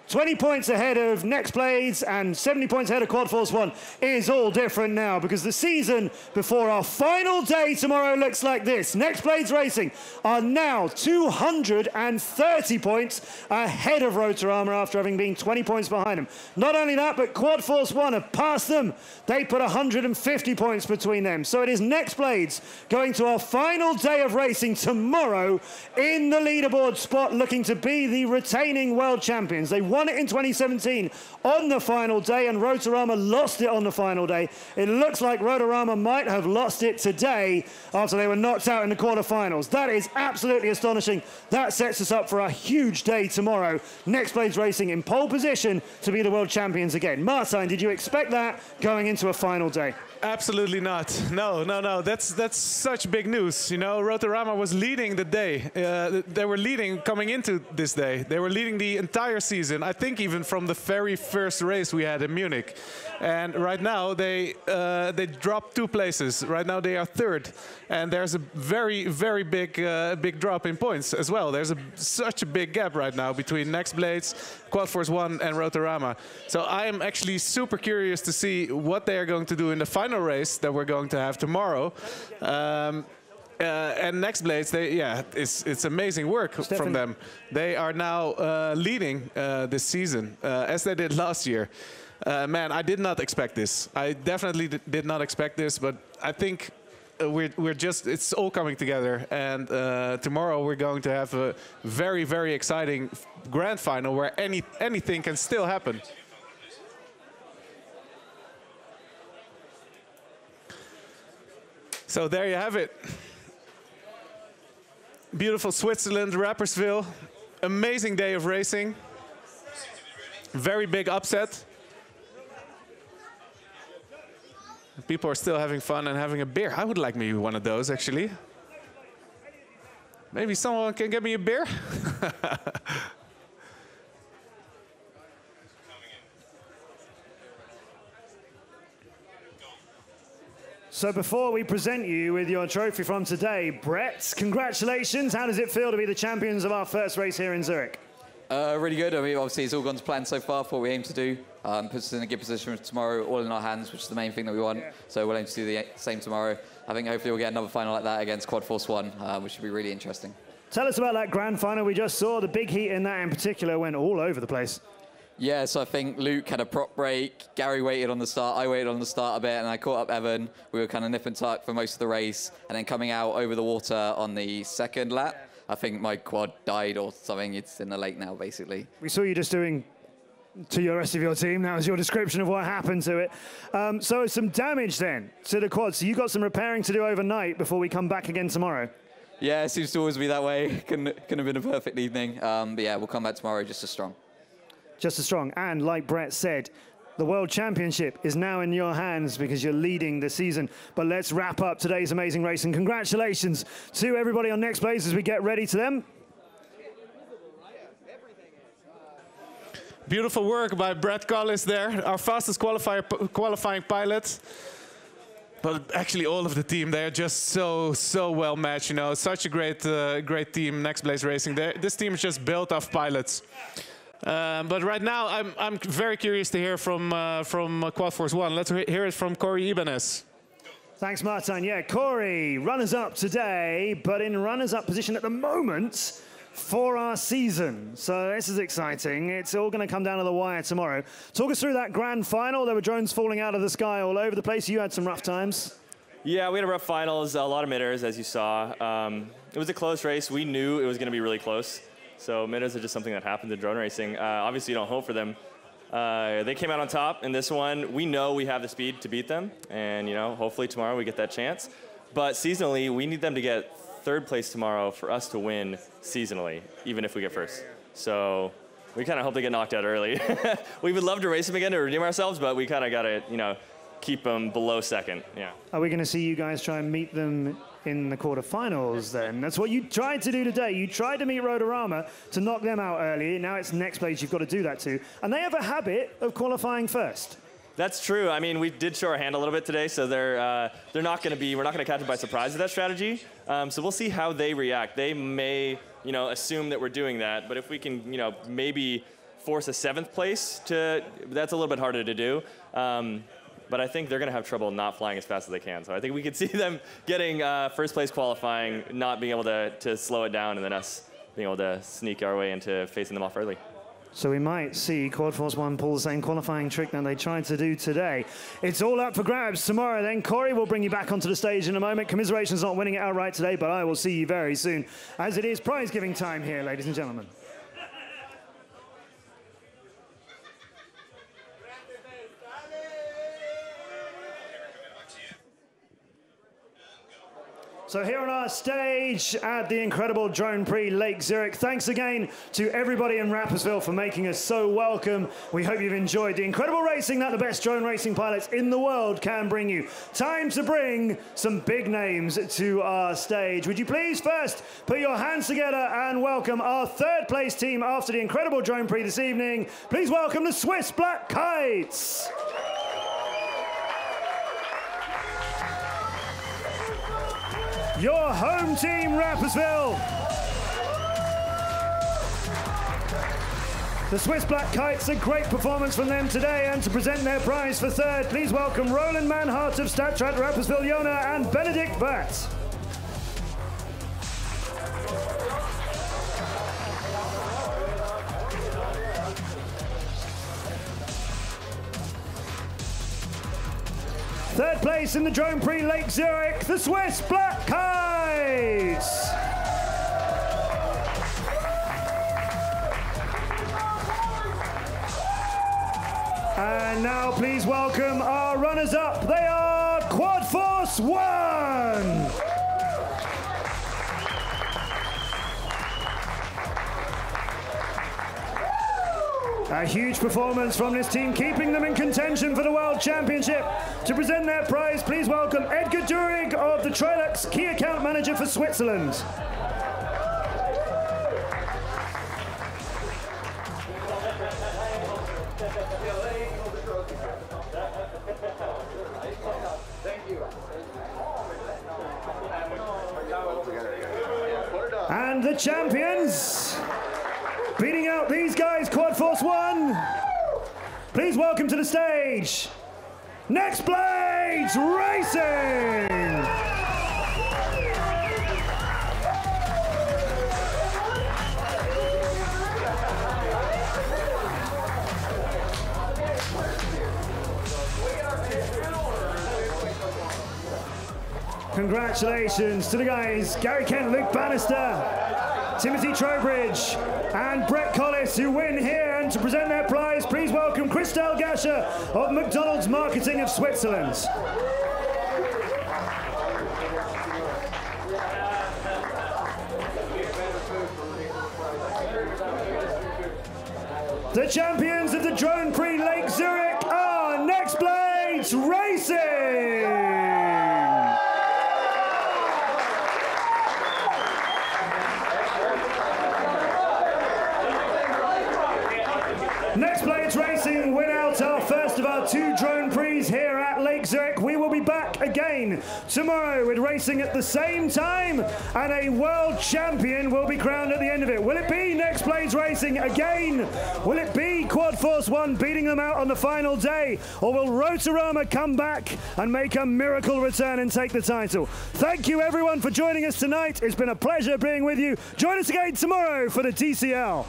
20 points ahead of Next Blades and 70 points ahead of Quad Force 1 is all different now because the season before our final day tomorrow looks like this. Next Blades Racing are now 230 points ahead of Rotorama after having been 20 points behind them. Not only that, but Quad Force 1 have passed them. They put 150 points between them. So it is Next Blades going to our final day of racing tomorrow in the leaderboard spot looking to be the retaining world champions. They won it in 2017 on the final day, and Rotorama lost it on the final day. It looks like Rotorama might have lost it today after they were knocked out in the quarterfinals. That is absolutely astonishing. That sets us up for a huge day tomorrow. Next Blades Racing in pole position to be the world champions again. Martijn, did you expect that going into a final day? Absolutely not. No. That's such big news. You know, Rotorama was leading the day. They were leading coming into this day. They were leading the entire season. I think even from the very first race we had in Munich. And right now they dropped 2 places. Right now they are third, and there's a very big drop in points as well. There's such a big gap right now between Next Blades, Quad Force 1, and Rotorama. So I am actually super curious to see what they are going to do in the final race that we're going to have tomorrow. And Next Blades, it's amazing work from them. They are now leading this season, as they did last year. Man, I did not expect this. I definitely did not expect this, but I think it's all coming together. And tomorrow we're going to have a very exciting grand final where anything can still happen. So there you have it. Beautiful Switzerland, Rapperswil. Amazing day of racing. Very big upset. People are still having fun and having a beer. I would like maybe one of those, actually. Maybe someone can get me a beer? So before we present you with your trophy from today, Brett, congratulations. How does it feel to be the champions of our first race here in Zurich? Really good. I mean, obviously, it's all gone to plan so far for what we aim to do. Puts us in a good position for tomorrow, all in our hands, which is the main thing that we want. Yeah. So we'll aim to do the same tomorrow. I think hopefully we'll get another final like that against Quad Force 1, which should be really interesting. Tell us about that grand final we just saw. The big heat in that in particular went all over the place. Yeah, so I think Luke had a prop break. Gary waited on the start. I waited on the start a bit, and I caught up Evan. We were kind of nip and tuck for most of the race. And then coming out over the water on the second lap, I think my quad died or something. It's in the lake now, basically. We saw you just doing to the rest of your team. That was your description of what happened to it. So some damage then to the quad. So you got some repairing to do overnight before we come back again tomorrow. Yeah, it seems to always be that way. Couldn't have been a perfect evening. But yeah, we'll come back tomorrow just as strong. Just as strong. And like Brett said, the World Championship is now in your hands because you're leading the season. But let's wrap up today's amazing race. And congratulations to everybody on Next Blades as we get ready to them. Beautiful work by Brett Collis there, our fastest qualifying pilot. But actually all of the team, they're just so well matched, you know. Such a great team, Next Blades Racing. This team is just built off pilots. But right now, I'm very curious to hear from Quad Force 1. Let's hear it from Corey Ibanez. Thanks, Martijn. Yeah, Corey, runners-up today, but in runners-up position at the moment for our season. So this is exciting. It's all going to come down to the wire tomorrow. Talk us through that grand final. There were drones falling out of the sky all over the place. You had some rough times. Yeah, we had a rough finals, a lot of midders, as you saw. It was a close race. We knew it was going to be really close. So midders are just something that happens in drone racing. Obviously, you don't hope for them. They came out on top in this one. We know we have the speed to beat them, and you know, hopefully tomorrow we get that chance. But seasonally, we need them to get third place tomorrow for us to win seasonally, even if we get first. So we kind of hope they get knocked out early. We would love to race them again to redeem ourselves, but we kind of got to, you know, keep them below second. Yeah. Are we going to see you guys try and meet them in the quarterfinals then? That's what you tried to do today. You tried to meet Rotorama to knock them out early. Now it's next place you've got to do that to. And they have a habit of qualifying first. That's true. I mean, we did show our hand a little bit today, so they're not going to be, we're not going to catch them by surprise with that strategy. So we'll see how they react. They may, you know, assume that we're doing that, but if we can, you know, maybe force a 7th place that's a little bit harder to do. But I think they're going to have trouble not flying as fast as they can. So I think we could see them getting 1st place qualifying, not being able to slow it down, and then us being able to sneak our way into facing them off early. So we might see Quad Force 1 pull the same qualifying trick that they tried to do today. It's all up for grabs tomorrow then. Corey will bring you back onto the stage in a moment. Commiserations not winning it outright today, but I will see you very soon, as it is prize giving time here, ladies and gentlemen. So here on our stage at the incredible Drone Prix Lake Zurich, thanks again to everybody in Rapperswil for making us so welcome. We hope you've enjoyed the incredible racing that the best drone racing pilots in the world can bring you. Time to bring some big names to our stage. Would you please first put your hands together and welcome our 3rd place team after the incredible Drone Prix this evening. Please welcome the Swiss Black Kites. Your home team, Rapperswil. The Swiss Black Kites, a great performance from them today, and to present their prize for 3rd, please welcome Roland Manhart of Stadtrat Rapperswil Jona and Benedict Batt. Third place in the Drone Prix Lake Zurich, the Swiss Black Kites. And now please welcome our runners-up. They are Quad Force 1. A huge performance from this team, keeping them in contention for the World Championship. To present their prize, please welcome Edgar Durig of the Trilux, Key Account Manager for Switzerland. And the champions, beating out these guys, Quad Force 1. Please welcome to the stage, Next Blades Racing. Congratulations to the guys, Gary Kent, Luke Bannister, Timothy Trowbridge, and Brett Collis, who win here. And to present their prize, please welcome Christelle Gasher of McDonald's Marketing of Switzerland. The champions of the Drone Prix Lake Zurich are Next Blades Racing. Next Blades Racing win out our first of our 2 Drone Prix here at Lake Zurich. We will be back again tomorrow with racing at the same time, and a world champion will be crowned at the end of it. Will it be Next Blades Racing again? Will it be Quad Force 1 beating them out on the final day? Or will Rotorama come back and make a miracle return and take the title? Thank you everyone for joining us tonight. It's been a pleasure being with you. Join us again tomorrow for the TCL.